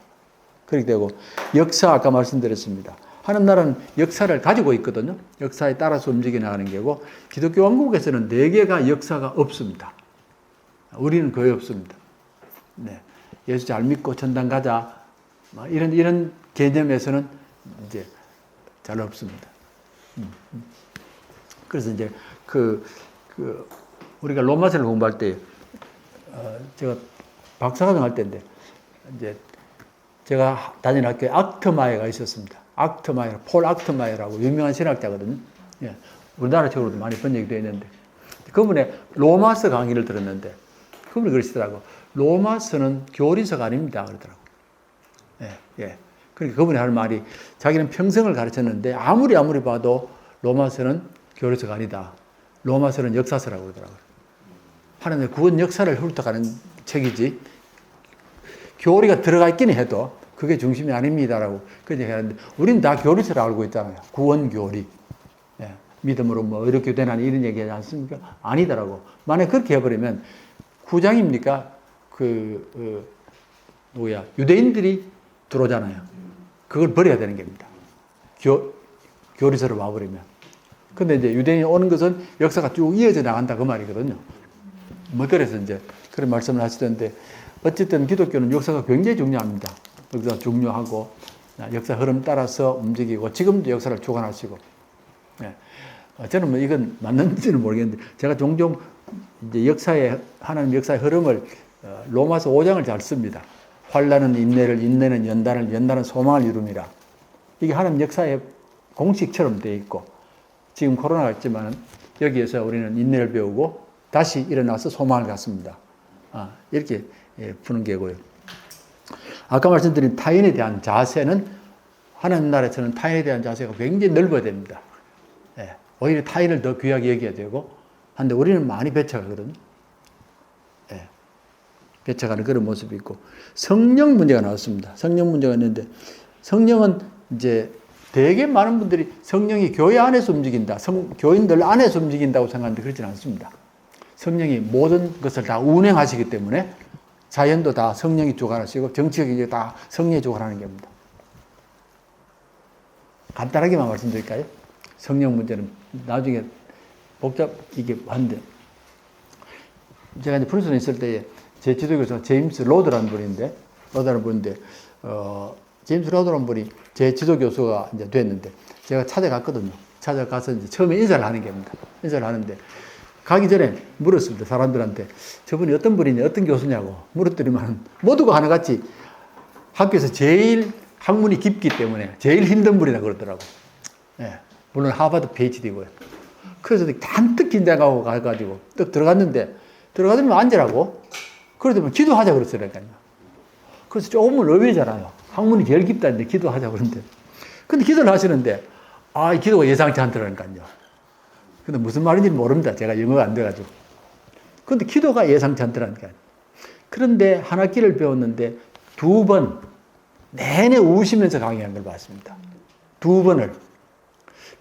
그렇게 되고, 역사 아까 말씀드렸습니다. 하나님 나라는 역사를 가지고 있거든요. 역사에 따라서 움직여 나가는 게고, 기독교 왕국에서는 4개가 역사가 없습니다. 우리는 거의 없습니다. 네. 예수 잘 믿고 천당 가자, 이런 개념에서는 이제 잘 없습니다. 그래서 이제 우리가 로마서를 공부할 때, 제가 박사과정 할 때인데, 이제 제가 다니는 학교에 악트마이어가 있었습니다. 폴 악트마이어라고 유명한 신학자거든요. 예. 우리나라 책으로도 많이 번역이 되어 있는데, 그분의 로마서 강의를 들었는데, 그분이 그러시더라고. 로마서는 교리서가 아닙니다. 그러더라고. 예, 예. 그러니까 그분이 하는 말이, 자기는 평생을 가르쳤는데 아무리 봐도 로마서는 교리서가 아니다. 로마서는 역사서라고 그러더라고요. 하나님의 구원 역사를 훑어가는 책이지, 교리가 들어가 있기는 해도 그게 중심이 아닙니다라고 그렇게 하는데, 우리는 다 교리서를 알고 있잖아요. 구원 교리. 예. 믿음으로 뭐 이렇게 되나 이런 얘기 하지 않습니까? 아니더라고. 만약 그렇게 해버리면 9장입니까? 유대인들이 들어오잖아요. 그걸 버려야 되는 겁니다. 교리서로 와버리면. 근데 이제 유대인이 오는 것은 역사가 쭉 이어져 나간다 그 말이거든요. 뭐 그래서 이제 그런 말씀을 하시던데, 어쨌든 기독교는 역사가 굉장히 중요합니다. 역사가 중요하고, 역사 흐름 따라서 움직이고, 지금도 역사를 주관하시고. 예. 저는 뭐 이건 맞는지는 모르겠는데, 제가 종종 이제 하나님 역사의 흐름을 로마서 5장을 잘 씁니다. 환난은 인내를, 인내는 연단을, 연단은 소망을 이룹니다. 이게 하나님 역사의 공식처럼 되어 있고, 지금 코로나가 있지만 여기에서 우리는 인내를 배우고 다시 일어나서 소망을 갖습니다. 이렇게 푸는 게고요. 아까 말씀드린 타인에 대한 자세는, 하나님 나라에서는 타인에 대한 자세가 굉장히 넓어야 됩니다. 오히려 타인을 더 귀하게 여겨야 되고, 한데 우리는 많이 배척하거든요. 배척하는 그런 모습이 있고, 성령 문제가 나왔습니다. 성령 문제가 있는데, 성령은 이제 되게 많은 분들이 성령이 교회 안에서 움직인다, 교인들 안에서 움직인다고 생각하는데 그렇지는 않습니다. 성령이 모든 것을 다 운행하시기 때문에 자연도 다 성령이 주관하시고, 정치력이 다 성령이 주관하는 겁니다. 간단하게만 말씀드릴까요? 성령 문제는 나중에 이게 한데, 제가 이제 프린스턴에 있을 때에 제 지도교사 제임스 로드라는 분인데, 제임스 라더라는 분이 제 지도 교수가 이제 됐는데 제가 찾아갔거든요. 찾아가서 이제 처음에 인사를 하는 겁니다. 인사를 하는데 가기 전에 물었습니다. 사람들한테 저분이 어떤 분이냐, 어떤 교수냐고 물었더니만 모두가 하나같이 학교에서 제일 학문이 깊기 때문에 제일 힘든 분이라 그러더라고. 예, 물론 하버드 PhD고요. 그래서 잔뜩 긴장하고 가가지고 딱 들어갔는데 들어가더니 앉으라고. 그러더니 기도하자 그랬으니까요. 그래서 조금은 의외잖아요. 학문이 제일 깊다는데 기도하자 그러는데. 근데 기도를 하시는데 이 기도가 예상치 않더라니까요. 근데 무슨 말인지 모릅니다. 제가 영어가 안 돼가지고. 근데 기도가 예상치 않더라니까요. 그런데 한 학기를 배웠는데 2번 내내 우시면서 강의한 걸 봤습니다. 2번을.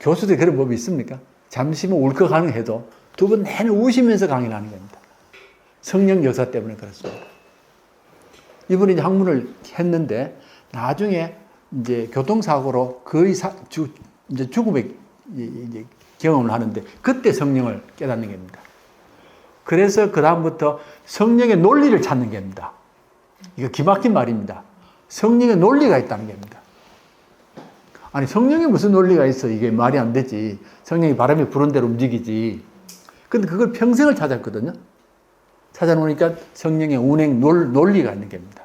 교수들이 그런 법이 있습니까? 잠시만 울컥하는 해도 2번 내내 우시면서 강의를 하는 겁니다. 성령 역사 때문에 그렇습니다. 이분이 이제 학문을 했는데 나중에 이제 교통사고로 거의 이제 죽음의 이제 경험을 하는데 그때 성령을 깨닫는 겁니다. 그래서 그 다음부터 성령의 논리를 찾는 겁니다. 이거 기막힌 말입니다. 성령의 논리가 있다는 겁니다. 아니 성령에 무슨 논리가 있어? 이게 말이 안 되지. 성령이 바람이 부는 대로 움직이지. 근데 그걸 평생을 찾았거든요. 찾아놓으니까 성령의 운행 논리가 있는 겁니다.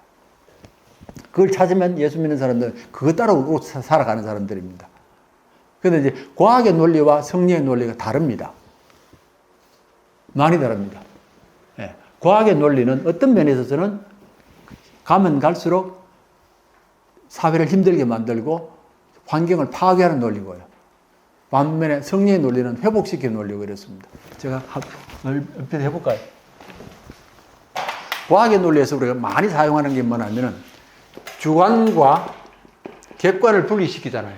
그걸 찾으면 예수 믿는 사람들은 그거 따라오고 살아가는 사람들입니다. 그런데 이제 과학의 논리와 성령의 논리가 다릅니다. 많이 다릅니다. 예. 과학의 논리는 어떤 면에 있어서는 가면 갈수록 사회를 힘들게 만들고 환경을 파괴하는 논리고요. 반면에 성령의 논리는 회복시키는 논리고 이렇습니다. 제가 옆에 해볼까요? 과학의 논리에서 우리가 많이 사용하는 게 뭐냐면은 주관과 객관을 분리시키잖아요.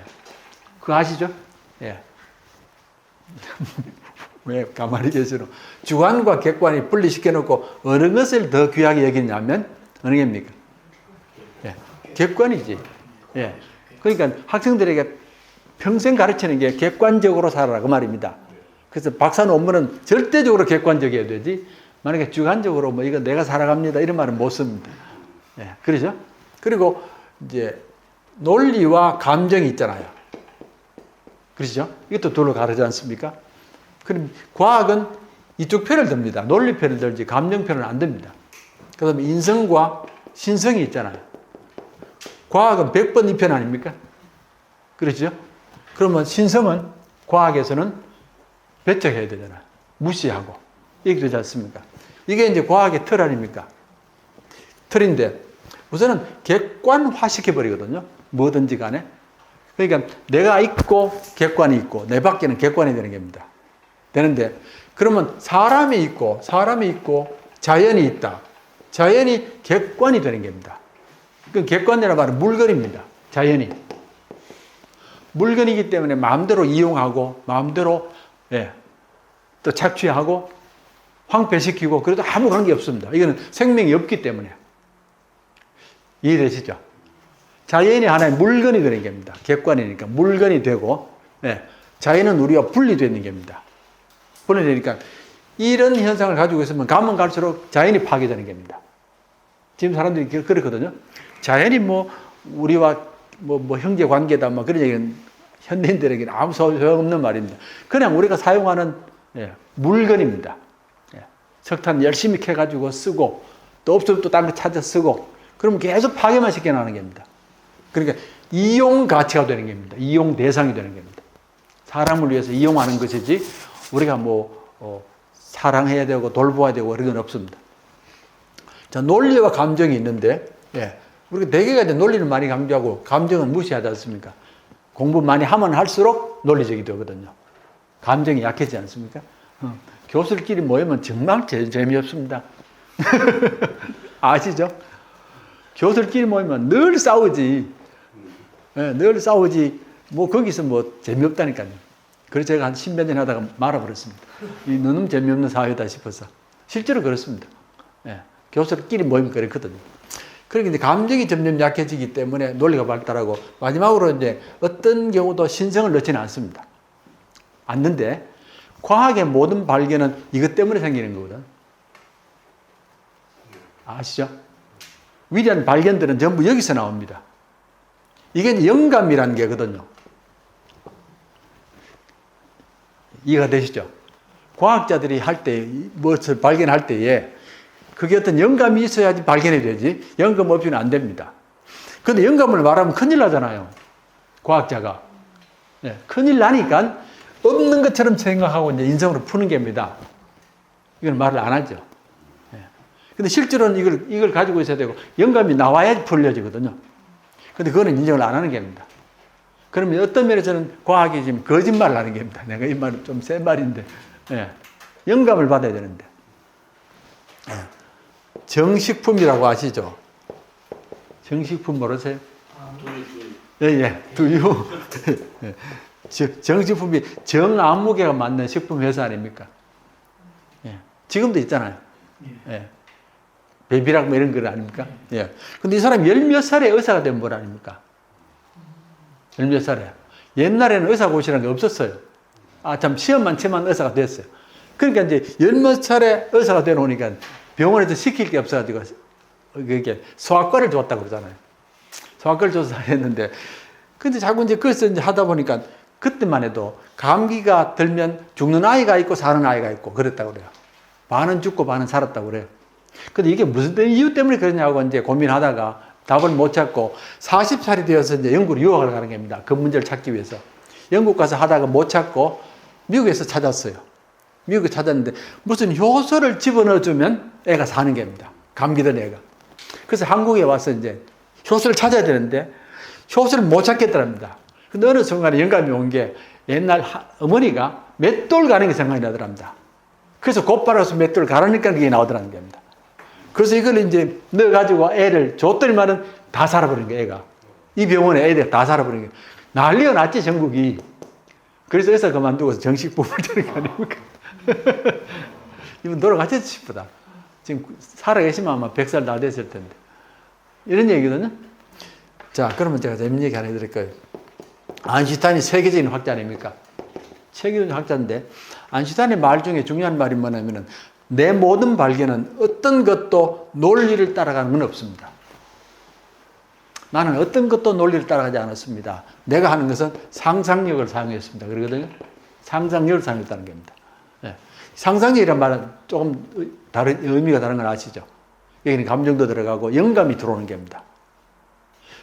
그거 아시죠? 예. 왜 가만히 계시노? 주관과 객관이 분리시켜놓고 어느 것을 더 귀하게 여기냐면 어느 겁니까? 예. 객관이지. 예. 그러니까 학생들에게 평생 가르치는 게 객관적으로 살아라 그 말입니다. 그래서 박사 논문은 절대적으로 객관적이어야 되지 만약에 주관적으로 뭐 이거 내가 살아갑니다 이런 말은 못 씁니다. 예. 그러죠? 그리고 이제 논리와 감정이 있잖아요. 그렇죠? 이것도 둘로 가르지 않습니까? 그럼 과학은 이쪽 편을 듭니다. 논리 편을 들지 감정 편을 안 듭니다. 그 다음에 인성과 신성이 있잖아요. 과학은 100번 이 편 아닙니까? 그렇죠? 그러면 신성은 과학에서는 배척해야 되잖아요. 무시하고. 이렇게 되지 않습니까? 이게 이제 과학의 틀 아닙니까? 틀인데 우선은 객관화 시켜버리거든요. 뭐든지 간에. 그러니까 내가 있고 객관이 있고 내 밖에는 객관이 되는 겁니다. 되는데 그러면 사람이 있고 자연이 있다. 자연이 객관이 되는 겁니다. 그 객관이라는 말은 물건입니다. 자연이. 물건이기 때문에 마음대로 이용하고 마음대로 또 착취하고 황폐시키고 그래도 아무 관계 없습니다. 이거는 생명이 없기 때문에. 이해되시죠? 자연이 하나의 물건이 되는 겁니다. 객관이니까 물건이 되고 자연은 우리와 분리되는 겁니다. 분리되니까 이런 현상을 가지고 있으면 가면 갈수록 자연이 파괴되는 겁니다. 지금 사람들이 그렇거든요. 자연이 뭐 우리와 뭐 형제 관계다 뭐 그런 얘기는 현대인들에게는 아무 소용없는 말입니다. 그냥 우리가 사용하는 물건입니다. 석탄 열심히 캐가지고 쓰고 또 없으면 또 딴 거 찾아 쓰고 그러면 계속 파괴만 시켜나가는 겁니다. 그러니까 이용 가치가 되는 겁니다. 이용 대상이 되는 겁니다. 사람을 위해서 이용하는 것이지 우리가 사랑해야 되고 돌보아야 되고 그런 건 없습니다. 자, 논리와 감정이 있는데 우리가 대개가 이제 논리를 많이 강조하고 감정은 무시하지 않습니까? 공부 많이 하면 할수록 논리적이 되거든요. 감정이 약해지지 않습니까? 교수들끼리 모이면 정말 재미없습니다. 아시죠? 교수들끼리 모이면 늘 싸우지. 늘 싸우지. 뭐 거기서 뭐 재미없다니까요. 그래서 제가 한 10몇 년 하다가 말아버렸습니다. 이 너무 재미없는 사회다 싶어서. 실제로 그렇습니다. 교수들끼리 모이면 그렇거든요. 그러니까 이제 감정이 점점 약해지기 때문에 논리가 발달하고 마지막으로 이제 어떤 경우도 신성을 넣지는 않습니다. 않는데 과학의 모든 발견은 이것 때문에 생기는 거거든. 아시죠? 위대한 발견들은 전부 여기서 나옵니다. 이게 이제 영감이라는 게거든요. 이해가 되시죠? 과학자들이 할 때, 무엇을 발견할 때에 그게 어떤 영감이 있어야지 발견이 되지, 영감 없이는 안 됩니다. 근데 영감을 말하면 큰일 나잖아요. 과학자가. 네, 큰일 나니까 없는 것처럼 생각하고 이제 인성으로 푸는 겁니다. 이건 말을 안 하죠. 네. 근데 실제로는 이걸 가지고 있어야 되고, 영감이 나와야 풀려지거든요. 근데 그거는 인정을 안 하는 겁니다. 그러면 어떤 면에서는 과학이 지금 거짓말을 하는 겁니다. 내가 이 말은 좀 센 말인데. 네. 영감을 받아야 되는데. 네. 정식품이라고 아시죠? 정식품 모르세요? 예, 예. 두유. 예. 정식품이 정아무개가 만든 식품 회사 아닙니까? 예. 지금도 있잖아요. 예. 베비락 뭐 이런 거 아닙니까? 예. 근데 이 사람이 열 몇 살에 의사가 된 분 아닙니까? 열 몇 살에. 옛날에는 의사고시라는 게 없었어요. 아, 참, 시험만 치면 의사가 됐어요. 그러니까 이제 열 몇 살에 의사가 되놓으니까 병원에서 시킬 게 없어가지고, 그게 소아과를 줬다고 그러잖아요. 소아과를 줘서 했는데, 근데 자꾸 이제 그래서 이제 하다 보니까 그때만 해도 감기가 들면 죽는 아이가 있고 사는 아이가 있고 그랬다고 그래요. 반은 죽고 반은 살았다고 그래요. 근데 이게 무슨 이유 때문에 그러냐고 이제 고민하다가 답을 못 찾고 40살이 되어서 이제 영국으로 유학을 가는 겁니다. 그 문제를 찾기 위해서. 영국 가서 하다가 못 찾고 미국에서 찾았어요. 미국에 찾았는데 무슨 효소를 집어넣어주면 애가 사는 겁니다. 감기든 애가. 그래서 한국에 와서 이제 효소를 찾아야 되는데 효소를 못 찾겠더랍니다. 근데 어느 순간에 영감이 온 게 옛날 어머니가 맷돌 가는 게 생각이 나더랍니다. 그래서 곧바로 가서 맷돌 가라니까 그게 나오더라는 겁니다. 그래서 이걸 이제 넣어가지고 애를 줬더니만은 다 살아버린 거예요, 애가. 이 병원에 애들 다 살아버린 거예요. 난리가 났지, 전국이. 그래서 의사 그만두고 정식품을 되는 거 아닙니까? 이분 돌아가셨지 싶다. 지금 살아계시면 아마 100살 다 됐을 텐데. 이런 얘기거든요. 자, 그러면 제가 재밌는 얘기 하나 해드릴 거예요. 아인슈타인이 세계적인 학자 아닙니까? 세계적인 학자인데, 아인슈타인의 말 중에 중요한 말이 뭐냐면은, 내 모든 발견은 어떤 것도 논리를 따라가는 건 없습니다. 나는 어떤 것도 논리를 따라가지 않았습니다. 내가 하는 것은 상상력을 사용했습니다. 그러거든요. 상상력을 사용했다는 겁니다. 네. 상상력이란 말은 조금 다른, 의미가 다른 건 아시죠? 여기는 감정도 들어가고 영감이 들어오는 겁니다.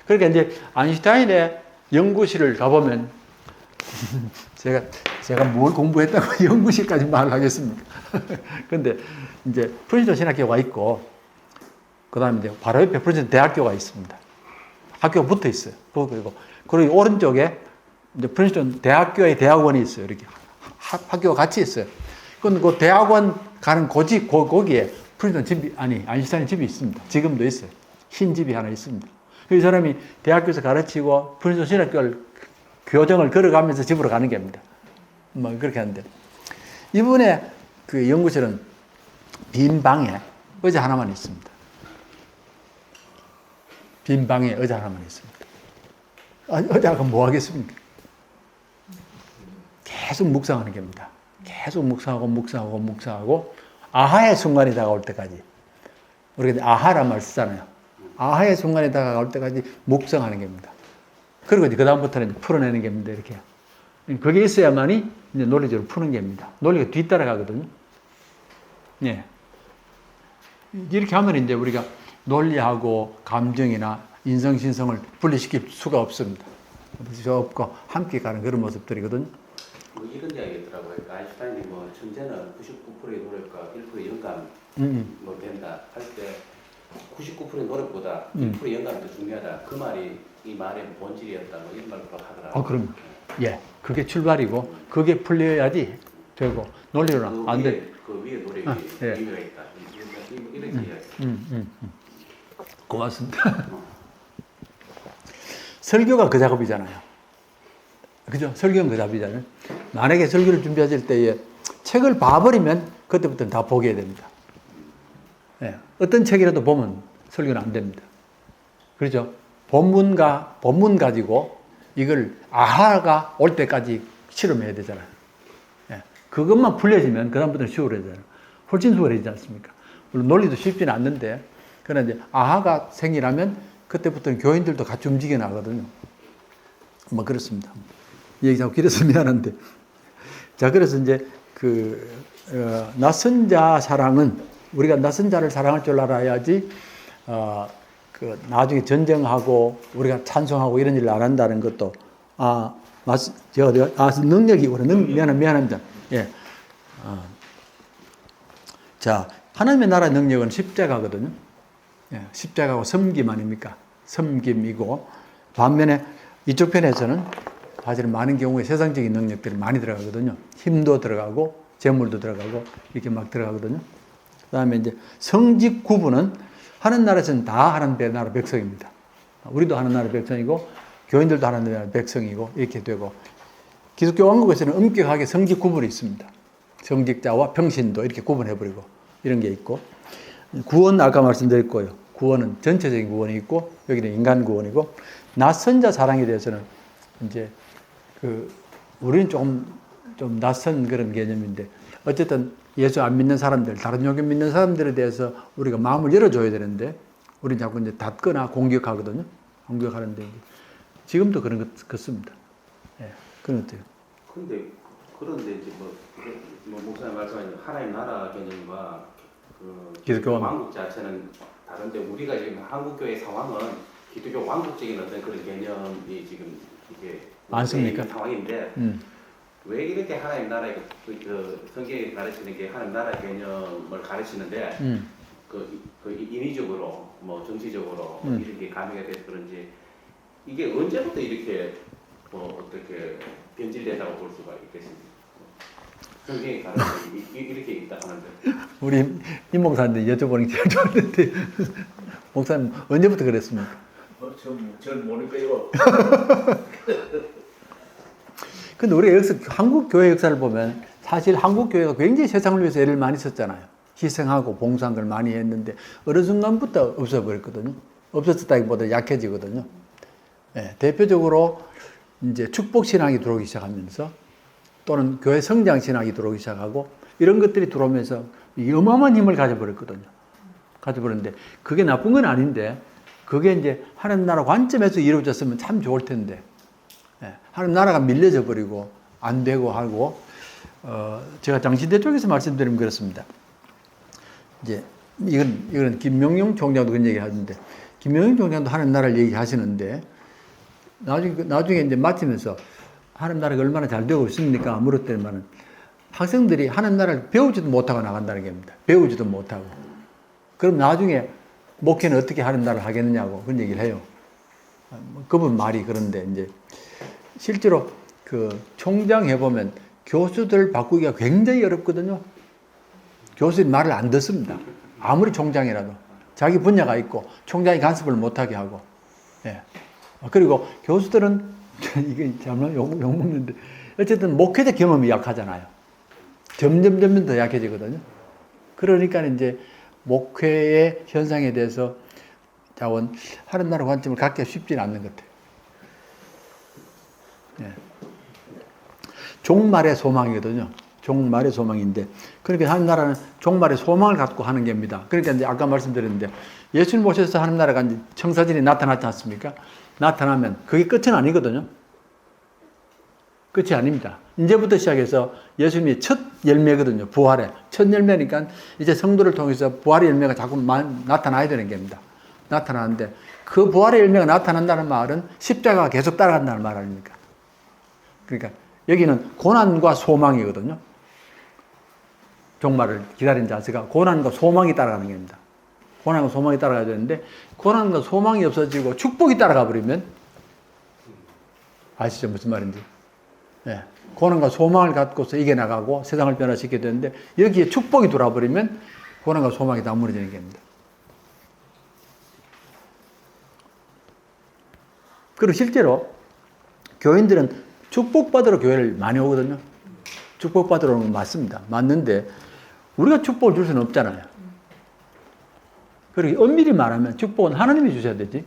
그러니까 이제 아인슈타인의 연구실을 가보면 제가 뭘 공부했다고 연구실까지 말을 하겠습니까? 근데 이제 프린스턴 신학교가 있고, 그 다음에 이제 바로 옆에 프린스턴 대학교가 있습니다. 학교가 붙어 있어요. 그리고 오른쪽에 이제 프린스턴 대학교의 대학원이 있어요. 이렇게 학교가 같이 있어요. 근데 그 대학원 가는 거기에 프린스턴 집이, 아니, 아인슈타인 집이 있습니다. 지금도 있어요. 흰 집이 하나 있습니다. 이 사람이 대학교에서 가르치고 프린스턴 신학교를 교정을 걸어가면서 집으로 가는 겁니다. 뭐 그렇게 하는데, 이분의 그 연구실은 빈 방에 의자 하나만 있습니다. 빈 방에 의자 하나만 있습니다. 의자가 뭐 하겠습니까? 계속 묵상하는 겁니다. 계속 묵상하고 아하의 순간이 다가올 때까지. 우리가 아하란 말 쓰잖아요. 아하의 순간이 다가올 때까지 묵상하는 겁니다. 그리고 이제 그다음부터는 풀어내는 겁니다. 이렇게. 그게 있어야만이 이제 논리적으로 푸는 겁니다. 논리가 뒤따라가거든요. 예. 이렇게 하면 이제 우리가 논리하고 감정이나 인성신성을 분리시킬 수가 없습니다. 없고 함께 가는 그런 모습들이거든요. 뭐 이런 이야기 있더라고요. 아인슈타인이 뭐 천재는 99%의 노력과 1%의 영감 뭐 된다 할 때 99%의 노력보다 1%의 영감이 더 중요하다. 그 말이 이 말의 본질이었다. 뭐 이런 말도 하더라고요. 그럼 예, 그게 출발이고 그게 풀려야지 되고 논리로는 안 돼. 그 위에 노력이 예. 의미가 있다. 이런 이야기. 고맙습니다. 설교가 그 작업이잖아요. 그죠? 설교는 그 작업이잖아요. 만약에 설교를 준비하실 때에 책을 봐버리면 그때부터는 다 포기해야 됩니다. 예. 어떤 책이라도 보면 설교는 안 됩니다. 그렇죠? 본문 가지고 이걸 아하가 올 때까지 실험해야 되잖아요. 예. 그것만 풀려지면 그다음부터는 수월해져요. 훨씬 수월해지지 않습니까? 물론 논리도 쉽지는 않는데, 그러나 이제 아하가 생기려면 그때부터는 교인들도 같이 움직여 나거든요. 뭐 그렇습니다. 얘기 자꾸 길어서 미안한데. 자, 그래서 이제 낯선 자 사랑은 우리가 낯선 자를 사랑할 줄 알아야지, 나중에 전쟁하고 우리가 찬송하고 이런 일을 안 한다는 것도, 능력이구나. 미안합니다. 예. 자, 하나님의 나라의 능력은 십자가거든요. 예, 십자가하고 섬김 아닙니까? 섬김이고, 반면에 이쪽 편에서는 사실은 많은 경우에 세상적인 능력들이 많이 들어가거든요. 힘도 들어가고, 재물도 들어가고, 이렇게 막 들어가거든요. 그 다음에 이제 성직 구분은 하는 나라에서는 다 하나님의 나라 백성입니다. 우리도 하는 나라 백성이고, 교인들도 하나님의 나라 백성이고, 이렇게 되고, 기독교 왕국에서는 엄격하게 성직 구분이 있습니다. 성직자와 평신도 이렇게 구분해버리고, 이런 게 있고, 구원 아까 말씀드렸고요. 구원은 전체적인 구원이 있고, 여기는 인간 구원이고, 낯선 자 사랑에 대해서는 이제 우리는 좀 낯선 그런 개념인데, 어쨌든 예수 안 믿는 사람들, 다른 종교 믿는 사람들에 대해서 우리가 마음을 열어줘야 되는데, 우리는 자꾸 이제 닫거나 공격하거든요. 공격하는데, 지금도 그런 것 같습니다. 예, 그런 것 같아요. 그런데 이제 목사님 말씀하신 하나님 나라 개념과 기독교 왕국 자체는 다른데, 우리가 지금 한국교회 상황은 기독교 왕국적인 어떤 그런 개념이 지금 이게 많습니까? 상황인데, 왜 이렇게 하나님 나라의 성경이 가르치는 게 하나님 나라 개념을 가르치는데 인위적으로 뭐 정치적으로 이렇게 가미가 돼서 그런지, 이게 언제부터 이렇게 어떻게 변질된다고 볼 수가 있겠습니까? 성경이 가르치는 이렇게 있다 하는데, 우리 임 목사한테 여쭤보는 게 제일 좋았는데, 목사님 언제부터 그랬습니까? 전 모르겠어요. 근데 우리가 한국 교회 역사를 보면 사실 한국 교회가 굉장히 세상을 위해서 애를 많이 썼잖아요. 희생하고 봉사한 걸 많이 했는데 어느 순간부터 없어버렸거든요. 없어졌다기보다 약해지거든요. 예, 대표적으로 이제 축복 신앙이 들어오기 시작하면서, 또는 교회 성장 신앙이 들어오기 시작하고, 이런 것들이 들어오면서 어마어마한 힘을 가져버렸거든요. 가져버렸는데 그게 나쁜 건 아닌데, 그게 이제 하나님 나라 관점에서 이루어졌으면 참 좋을 텐데, 예, 하나님 나라가 밀려져 버리고 안 되고 하고, 제가 장신대 쪽에서 말씀드리면 그렇습니다. 이제 이건 김명용 총장도 그런 얘기 하는데, 김명용 총장도 하나님 나라를 얘기하시는데, 나중에 이제 마치면서 하나님 나라가 얼마나 잘 되고 있습니까? 물었더니만은 학생들이 하나님 나라를 배우지도 못하고 나간다는 겁니다. 배우지도 못하고. 그럼 나중에 목회는 어떻게 하나님 나라를 하겠느냐고 그런 얘기를 해요. 그분 말이 그런데, 이제 실제로 총장 해보면 교수들 바꾸기가 굉장히 어렵거든요. 교수들이 말을 안 듣습니다. 아무리 총장이라도. 자기 분야가 있고 총장이 간섭을 못하게 하고. 예. 그리고 교수들은 이게 정말 욕먹는데, 어쨌든 목회자 경험이 약하잖아요. 점점 더 약해지거든요. 그러니까 이제 목회의 현상에 대해서 하나님 나라 관점을 갖기가 쉽지는 않는 것 같아요. 예. 종말의 소망이거든요. 종말의 소망인데, 그러니까 하나님 나라는 종말의 소망을 갖고 하는 겁니다. 그러니까 이제 아까 말씀드렸는데, 예수님 오셔서 하나님 나라가 이제 청사진이 나타났지 않습니까? 나타나면 그게 끝은 아니거든요. 끝이 아닙니다. 이제부터 시작해서 예수님이 첫 열매거든요. 부활의 첫 열매니까 이제 성도를 통해서 부활의 열매가 자꾸 나타나야 되는 겁니다. 나타나는데, 그 부활의 열매가 나타난다는 말은 십자가가 계속 따라간다는 말 아닙니까? 그러니까 여기는 고난과 소망이거든요. 종말을 기다린 자세가 고난과 소망이 따라가는 겁니다. 고난과 소망이 따라가야 되는데, 고난과 소망이 없어지고 축복이 따라가 버리면, 아시죠? 무슨 말인지. 예. 고난과 소망을 갖고서 이겨나가고 세상을 변화시켜야 되는데, 여기에 축복이 돌아버리면 고난과 소망이 다 무너지는 겁니다. 그리고 실제로 교인들은 축복받으러 교회를 많이 오거든요. 축복받으러 오는 건 맞습니다. 맞는데 우리가 축복을 줄 수는 없잖아요. 그리고 엄밀히 말하면 축복은 하나님이 주셔야 되지.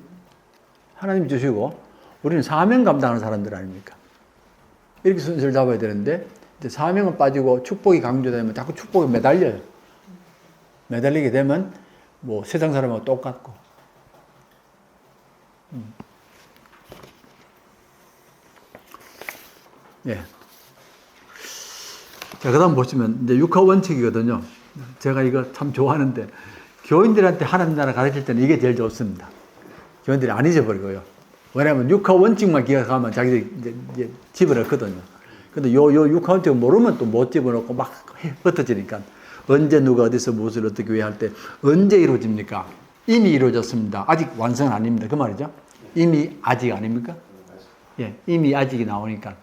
하나님이 주시고, 우리는 사명 감당하는 사람들 아닙니까? 이렇게 순서를 잡아야 되는데, 이제 사명은 빠지고 축복이 강조되면 자꾸 축복에 매달려요. 매달리게 되면 뭐 세상 사람하고 똑같고. 예. 자, 그 다음 보시면, 이제 육하 원칙이거든요. 제가 이거 참 좋아하는데, 교인들한테 하나님 나라 가르칠 때는 이게 제일 좋습니다. 교인들이 안 잊어버리고요. 왜냐하면 육하 원칙만 기억하면 자기들이 이제 집어넣거든요. 근데 요 육하 원칙을 모르면 또 못 집어넣고 막 흩어지니까. 언제 누가 어디서 무엇을 어떻게 왜 할 때, 언제 이루어집니까? 이미 이루어졌습니다. 아직 완성은 아닙니다. 그 말이죠. 이미 아직 아닙니까? 예, 이미 아직이 나오니까.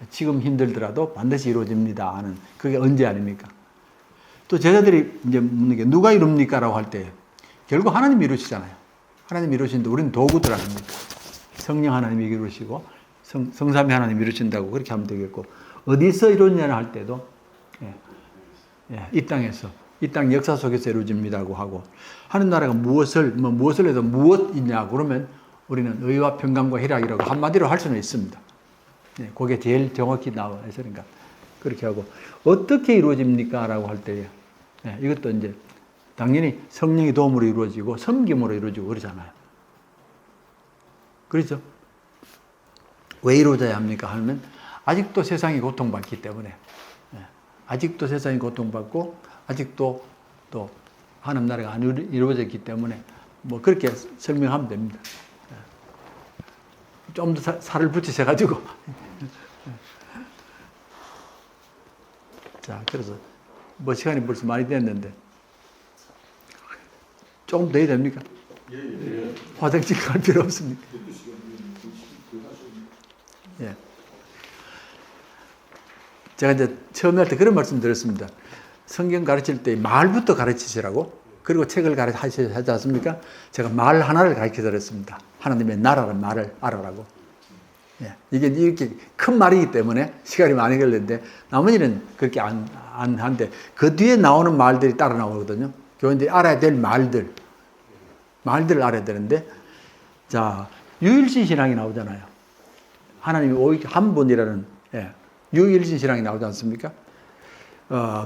지금 힘들더라도 반드시 이루어집니다 하는 그게 언제 아닙니까? 또 제자들이 이제 묻는 게 누가 이룹니까? 라고 할 때 결국 하나님이 이루시잖아요. 하나님이 이루시는데 우리는 도구들 아닙니까? 성령 하나님이 이루시고 성삼위 하나님이 이루신다고 그렇게 하면 되겠고 어디서 이루느냐 할 때도 이 땅에서 이 땅 역사 속에서 이루어집니다고 하고 하는 나라가 무엇을 해도 무엇이냐 그러면 우리는 의와 평강과 희락이라고 한마디로 할 수는 있습니다. 그게 제일 정확히 나와 있으니까 그렇게 하고 어떻게 이루어집니까? 라고 할 때 이것도 이제 당연히 성령의 도움으로 이루어지고 섬김으로 이루어지고 그러잖아요. 그렇죠? 왜 이루어져야 합니까? 하면 아직도 세상이 고통받기 때문에 아직도 세상이 고통받고 아직도 또 하나님 나라가 안 이루어졌기 때문에 뭐 그렇게 설명하면 됩니다. 좀 더 살을 붙이셔가지고 자, 그래서 뭐 시간이 벌써 많이 됐는데 조금 더 해야 됩니까? 예. 화장실 갈 필요 없습니까? 예. 제가 이제 처음에 할 때 그런 말씀 드렸습니다. 성경 가르칠 때 말부터 가르치시라고 그리고 책을 가르치지 않습니까? 제가 말 하나를 가르쳐 드렸습니다. 하나님의 나라라는 말을 알아라고. 예. 이게 이렇게 큰 말이기 때문에 시간이 많이 걸리는데 나머지는 그렇게 안 한데 그 뒤에 나오는 말들이 따라 나오거든요. 교인들이 알아야 될 말들을 알아야 되는데 자, 유일신 신앙이 나오잖아요. 하나님이 오직 한 분이라는 유일신 신앙이 나오지 않습니까?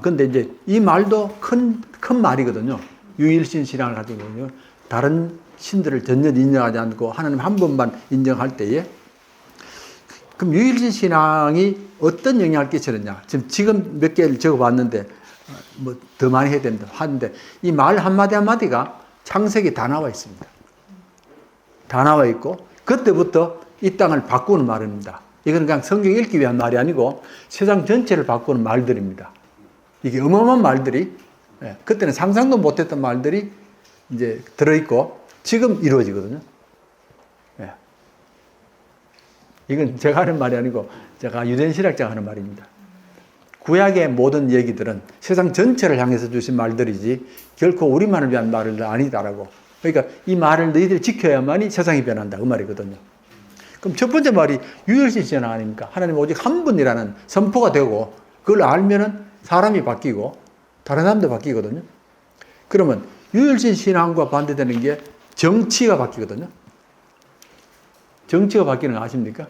근데 이제 이 말도 큰 말이거든요. 유일신 신앙을 가지고 있는 다른 신들을 전혀 인정하지 않고 하나님 한 분만 인정할 때에 그럼 유일신 신앙이 어떤 영향을 끼치느냐? 지금 몇 개를 적어봤는데 뭐 더 많이 해야 된다 하는데 이 말 한마디 한마디가 창세기 다 나와 있습니다. 다 나와 있고 그때부터 이 땅을 바꾸는 말입니다. 이건 그냥 성경 읽기 위한 말이 아니고 세상 전체를 바꾸는 말들입니다. 이게 어마어마한 말들이 그때는 상상도 못했던 말들이 이제 들어있고 지금 이루어지거든요. 이건 제가 하는 말이 아니고 제가 유대인 신학자가 하는 말입니다. 구약의 모든 얘기들은 세상 전체를 향해서 주신 말들이지 결코 우리만을 위한 말은 아니다라고. 그러니까 이 말을 너희들이 지켜야만이 세상이 변한다 그 말이거든요. 그럼 첫 번째 말이 유일신 신앙 아닙니까? 하나님 오직 한 분이라는 선포가 되고 그걸 알면은 사람이 바뀌고 다른 사람도 바뀌거든요. 그러면 유일신 신앙과 반대되는 게 정치가 바뀌거든요. 정치가 바뀌는 거 아십니까?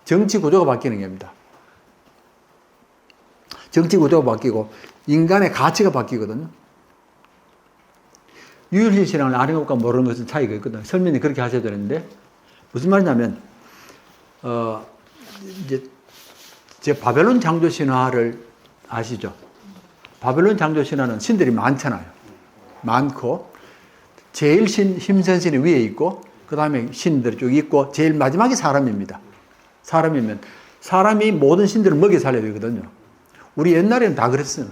정치 구조가 바뀌는 겁니다. 정치 구조가 바뀌고 인간의 가치가 바뀌거든요. 유일신 신앙을 아는 것과 모르는 것은 차이가 있거든요. 설명이 그렇게 하셔야 되는데 무슨 말이냐면 이제 제 바벨론 창조 신화를 아시죠? 바벨론 창조 신화는 신들이 많잖아요. 많고 제일 힘센 신이 위에 있고 그 다음에 신들이 쭉 있고 제일 마지막이 사람입니다. 사람이면 사람이 모든 신들을 먹여 살려야 되거든요. 우리 옛날에는 다 그랬어요.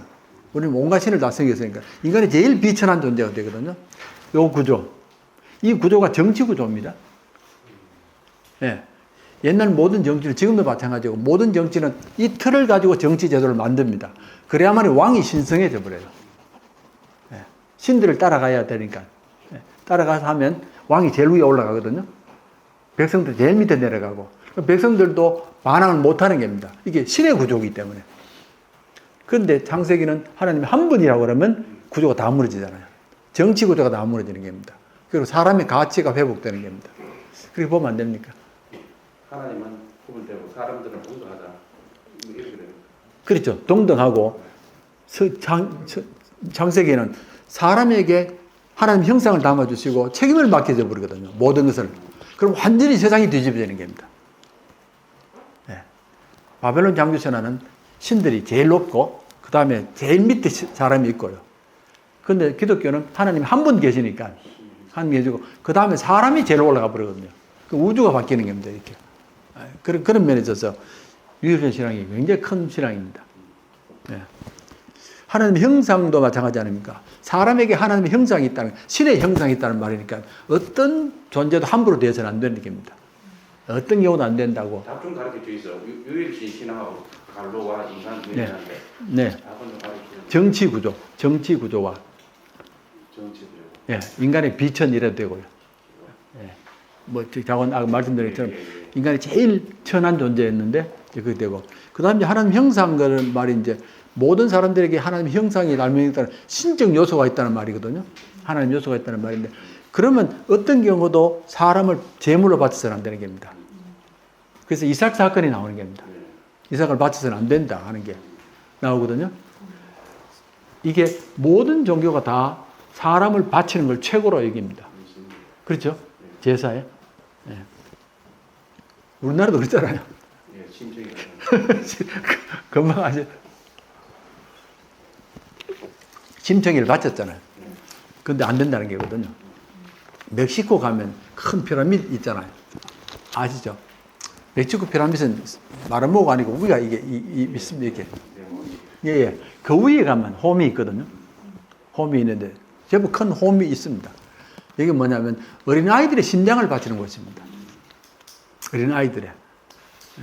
우리는 온갖 신을 다 섬겼으니까 인간이 제일 비천한 존재가 되거든요. 요 구조, 이 구조가 정치 구조입니다. 예. 옛날 모든 정치는 지금도 마찬가지고 모든 정치는 이 틀을 가지고 정치 제도를 만듭니다. 그래야만 왕이 신성해져 버려요. 예. 신들을 따라가야 되니까. 예. 따라가서 하면 왕이 제일 위에 올라가거든요. 백성들 제일 밑에 내려가고 백성들도 반항을 못하는 겁니다. 이게 신의 구조이기 때문에. 그런데 창세기는 하나님이 한 분이라고 그러면 구조가 다 무너지잖아요. 정치 구조가 다 무너지는 겁니다. 그리고 사람의 가치가 회복되는 겁니다. 그렇게 보면 안 됩니까? 하나님은 구분되고 사람들은 동등하다. 이렇게 됩니다. 그렇죠. 동등하고 창세기에는 사람에게 하나님 형상을 담아주시고 책임을 맡겨져 버리거든요. 모든 것을. 그럼 완전히 세상이 뒤집어지는 겁니다. 네. 바벨론 장주신화는 신들이 제일 높고 그 다음에 제일 밑에 사람이 있고요. 근데 기독교는 하나님 한 분 계시니까 하나님 계시고 그 다음에 사람이 제일 올라가 버리거든요. 그 우주가 바뀌는 겁니다. 이렇게. 그런 면에 있어서 유일신 신앙이 굉장히 큰 신앙입니다. 네. 하나님의 형상도 마찬가지 아닙니까? 사람에게 하나님의 형상이 있다는, 신의 형상이 있다는 말이니까 어떤 존재도 함부로 되어서는 안 되는 겁니다. 어떤 경우도 안 된다고. 답좀 가르쳐 주이소. 유일신 신앙하고 갈로와 인간 분야인데. 네. 답은 좀 가르쳐 주세요. 정치 구조와 정치 구조. 예, 인간의 비천 이래도 되고요. 예. 뭐 자건 아까 말씀드린 것처럼 인간이 제일 천한 존재였는데 그렇게 되고 그다음에 하나님 형상을 말이 이제 모든 사람들에게 하나님 형상이 날명이 있다는 신적 요소가 있다는 말이거든요. 하나님 요소가 있다는 말인데 그러면 어떤 경우도 사람을 제물로 바쳐서는 안 되는 겁니다. 그래서 이삭 사건이 나오는 겁니다. 이삭을 바쳐서는 안 된다 하는 게 나오거든요. 이게 모든 종교가 다 사람을 바치는 걸 최고로 여깁니다. 그렇죠? 제사에. 예. 우리나라도 그렇잖아요. 예, 심적인. 금방 아시 심청이를 바쳤잖아요. 근데 안 된다는 게거든요. 멕시코 가면 큰 피라미드 있잖아요. 아시죠? 멕시코 피라미드는 마름모가 아니고 위가 이게 있습니다. 이렇게. 예, 예. 그 위에 가면 홈이 있거든요. 홈이 있는데 제법 큰 홈이 있습니다. 이게 뭐냐면 어린아이들의 심장을 바치는 곳입니다. 어린아이들의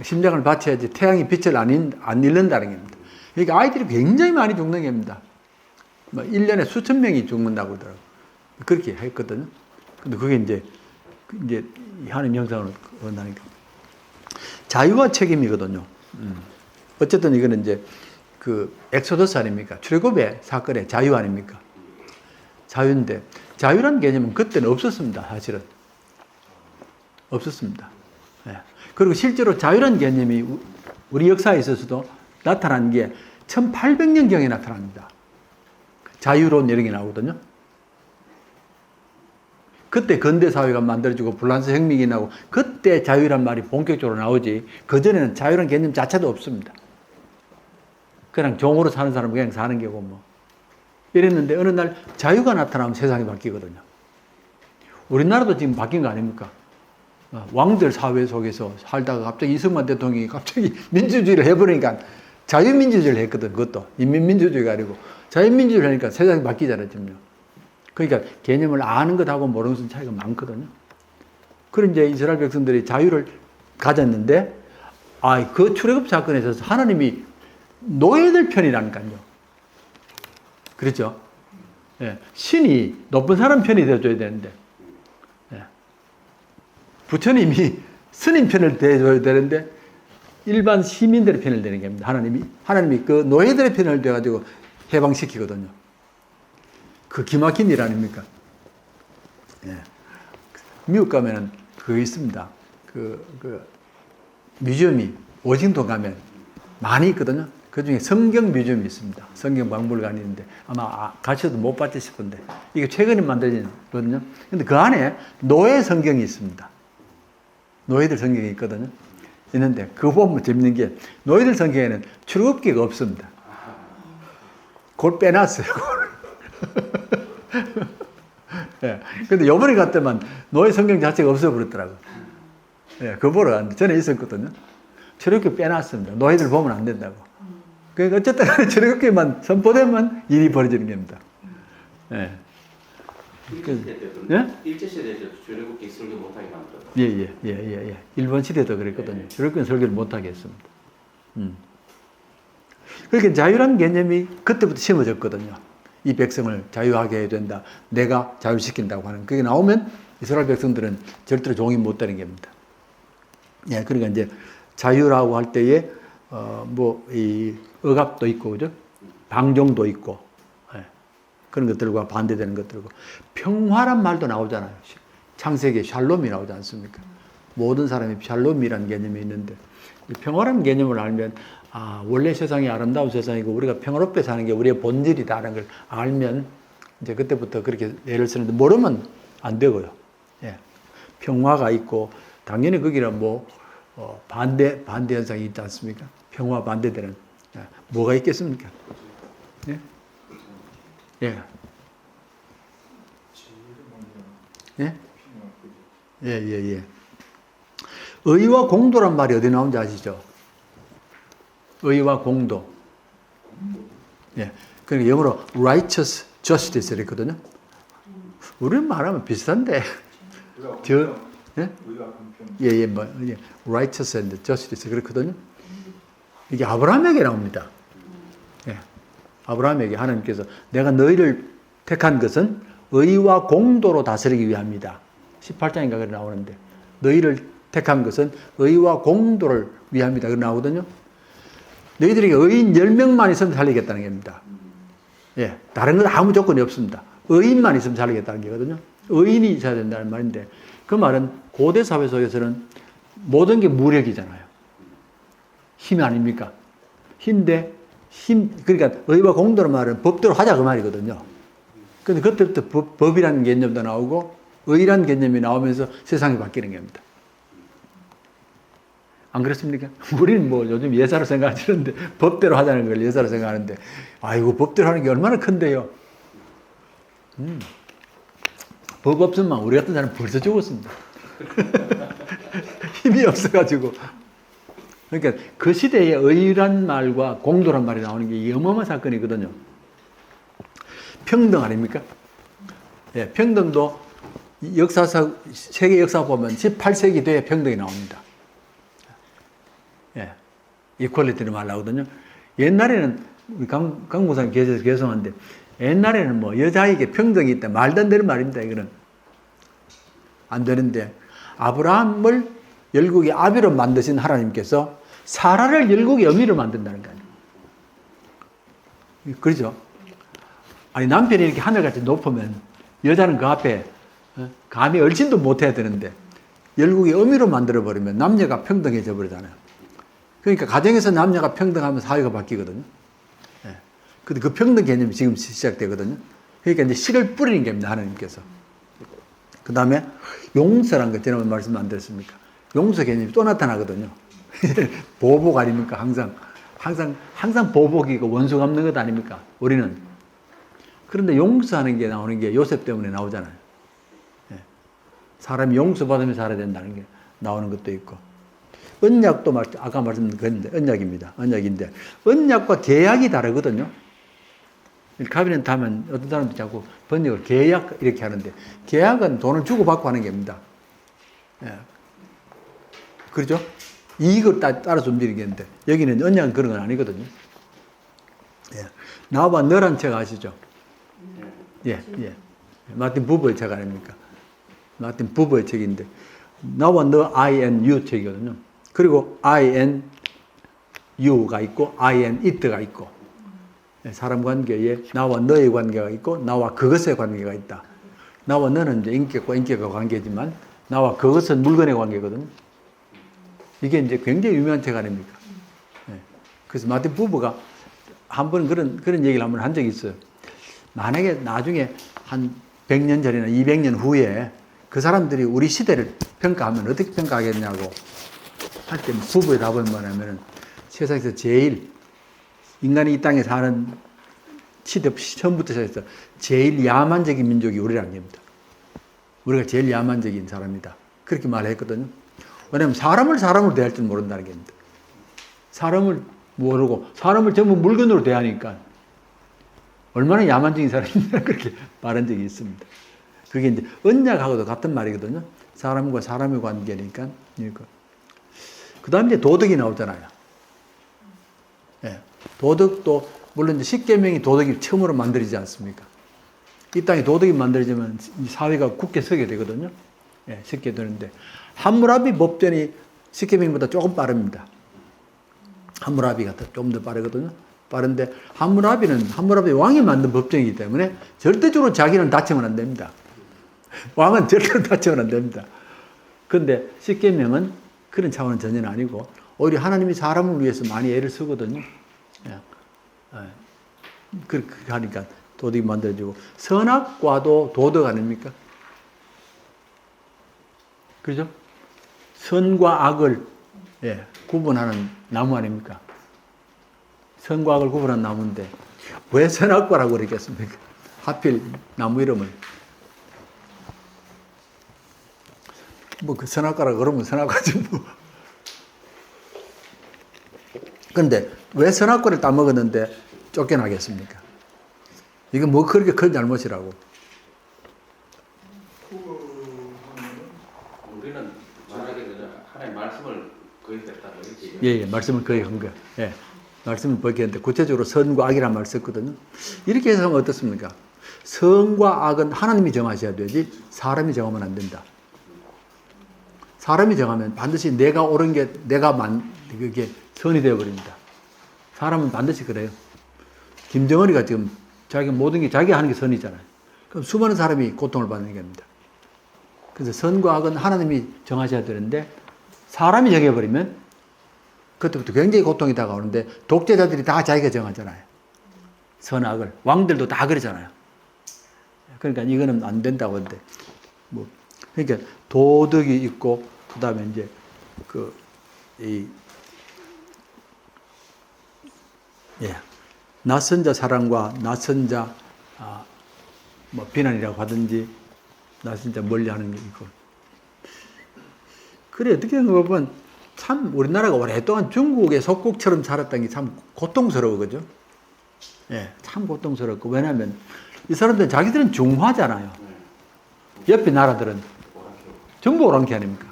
심장을 바쳐야지 태양이 빛을 안 잃는다는 겁니다. 그러니까 아이들이 굉장히 많이 죽는 겁니다. 1년에 수천 명이 죽는다고 그러더라고요. 그렇게 했거든요. 근데 그게 이제 하나님 형상으로 원하니까. 자유와 책임이거든요. 어쨌든 이거는 이제 그 엑소더스 아닙니까? 출애굽의 사건의 자유 아닙니까? 자유인데 자유라는 개념은 그때는 없었습니다. 사실은 없었습니다. 네. 그리고 실제로 자유라는 개념이 우리 역사에 있어서도 나타난 게 1800년경에 나타납니다. 자유로운 이런 게 나오거든요. 그때 근대사회가 만들어지고 불란서 혁명이 나고 그때 자유란 말이 본격적으로 나오지 그전에는 자유란 개념 자체도 없습니다. 그냥 종으로 사는 사람은 그냥 사는 게고 뭐 이랬는데 어느 날 자유가 나타나면 세상이 바뀌거든요. 우리나라도 지금 바뀐 거 아닙니까? 왕들 사회 속에서 살다가 갑자기 이승만 대통령이 갑자기 민주주의를 해버리니까 자유민주주의를 했거든. 그것도 인민민주주의가 아니고 자유민주주의를 하니까 세상이 바뀌잖아요. 지금요. 그러니까 개념을 아는 것하고 모르는 것은 차이가 많거든요. 그런 이제 이스라엘 백성들이 자유를 가졌는데 그 출애굽 사건에 있어서 하나님이 노예들 편이라니까요. 그렇죠? 예. 신이 높은 사람 편이 되어줘야 되는데 예. 부처님이 스님 편을 대줘야 되는데 일반 시민들의 편을 되는 겁니다. 하나님이 그 노예들의 편을 돼가지고 해방시키거든요. 그 기막힌 일 아닙니까? 예. 미국 가면은 그거 있습니다. 뮤지엄이 워싱턴 가면 많이 있거든요. 그 중에 성경 뮤지엄이 있습니다. 성경 박물관이 있는데 아마 가셔도 못 봤지 싶은데 이게 최근에 만들어진 거거든요. 근데 그 안에 노예 성경이 있습니다. 노예들 성경이 있거든요. 있는데 그거 보면 재밌는 게 노예들 성경에는 출애굽기가 없습니다. 그걸 빼놨어요. 예. 근데 요번에 갔더만 노예 성경 자체가 없어버렸더라고요. 예, 그거 보러 갔는데 전에 있었거든요. 출애굽기 빼놨습니다. 노예들 보면 안 된다고. 그러니까 어쨌든 출애굽기만 선포되면 일이 벌어지는 겁니다. 예. 일제시대 때도 출애굽기 설교 못하게 만들었다. 예. 일본 시대도 그랬거든요. 출애굽기는 설교를 못하게 했습니다. 그러니까 자유란 개념이 그때부터 심어졌거든요. 이 백성을 자유하게 해야 된다. 내가 자유시킨다고 하는 그게 나오면 이스라엘 백성들은 절대로 종이 못 되는 겁니다. 예, 그러니까 이제 자유라고 할 때에 이 억압도 있고 그죠? 방종도 있고 예, 그런 것들과 반대되는 것들고 평화란 말도 나오잖아요. 창세기에 샬롬이 나오지 않습니까? 모든 사람이 샬롬이라는 개념이 있는데 평화라는 개념을 알면 원래 세상이 아름다운 세상이고 우리가 평화롭게 사는 게 우리의 본질이다라는 걸 알면 이제 그때부터 그렇게 예를 쓰는데 모르면 안 되고요. 예. 평화가 있고 당연히 거기는 반대 현상이 있지 않습니까? 평화 반대되는 뭐가 있겠습니까? 예? 예. 예? 예, 예, 예. 의와 공도란 말이 어디 나오는지 아시죠? 의와 공도. 예. 그러니까 영어로 righteous justice 이랬거든요. 우리는 말하면 비슷한데. 예? 예, 예, 뭐, 예. righteous and justice 그렇거든요. 이게 아브라함에게 나옵니다. 예. 아브라함에게 하나님께서 내가 너희를 택한 것은 의와 공도로 다스리기 위함이다. 18장인가 그래 나오는데 너희를 택한 것은 의와 공도를 위함이다. 그래 나오거든요. 너희들에게 의인 10명만 있으면 살리겠다는 겁니다. 예. 다른 건 아무 조건이 없습니다. 의인만 있으면 살리겠다는 거거든요. 의인이 있어야 된다는 말인데 그 말은 고대 사회 속에서는 모든 게 무력이잖아요. 힘 아닙니까? 그러니까 의와 공도는 말은 법대로 하자 그 말이거든요. 근데 그때부터 법이라는 개념도 나오고 의라는 개념이 나오면서 세상이 바뀌는 겁니다. 안 그렇습니까? 우리는 뭐 요즘 예사로 생각하시는데 법대로 하자는 걸 예사로 생각하는데 아이고 법대로 하는 게 얼마나 큰데요. 법 없으면 우리 같은 사람은 벌써 죽었습니다. 힘이 없어가지고. 그러니까 그 시대에 의란 말과 공도란 말이 나오는 게 어마어마한 사건이거든요. 평등 아닙니까? 예, 평등도 역사상, 세계 역사 보면 18세기 뒤에 평등이 나옵니다. 예, 이퀄리티를 말 나오거든요. 옛날에는, 우리 강무사님 계셔서 죄송한데, 옛날에는 뭐 여자에게 평등이 있다. 말도 안 되는 말입니다. 이거는. 안 되는데, 아브라함을 열국의 아비로 만드신 하나님께서 사라를 열국의 어미로 만든다는 거 아니에요. 그렇죠? 아니, 남편이 이렇게 하늘같이 높으면 여자는 그 앞에 감히 얼씬도 못해야 되는데 열국의 어미로 만들어버리면 남녀가 평등해져 버리잖아요. 그러니까 가정에서 남녀가 평등하면 사회가 바뀌거든요. 예. 근데 그 평등 개념이 지금 시작되거든요. 그러니까 이제 씨를 뿌리는 겁니다, 하나님께서. 그 다음에 용서란 거 지난번 말씀 안 드렸습니까? 용서 개념이 또 나타나거든요. 보복 아닙니까? 항상 보복이고 원수 갚는 것 아닙니까? 우리는. 그런데 용서하는 게 나오는 게 요셉 때문에 나오잖아요. 예. 사람이 용서받으며 살아야 된다는 게 나오는 것도 있고. 언약도 아까 말씀드렸는데 언약입니다. 언약인데 언약과 계약이 다르거든요. 카비넷 하면 어떤 사람도 자꾸 번역을 계약 이렇게 하는데 계약은 돈을 주고받고 하는 겁니다. 예. 그렇죠? 이익을 따라서 움직이겠는데 여기는 언약은 그런 건 아니거든요. 예. 나와 너란 책 아시죠? 예, 예. 마틴 부버의 책 아닙니까? 마틴 부버의 책인데 나와 너 I and you 책이거든요. 그리고 I and you가 있고 I and it가 있고 사람 관계에 나와 너의 관계가 있고 나와 그것의 관계가 있다. 나와 너는 이제 인격과 관계지만 나와 그것은 물건의 관계거든요. 이게 이제 굉장히 유명한 책 아닙니까? 네. 그래서 마틴 부버가 한 번 그런 얘기를 한번 한 적이 있어요. 만약에 나중에 한 100년 전이나 200년 후에 그 사람들이 우리 시대를 평가하면 어떻게 평가하겠냐고 할 때 부부의 답은 뭐냐면은 세상에서 제일 인간이 이 땅에 사는 시대 처음부터 시작해서 제일 야만적인 민족이 우리라는 겁니다. 우리가 제일 야만적인 사람이다. 그렇게 말했거든요. 왜냐하면 사람을 사람으로 대할 줄 모른다는 겁니다. 사람을 모르고 사람을 전부 물건으로 대하니까 얼마나 야만적인 사람이냐 그렇게 말한 적이 있습니다. 그게 이제 언약하고도 같은 말이거든요. 사람과 사람의 관계니까. 그 다음에 이제 도덕이 나오잖아요. 예. 도덕도 물론 이제 십계명이 도덕이 처음으로 만들어지지 않습니까? 이 땅에 도덕이 만들어지면 사회가 굳게 서게 되거든요. 예, 서게 되는데 함무라비 법전이 십계명보다 조금 빠릅니다. 함무라비가 좀 더 빠르거든요. 빠른데 함무라비 왕이 만든 법정이기 때문에 절대적으로 자기는 다치면 안 됩니다. 왕은 절대로 다치면 안 됩니다. 그런데 십계명은 그런 차원은 전혀 아니고 오히려 하나님이 사람을 위해서 많이 애를 쓰거든요. 그렇게 하니까 도덕이 만들어지고 선악과도 도덕 아닙니까? 그죠? 선과 악을 예, 구분하는 나무 아닙니까? 선과 악을 구분하는 나무인데 왜 선악과라고 그러겠습니까? 하필 나무 이름을 뭐 그 선악과라고 그러면 선악과지 뭐. 그런데 왜 선악과를 따먹었는데 쫓겨나겠습니까? 이거 뭐 그렇게 큰 잘못이라고. 우리는 만약에 그냥 하나의 말씀을 거역했다고 했지. 예, 예, 말씀을 거역한 거야. 예, 말씀을 거역했는데 구체적으로 선과 악이란 말을 썼거든요. 이렇게 해서 하면 어떻습니까? 선과 악은 하나님이 정하셔야 되지 사람이 정하면 안 된다. 사람이 정하면 반드시 내가 옳은 게 그게 선이 되어버립니다. 사람은 반드시 그래요. 김정은이가 지금 자기 모든 게 자기 하는 게 선이잖아요. 그럼 수많은 사람이 고통을 받는 겁니다. 그래서 선과 악은 하나님이 정하셔야 되는데 사람이 정해버리면 그때부터 굉장히 고통이 다가오는데 독재자들이 다 자기가 정하잖아요. 선악을. 왕들도 다 그러잖아요. 그러니까 이거는 안 된다고 하는데 뭐 그러니까 도덕이 있고 그다음에 이제 낯선 자 사랑과 낯선 자 뭐 비난이라고 하든지 낯선 자 멀리하는 게 있고 그래 어떻게 보면 참 우리나라가 오랫동안 중국의 속국처럼 살았다는 게 참 고통스러워 그죠? 예, 참 고통스럽고 왜냐하면 이 사람들은 자기들은 중화잖아요. 옆에 나라들은 전부 오랑캐 아닙니까?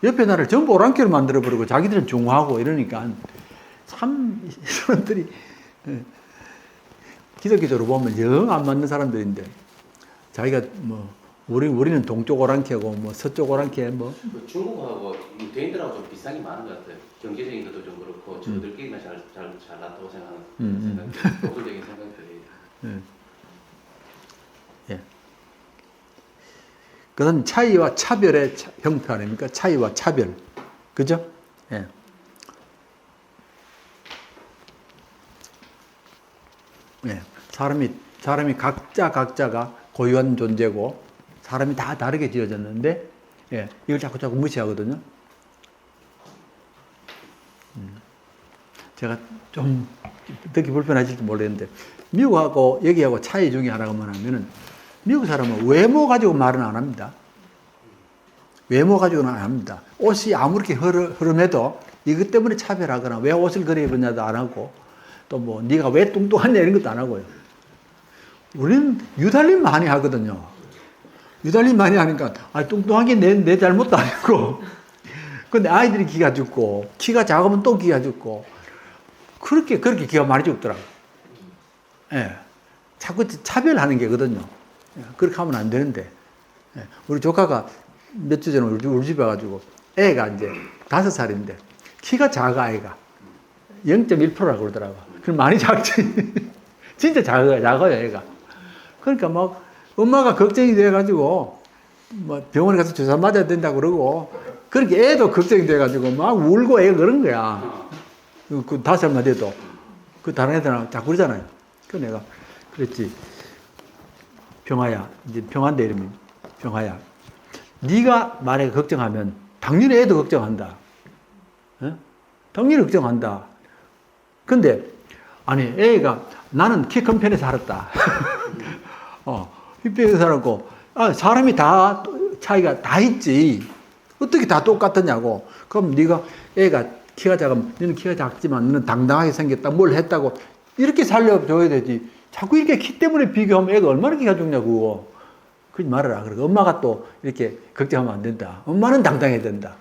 옆에 나라를 전부 오랑캐로 만들어버리고 자기들은 중화하고 이러니까 참 이 사람들이 기독교적으로 보면 영 안 맞는 사람들인데 자기가 뭐 우리는 동쪽 오랑캐고 뭐 서쪽 오랑캐 뭐 중국하고 유대인들하고 좀 비슷한 게 많은 것 같아요. 경제적인 것도 좀 그렇고 저들끼리만 잘 낫다고 생각하는 생각, 도덕적인 생각들이. 예. 그다음 차이와 차별의 형태 아닙니까? 차이와 차별, 그죠? 예. 예. 사람이 각자가 고유한 존재고 사람이 다 다르게 지어졌는데 예. 이걸 자꾸 무시하거든요. 제가 좀 듣기 불편하실지 모르겠는데 미국하고 여기하고 차이 중에 하나가 뭐냐면은 미국 사람은 외모 가지고 말은 안 합니다. 외모 가지고는 안 합니다. 옷이 아무렇게 흐름해도 이것 때문에 차별하거나 왜 옷을 그래 입었냐도 안 하고 또 뭐 네가 왜 뚱뚱하냐 이런 것도 안 하고요. 우리는 유달리 많이 하거든요. 유달리 많이 하니까 뚱뚱한 게 내 잘못도 아니고 근데 아이들이 기가 죽고 키가 작으면 또 기가 죽고 그렇게 기가 많이 죽더라고. 예. 자꾸 차별하는 게거든요. 그렇게 하면 안 되는데. 예. 우리 조카가 몇 주 전에 우리 집에 와가지고 애가 이제 5살인데 키가 작아 애가 0.1%라고 그러더라고. 그럼 많이 작지. 진짜 작아요 애가. 그러니까 막 엄마가 걱정이 돼가지고 뭐 병원에 가서 주사 맞아야 된다고 그러고 그렇게 애도 걱정이 돼가지고 막 울고 애가 그런 거야. 그 5살만 돼도 그 다른 애들은 자꾸 그러잖아요. 그 내가 그랬지. 병아야 이제 병한대 이름이 병아야. 네가 만약에 걱정하면 당연히 애도 걱정한다. 어? 당연히 걱정한다. 근데 아니 애가 나는 키 큰 편에 살았다. 힙병에 살았고 사람이 다 차이가 다 있지. 어떻게 다 똑같았냐고. 그럼 네가 애가 키가 작으면 너는 키가 작지만 너는 당당하게 생겼다. 뭘 했다고 이렇게 살려줘야 되지. 자꾸 이렇게 키 때문에 비교하면 애가 얼마나 키가 죽냐고. 그러지 말아라. 그러고 엄마가 또 이렇게 걱정하면 안 된다. 엄마는 당당해야 된다.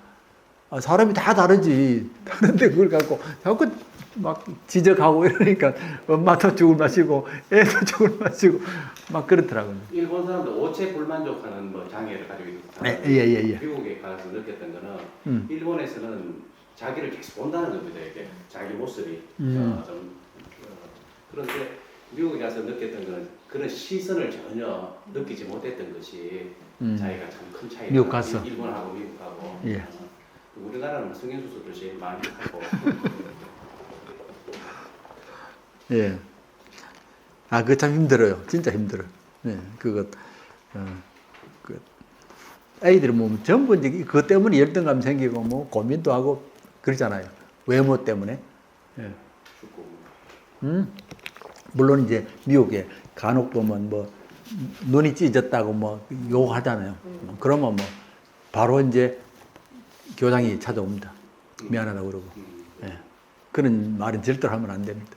사람이 다 다르지. 다른데 그걸 갖고 자꾸 막 지적하고 이러니까 엄마도 죽을 마시고 애도 죽을 마시고 막 그렇더라고요. 일본 사람들 오체 불만족하는 뭐 장애를 가지고 있어요. 예. 미국에 가서 느꼈던 거는 일본에서는 자기를 계속 본다는 겁니다. 이게 자기 모습이 그런데 미국에 가서 느꼈던 거는 그런 시선을 전혀 느끼지 못했던 것이 자기가 참 큰 차이다. 미국 가서 일본하고 미국하고. 예. 우리나라는 성형수술도 제일 많이 하고. 예. 그거 참 힘들어요. 진짜 힘들어요. 예. 애들은 뭐 전부 이제 그것 때문에 열등감 생기고 뭐 고민도 하고 그러잖아요. 외모 때문에. 예. 죽고. 물론 이제 미국에 간혹 보면 뭐 눈이 찢어졌다고 뭐 욕하잖아요. 그러면 뭐 바로 이제 교장이 찾아옵니다. 미안하다고 그러고. 예. 그런 말은 절대로 하면 안 됩니다.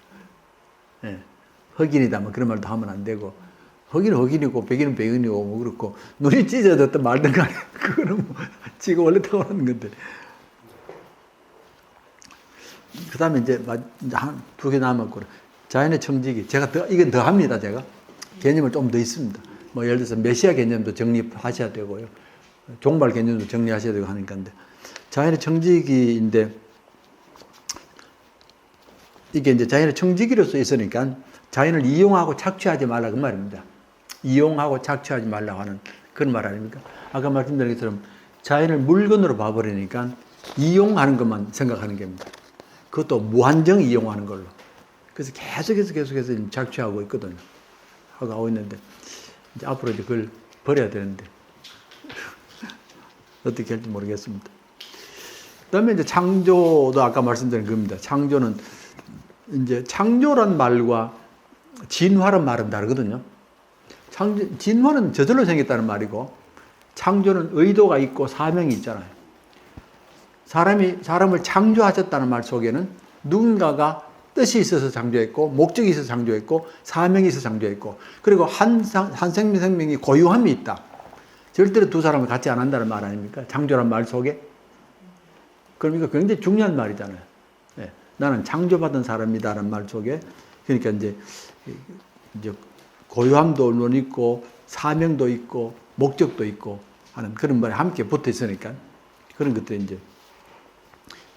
예. 흑인이다 뭐 그런 말도 하면 안 되고, 흑인은 흑인이고 백인은 백인이고 뭐 그렇고, 눈이 찢어졌든 말든 간에 그거는 뭐 지가 원래 타고나는 건데. 그 다음에 이제 한 두 개 남았고, 자연의 청지기. 제가 이건 더 합니다. 제가 개념을 좀 더 있습니다. 뭐 예를 들어서 메시아 개념도 정립하셔야 되고요, 종말 개념도 정리하셔야 되고 하니까. 자연의 청지기인데, 이게 이제 자연의 청지기로서 있으니까 자연을 이용하고 착취하지 말라 그 말입니다. 이용하고 착취하지 말라고 하는 그런 말 아닙니까? 아까 말씀드린 것처럼 자연을 물건으로 봐버리니까 이용하는 것만 생각하는 겁니다. 그것도 무한정 이용하는 걸로. 그래서 계속해서 착취하고 있거든요. 하고 있는데, 이제 앞으로 이제 그걸 버려야 되는데 어떻게 할지 모르겠습니다. 그 다음에 이제 창조도 아까 말씀드린 겁니다. 창조는 이제 창조란 말과 진화란 말은 다르거든요. 진화는 저절로 생겼다는 말이고, 창조는 의도가 있고 사명이 있잖아요. 사람을 창조하셨다는 말 속에는 누군가가 뜻이 있어서 창조했고, 목적이 있어서 창조했고, 사명이 있어서 창조했고, 그리고 한 생명이 고유함이 있다. 절대로 두 사람을 같이 안 한다는 말 아닙니까? 창조란 말 속에. 그럼 이거 굉장히 중요한 말이잖아요. 네. 나는 창조받은 사람이다라는 말 속에, 그러니까 이제 고유함도 물론 있고, 사명도 있고, 목적도 있고 하는 그런 말이 함께 붙어 있으니까, 그런 것들이 이제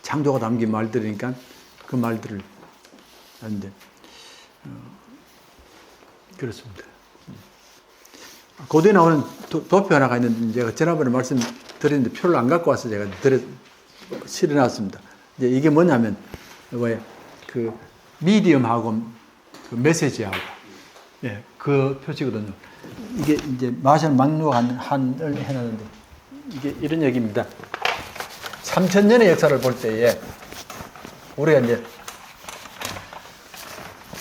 창조가 담긴 말들이니까 그 말들을 이제 그렇습니다. 고대에 나오는 도표 하나가 있는데, 제가 지난번에 말씀드렸는데 표를 안 갖고 와서 제가 실어놨습니다. 이제 이게 뭐냐면, 그 미디엄하고 그 메시지하고, 예, 그 표시거든요. 이게 이제 마샬 막루가 한을 해놨는데, 이게 이런 얘기입니다. 3000년의 역사를 볼 때에 우리가 이제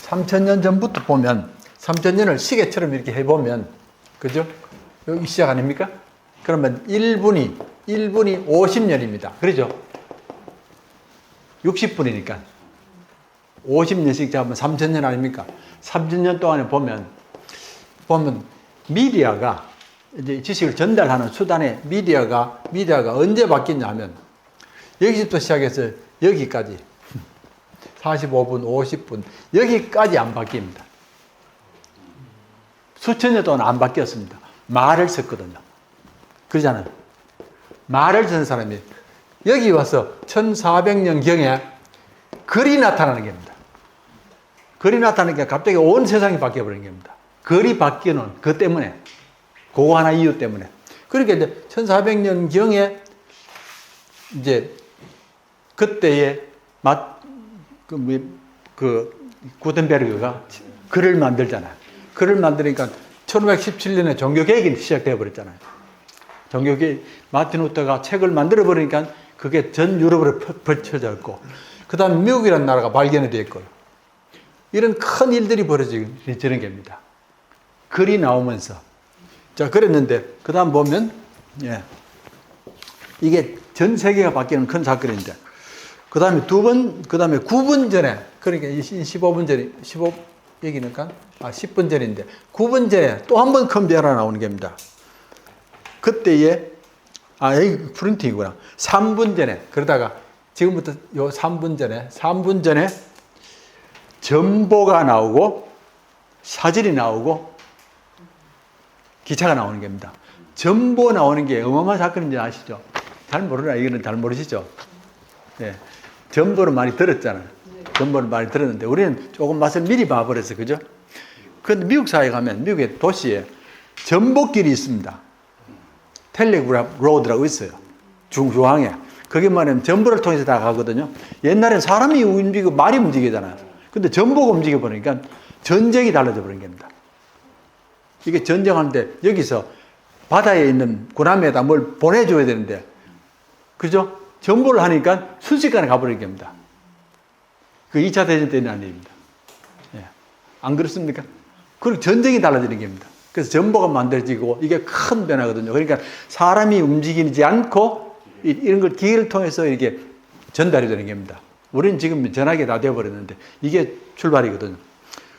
3000년 전부터 보면, 3000년을 시계처럼 이렇게 해보면, 그죠? 여기 시작 아닙니까? 그러면 1분이 50년입니다. 그러죠? 60분이니까. 50년씩 잡으면 3000년 아닙니까? 3000년 동안에 보면 미디어가, 이제 지식을 전달하는 수단의 미디어가 언제 바뀌냐 하면, 여기서부터 시작해서 여기까지 45분, 50분, 여기까지 안 바뀝니다. 수천 년 동안 안 바뀌었습니다. 말을 썼거든요. 그러잖아요. 말을 쓴 사람이 여기 와서 1400년경에 글이 나타나는 겁니다. 글이 나타나는 게 갑자기 온 세상이 바뀌어버린 겁니다. 글이 바뀌는 그 때문에, 그거 하나 이유 때문에. 그러니까 이제 1400년경에 이제 그때에 구텐베르그가 글을 만들잖아요. 글을 만드니까 1517년에 종교개혁이 시작되어 버렸잖아요. 종교개혁, 마틴 루터가 책을 만들어 버리니까 그게 전 유럽으로 펼쳐졌고, 그 다음에 미국이라는 나라가 발견이 됐고요. 이런 큰 일들이 벌어지는 겁니다. 글이 나오면서. 자, 그랬는데, 그 다음 보면, 예, 이게 전 세계가 바뀌는 큰 사건인데, 그 다음에 9분 전에, 그러니까 15분 전에, 10분 전인데, 9분 전에 또 한 번 큰 변화가 나오는 겁니다. 그때에, 여기 프린팅이구나. 3분 전에, 그러다가 지금부터 요 3분 전에 전보가 나오고, 사진이 나오고, 기차가 나오는 겁니다. 전보 나오는 게 어마어마한 사건인지 아시죠? 잘 모르나? 이거는 잘 모르시죠? 네. 전보를 많이 들었잖아요. 전보를 많이 들었는데, 우리는 조금 맛을 미리 봐버렸어요. 그죠? 그런데 미국 사회에 가면, 미국의 도시에 전보길이 있습니다. 텔레그래프 로드라고 있어요. 중앙에. 그게 뭐냐면 전보를 통해서 다 가거든요. 옛날엔 사람이 움직이고 말이 움직이잖아요. 근데 전보가 움직여 버리니까 전쟁이 달라져 버린 겁니다. 이게 전쟁하는데, 여기서 바다에 있는 군함에다 뭘 보내줘야 되는데, 그죠? 정보를 하니까 순식간에 가버리게 됩니다. 그 2차 대전 때는 아닙니다. 예. 안 그렇습니까? 그리고 전쟁이 달라지는 겁니다. 그래서 정보가 만들어지고 이게 큰 변화거든요. 그러니까 사람이 움직이지 않고 이런 걸 기계를 통해서 이렇게 전달이 되는 겁니다. 우리는 지금 전화기가 다 되어버렸는데 이게 출발이거든요.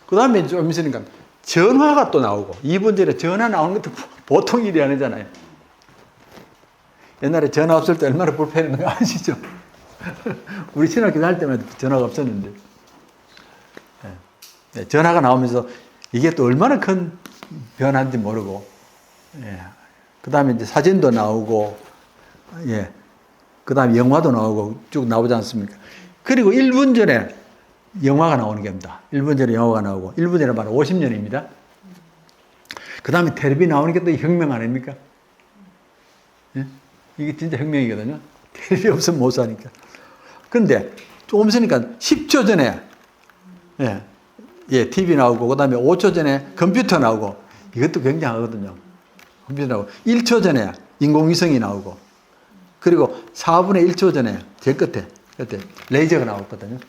그 다음에 좀 있으니까 전화가 또 나오고 2분 전에 전화 나오는 것도 보통 일이 아니잖아요. 옛날에 전화 없을 때 얼마나 불편했는 거 아시죠? 우리 신학교 다닐 때만 해도 전화가 없었는데. 예. 전화가 나오면서 이게 또 얼마나 큰 변화인지 모르고. 예. 그 다음에 이제 사진도 나오고, 예. 그 다음에 영화도 나오고 쭉 나오지 않습니까? 그리고 1분 전에 영화가 나오는 겁니다. 1분 전에 영화가 나오고, 1분 전에 바로 50년입니다. 그 다음에 텔레비 나오는 게 또 혁명 아닙니까? 예? 이게 진짜 혁명이거든요. 텔레비 없으면 못 사니까. 그런데 조금 있으니까 10초 전에, TV 나오고, 그 다음에 5초 전에 컴퓨터 나오고, 이것도 굉장하거든요. 컴퓨터 나오고, 1초 전에 인공위성이 나오고, 그리고 4분의 1초 전에, 제일 끝에 레이저가 나왔거든요.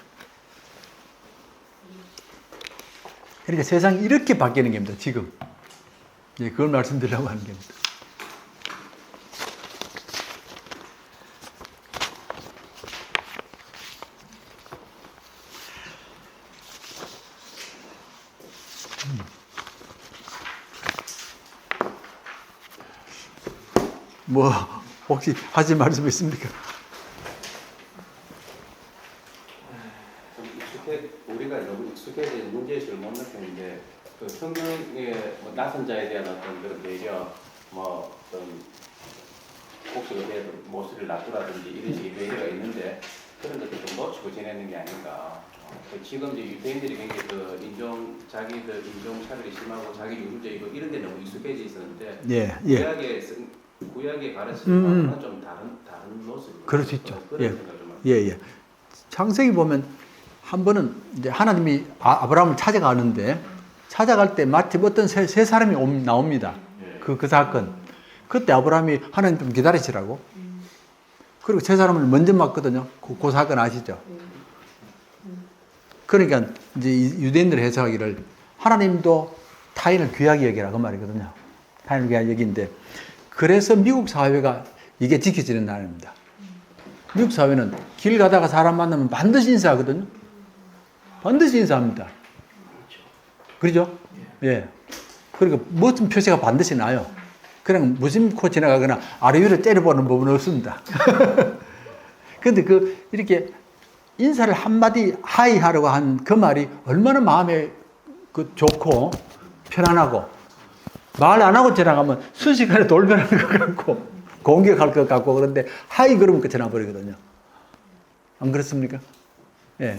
그러니까 세상이 이렇게 바뀌는 겁니다, 지금. 예, 그걸 말씀드리려고 하는 겁니다. 뭐, 혹시 하실 말씀 있습니까? 우리가 너무 익숙해진 문제의식을 못 느끼는데 그 성경의 뭐 낯선 자에 대한 어떤 그런 배려, 뭐 어떤 곡식에 대해서 모습을 놔두라든지 이런 식의 배려가 있는데 그런 것들 좀 놓치고 지내는 게 아닌가. 지금 이제 유대인들이 굉장히 그 자기들 인종 차별이 심하고 자기 유물주의고 이런 데 너무 익숙해져 있었는데 구약의 가르침과는 좀 다른 모습. 그럴 수 있죠. 그런 생각을 좀 예. 창세기 보면 한 번은 이제 하나님이 아브라함을 찾아가는데 찾아갈 때 마침 어떤 세 사람이 나옵니다. 그 사건. 그때 아브라함이 하나님 좀 기다리시라고. 그리고 세 사람을 먼저 맞거든요. 그 사건 아시죠? 그러니까 이제 유대인들 해석하기를 하나님도 타인을 귀하게 여기라 그 말이거든요. 타인을 귀하게 여기는데 그래서 미국 사회가 이게 지켜지는 나라입니다. 미국 사회는 길 가다가 사람 만나면 반드시 인사하거든요. 반드시 인사합니다. 그렇죠? 예. 그리고 무슨 표시가 반드시 나요. 그냥 무심코 지나가거나 아래 위로 때려보는 법은 없습니다. 근데 이렇게 인사를 한마디 하이 하려고 한 그 말이 얼마나 마음에 좋고 편안하고 말 안 하고 지나가면 순식간에 돌변하는 것 같고 공격할 것 같고 그런데 하이 그러면 끝이 버리거든요. 안 그렇습니까? 예.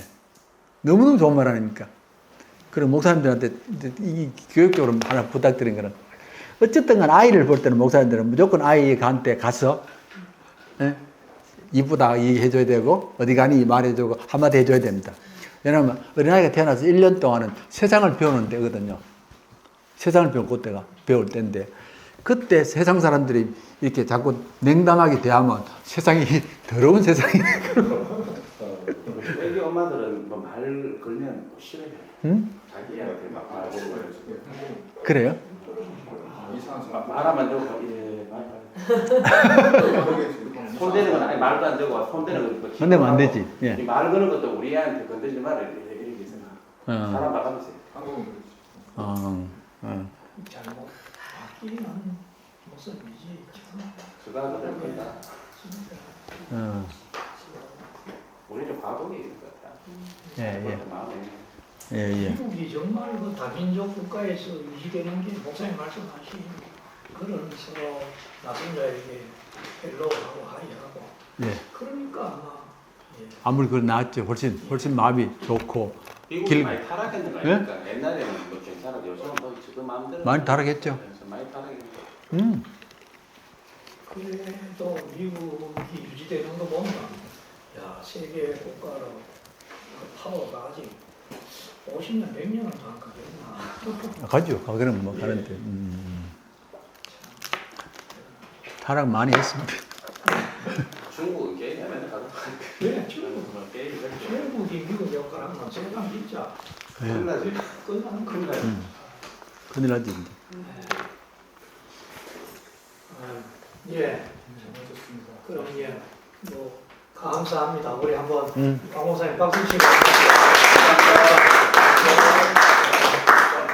너무너무 좋은 말 아닙니까? 그럼 목사님들한테 이 교육적으로 하나 부탁드린 거는 어쨌든 간 아이를 볼 때는 목사님들은 무조건 아이한테 가서 이쁘다 이 해줘야 되고 어디 가니 말해주고 한마디 해줘야 됩니다. 왜냐하면 어린아이가 태어나서 1년 동안은 세상을 배우는 때거든요. 세상을 배울 때인데 그때 세상 사람들이 이렇게 자꾸 냉담하게 대하면 세상이 더러운 세상이 애기 엄마들은 뭐 말 걸면 싫어해요. 응? 자기한테 막 말 걸고 그래요? 말하면 되고 손대는 건 아니 말도 안 되고 손대는 건 건드면 안 되지. 예. 말 거는 것도 우리한테 건드지 말아 이렇게 있어. 사람 봐가면서. 잘못 바뀌는 모습이지. 그가 그럴 거다. 우리는 과거에 있는 것 같다. 예. 미국이 정말 그 다민족 국가에서 유지되는 게 목사님 말씀하신 그런 서로 낯선 자에게 헬로우하고 하이하고 그러니까 아마 아무리 그래 나았죠. 훨씬 마음이 좋고 미국이 많이 타락했는 거 아닙니까? 옛날에는 뭐 괜찮아도 요즘은 뭐 지금 마음대로 많이 타락했죠. 많이 타락했죠. 그래도 미국이 유지되는 거 보면 야 세계 국가로 그 파워가 아직 50년, 100년은 더 안 가겠나. 가죠. 가기는 뭐 가는데. 타락 많이 했습니다. 중국은 게임이 안 된다. 하더라고요. 왜 중국 뭐 게임을 할 때. 중국이 미국 역할하는 건 세상 진짜 큰일 나지. 끝나는 거. 큰일 나지. 큰일 나지. 이제. 예. 그럼 예. 뭐 감사합니다. 우리 한번 강 목사님 박수 치고.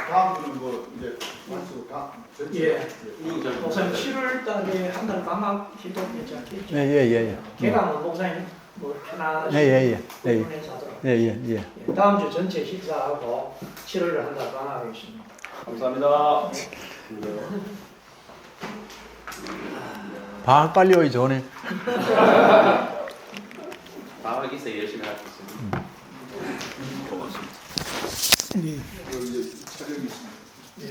다음 주는 뭐 이제 말씀 다 예. 이전 목사님 7월 달에 한 달 방학 기도 있지 않겠죠? 예. 개강은 목사님 뭐 편안하게 예. 보내서 하도록. 예. 예, 다음 주 전체 식사하고 7월에 한 달 방학하겠습니다. 감사합니다. 방학 빨리 오기 전에. 방학 있어 열심히 할 수 있습니다. 이제 촬영이 있습니다. 예.